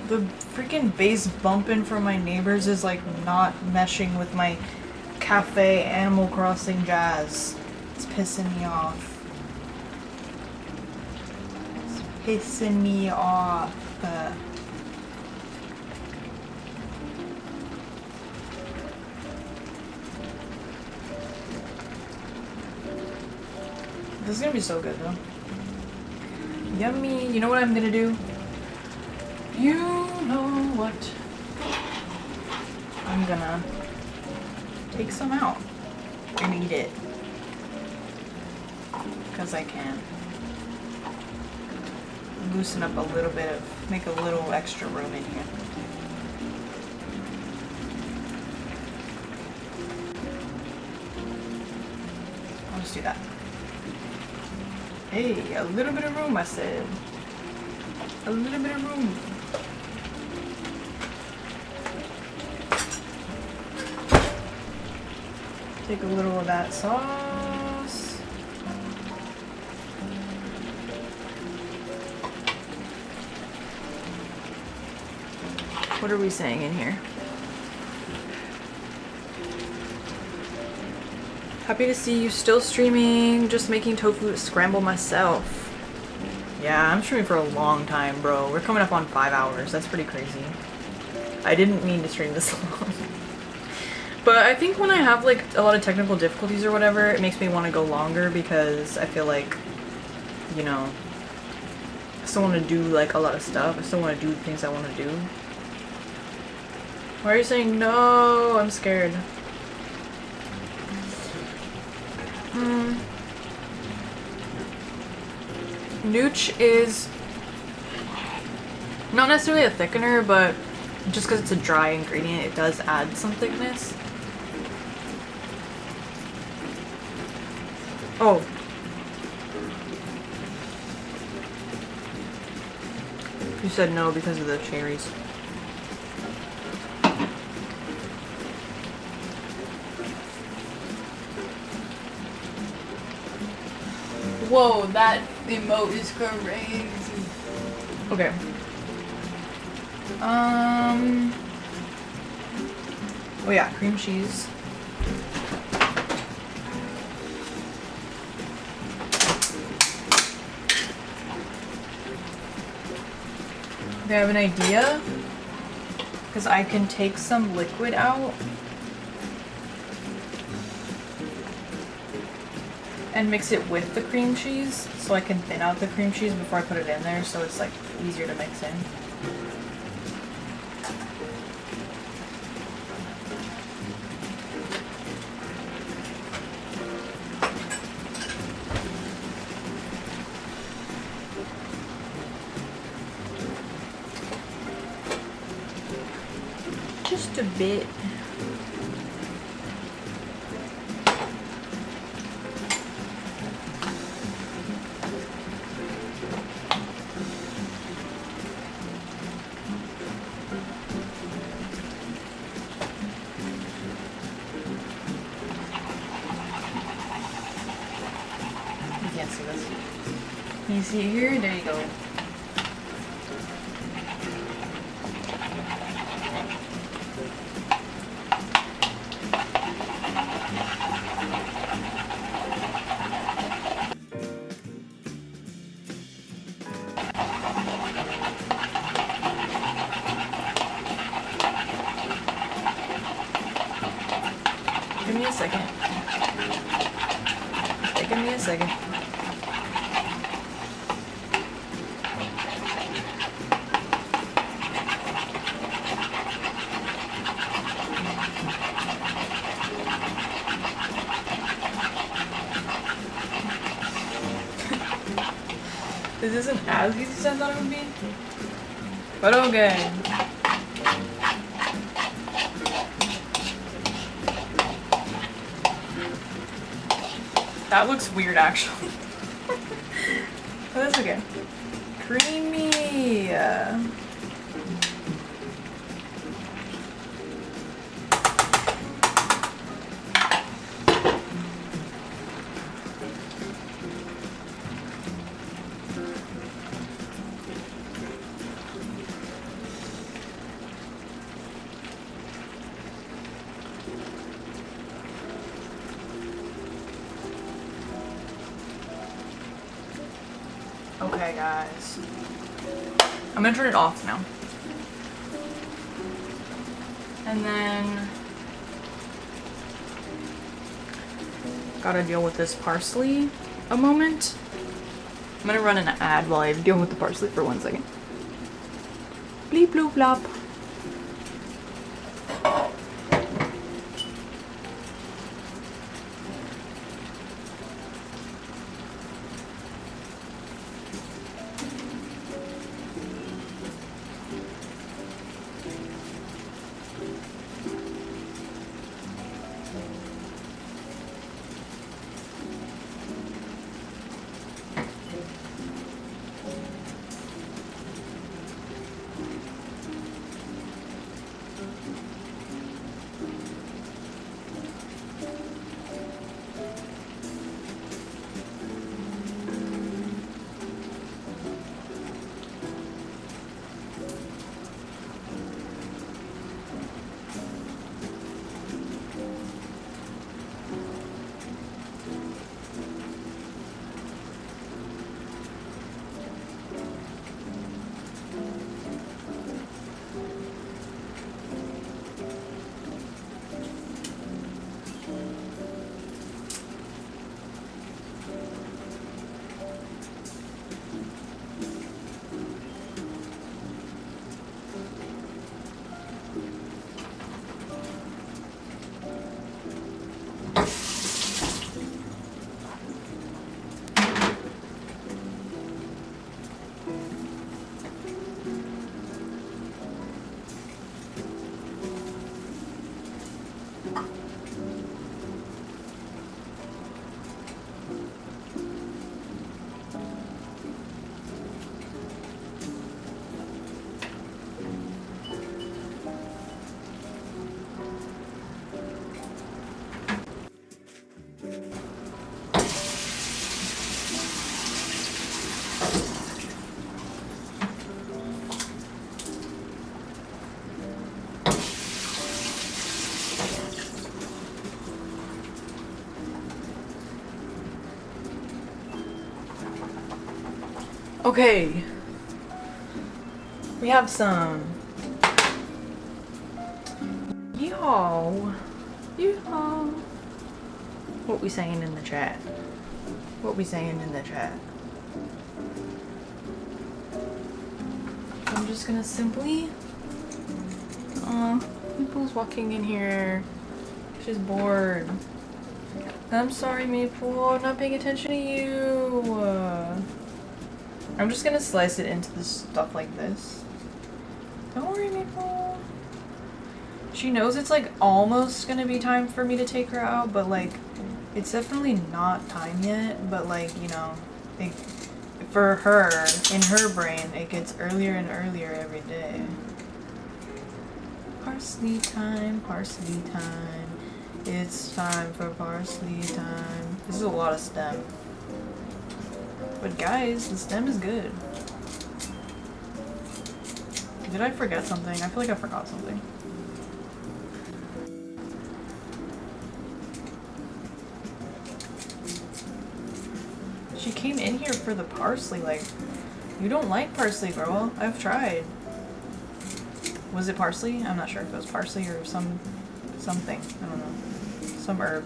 The freaking bass bumping from my neighbors is like not meshing with my cafe Animal Crossing jazz. It's pissing me off. It's pissing me off. This is gonna be so good though. Yummy. You know what I'm gonna do? You know what? I'm gonna take some out and eat it. Because I can. Loosen up a little bit of, make a little extra room in here. I'll just do that. Hey, a little bit of room, I said. A little bit of room. Take a little of that sauce. What are we saying in here? Happy to see you still streaming, just making tofu scramble myself. Yeah, I'm streaming for a long time, bro. We're coming up on 5 hours. That's pretty crazy. I didn't mean to stream this long. But I think when I have like a lot of technical difficulties or whatever, it makes me want to go longer because I feel like, you know, I still want to do like a lot of stuff. I still want to do the things I want to do. Why are you saying no? I'm scared. Nooch is not necessarily a thickener, but just because it's a dry ingredient, it does add some thickness. Oh. You said no because of the cherries. Whoa, that emote is crazy. Okay. Oh yeah, cream cheese. I have an idea, because I can take some liquid out and mix it with the cream cheese, so I can thin out the cream cheese before I put it in there, so it's like easier to mix in. Just a bit. You can't see this. Can you see it here? There you go. Give me a second. Give me a second. This isn't as easy as I thought it would be. But okay. That looks weird actually. But that's okay. Creamy. Okay, guys. I'm gonna turn it off now. And then gotta deal with this parsley a moment. I'm gonna run an ad while I deal with the parsley for 1 second. Bleep bloop blop. Okay. We have some. Yo. Yeehaw. What we saying in the chat? What we saying in the chat? I'm just gonna simply. Maple's walking in here. She's bored. I'm sorry, Maple. I'm not paying attention to you. I'm just gonna slice it into this stuff like this. Don't worry, Maple. She knows it's like almost gonna be time for me to take her out, but like it's definitely not time yet. But like, you know, it, for her, in her brain, it gets earlier and earlier every day. Parsley time, parsley time. It's time for parsley time. This is a lot of stem. But guys, the stem is good. Did I forget something? I feel like I forgot something. She came in here for the parsley, like, you don't like parsley, girl. I've tried. Was it parsley? I'm not sure if it was parsley or something. I don't know. Some herb.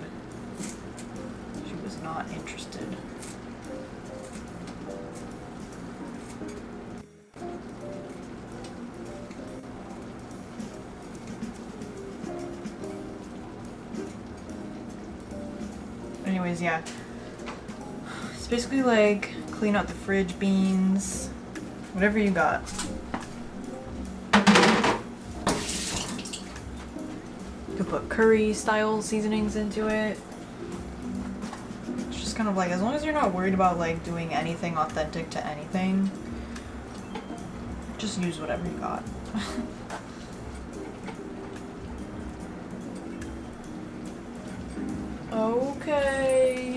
She was not interested. Anyways, yeah. It's basically like clean out the fridge, beans, whatever you got. You could put curry style seasonings into it. It's just kind of like, as long as you're not worried about like doing anything authentic to anything, just use whatever you got. Okay.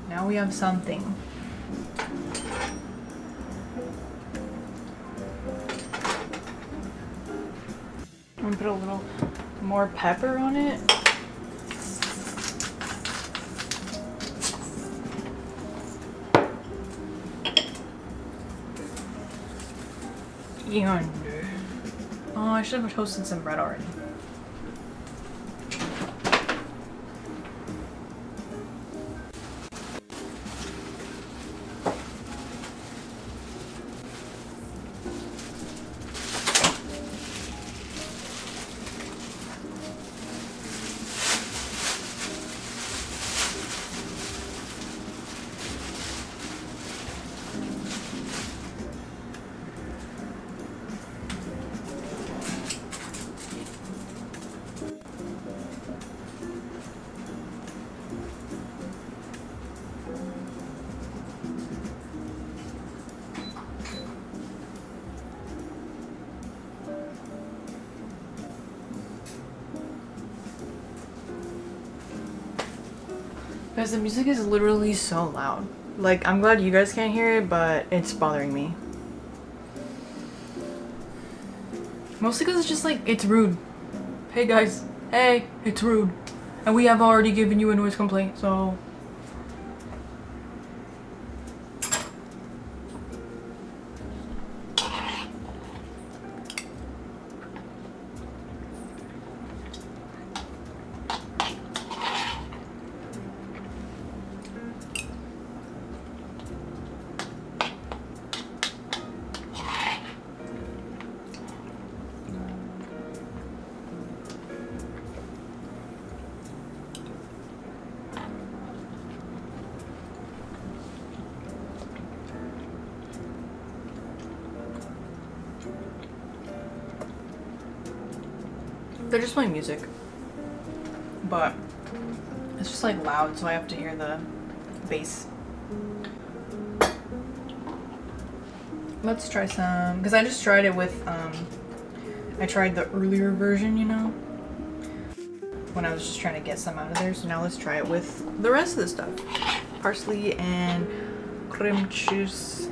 Now we have something. I'm gonna put a little more pepper on it. And oh, I should have toasted some bread already. Guys, the music is literally so loud. Like, I'm glad you guys can't hear it, but it's bothering me. Mostly because it's just like, it's rude. Hey guys, hey, it's rude. And we have already given you a noise complaint, so... They're just playing music, but it's just like loud, so I have to hear the bass. Let's try some, because I just tried it with, I tried the earlier version, you know, when I was just trying to get some out of there. So now let's try it with the rest of the stuff. Parsley and cream cheese.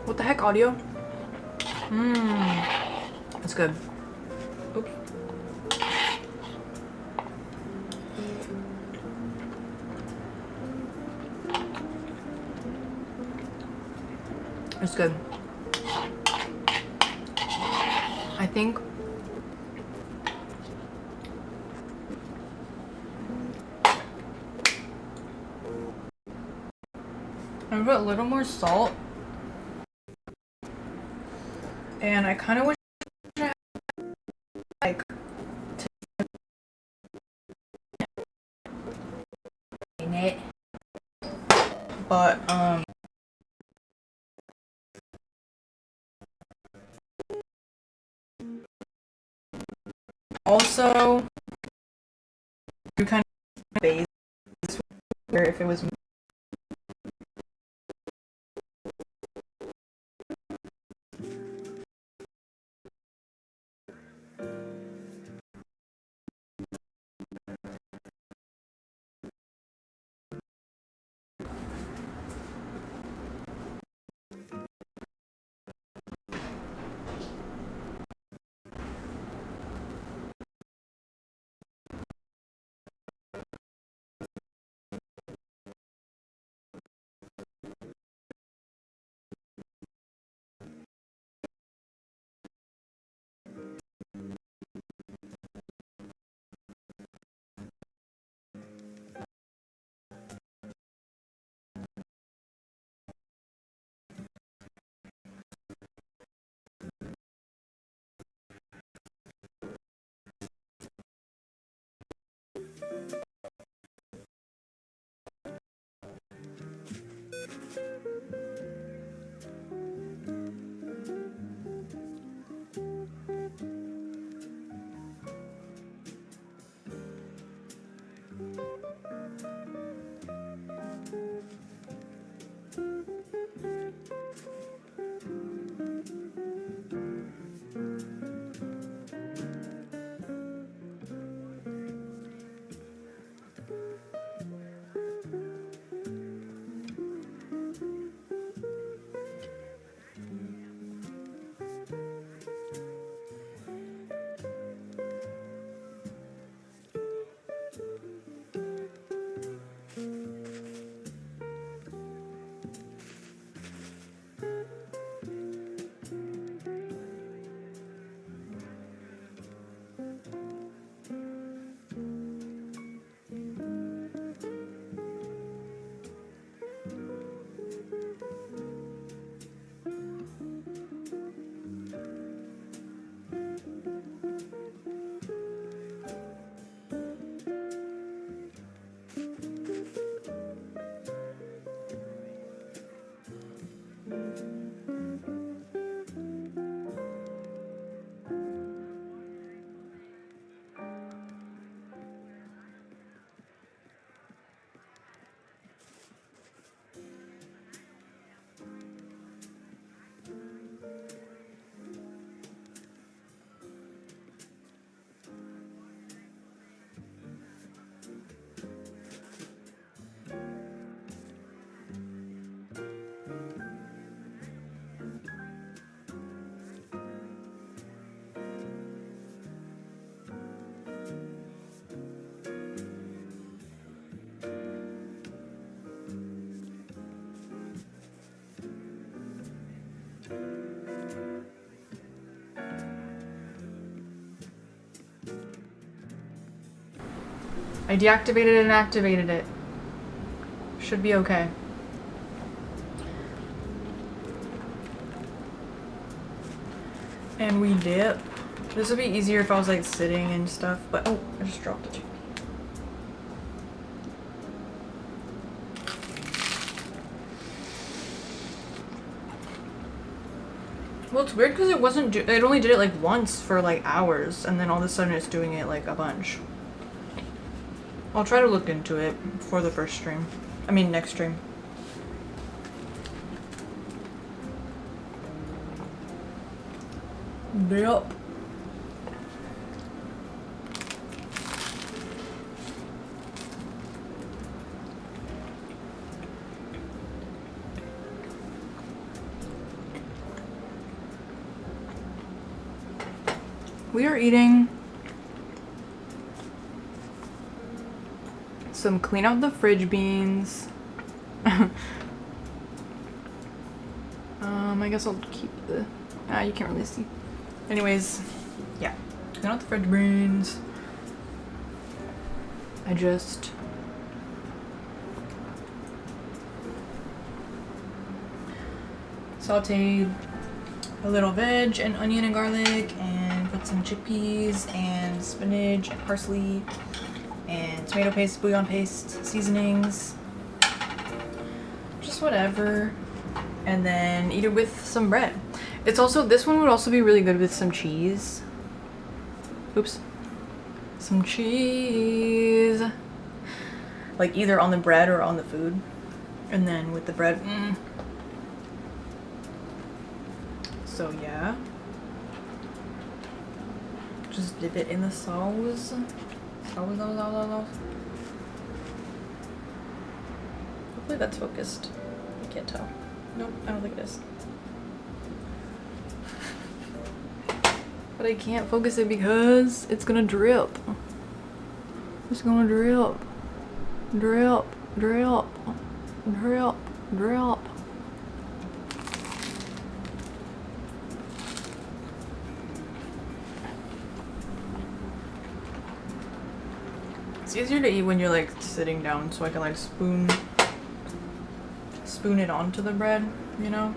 What the heck, audio? That's good. Oops. It's good. I think I put a little more salt. And I kind of wish I had like in it, but also you kind of base where if it was I deactivated and activated it. Should be okay. And we dip. This would be easier if I was like sitting and stuff, but oh, I just dropped it. Well, it's weird because it wasn't. It only did it like once for like hours, and then all of a sudden it's doing it like a bunch. I'll try to look into it for the first stream. I mean, next stream. Yep. We are eating some clean out the fridge beans. I guess I'll keep the, you can't really see. Anyways, yeah, clean out the fridge beans. I just sauteed a little veg and onion and garlic and put some chickpeas and spinach and parsley and tomato paste, bouillon paste, seasonings, just whatever, and then eat it with some bread. It's also, this one would also be really good with some cheese. Oops. Some cheese. Like either on the bread or on the food. And then with the bread, So yeah. Just dip it in the sauce. Hopefully that's focused. I can't tell. Nope, I don't think it is. But I can't focus it because it's gonna drip. It's gonna drip. Drip, drip, drip, drip. It's easier to eat when you're like sitting down, so I can like spoon it onto the bread, you know?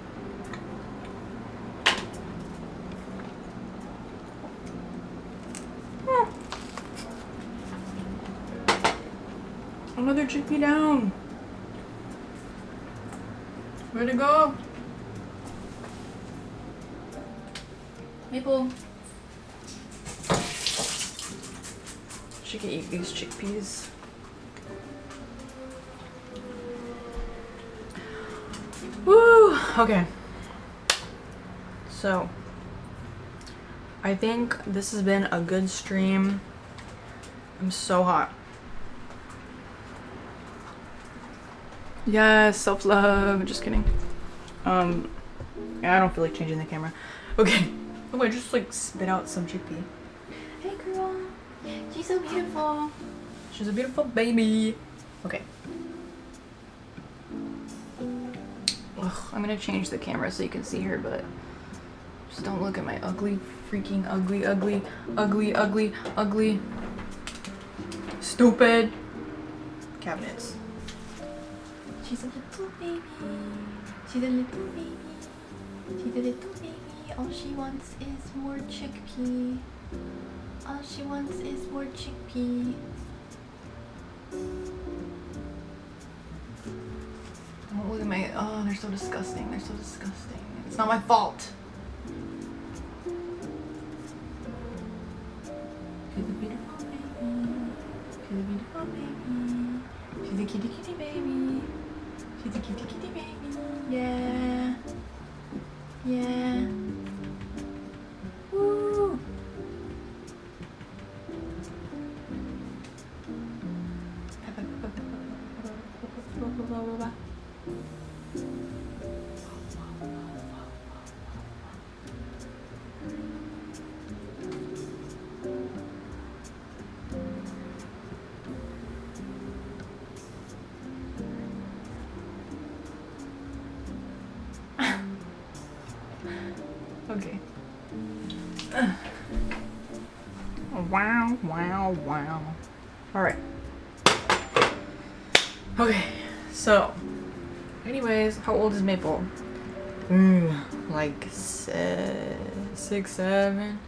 Another chickpea down. Where'd it go? Maple. She can eat these chickpeas. Woo! Okay. So, I think this has been a good stream. I'm so hot. Yes, self-love. Just kidding. Yeah, I don't feel like changing the camera. Okay. Oh, I just like spit out some chickpea. Hey girl. She's so beautiful. She's a beautiful baby. Okay. Ugh, I'm gonna change the camera so you can see her, but just don't look at my ugly, freaking ugly, stupid cabinets. She's a little baby. She's a little baby. She's a little baby. All she wants is more chickpea. All she wants is more chickpea. Oh, look at my, oh, they're so disgusting. They're so disgusting. It's not my fault. She's a beautiful baby. She's a beautiful baby. She's a kitty kitty baby. She's a kitty kitty baby. Yeah. Yeah. Woo. Okay. Wow, wow, wow. Alright. Okay, so, anyways, how old is Maple? Like 6, 7.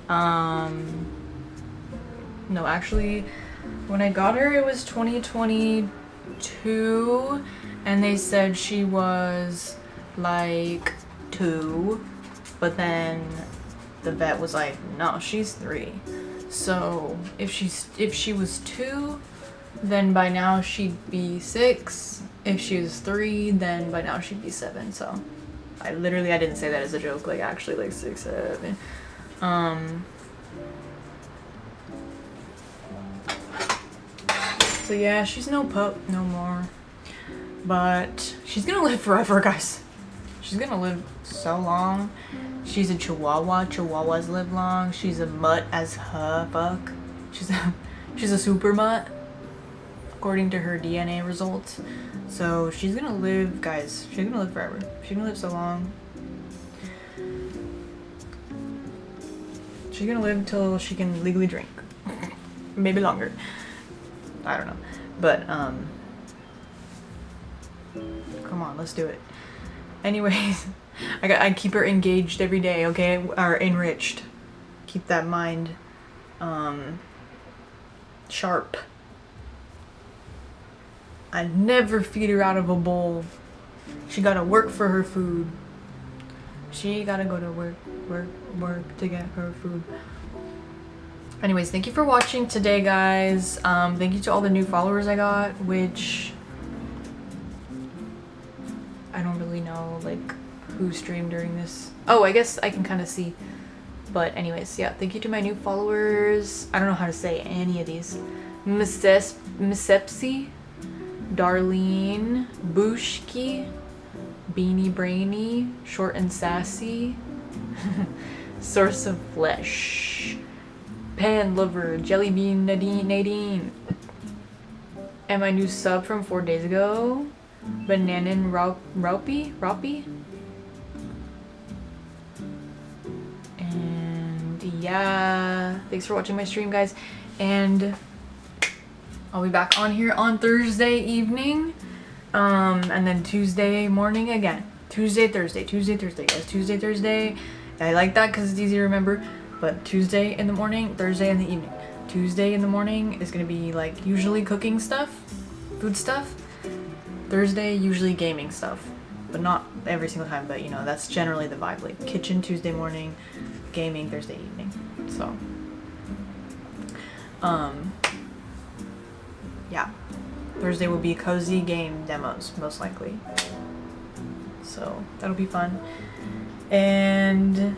No, actually, when I got her, it was 2022, and they said she was like 2, but then the vet was like, no, she's 3. So if she was 2, then by now she'd be 6. If she was 3, then by now she'd be 7. So I didn't say that as a joke, like actually like 6, 7. So yeah, she's no pup no more, but she's gonna live forever, guys. She's gonna live so long. She's a Chihuahua. Chihuahuas live long. She's a mutt as fuck. She's a super mutt, according to her DNA results. So she's gonna live, guys. She's gonna live forever. She's gonna live so long. She's gonna live till she can legally drink. Maybe longer. I don't know. But come on, let's do it. Anyways, I keep her engaged every day, okay? Or enriched. Keep that mind sharp. I never feed her out of a bowl. She gotta work for her food. She gotta go to work to get her food. Anyways, thank you for watching today, guys. Thank you to all the new followers I got, which I don't really know, like, who streamed during this. Oh, I guess I can kind of see. But anyways, yeah, thank you to my new followers. I don't know how to say any of these. Missepsi, Darlene, Bushki, Beanie Brainy, Short and Sassy, Source of Flesh, Pan Lover, Jellybean Nadine, and my new sub from 4 days ago, Bananan Raupi? And yeah, thanks for watching my stream, guys, and I'll be back on here on Thursday evening, and then Tuesday morning again. Tuesday, Thursday, guys. Tuesday, Thursday. I like that because it's easy to remember, but Tuesday in the morning, Thursday in the evening. Tuesday in the morning is gonna be like usually cooking stuff, food stuff. Thursday, usually gaming stuff, but not every single time, but you know, that's generally the vibe. Like kitchen Tuesday morning, gaming Thursday evening. So, yeah. Thursday will be cozy game demos, most likely. So, that'll be fun. And,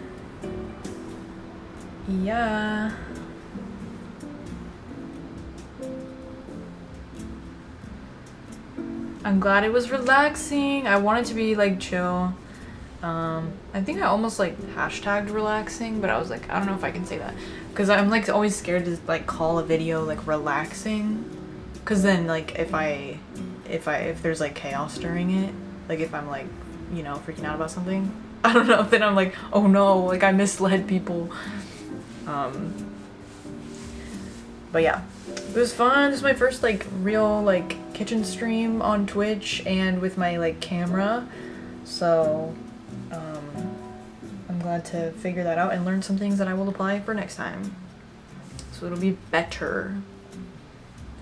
yeah. I'm glad it was relaxing. I want it to be like chill. I think I almost like hashtagged relaxing, but I was like, I don't know if I can say that. Cause I'm like always scared to like call a video like relaxing. Cause then like if there's like chaos during it, like if I'm like, you know, freaking out about something, I don't know, then I'm like, oh no, like I misled people. But yeah, it was fun. This is my first like real like kitchen stream on Twitch and with my like camera. So I'm glad to figure that out and learn some things that I will apply for next time. So it'll be better.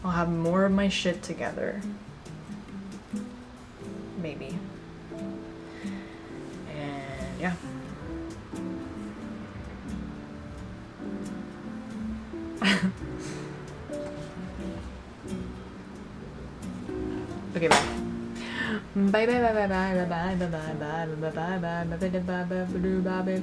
I'll have more of my shit together. Maybe. And yeah. Okay, bye. Bye bye bye bye bye bye bye bye bye bye bye bye bye bye bye bye bye bye bye bye.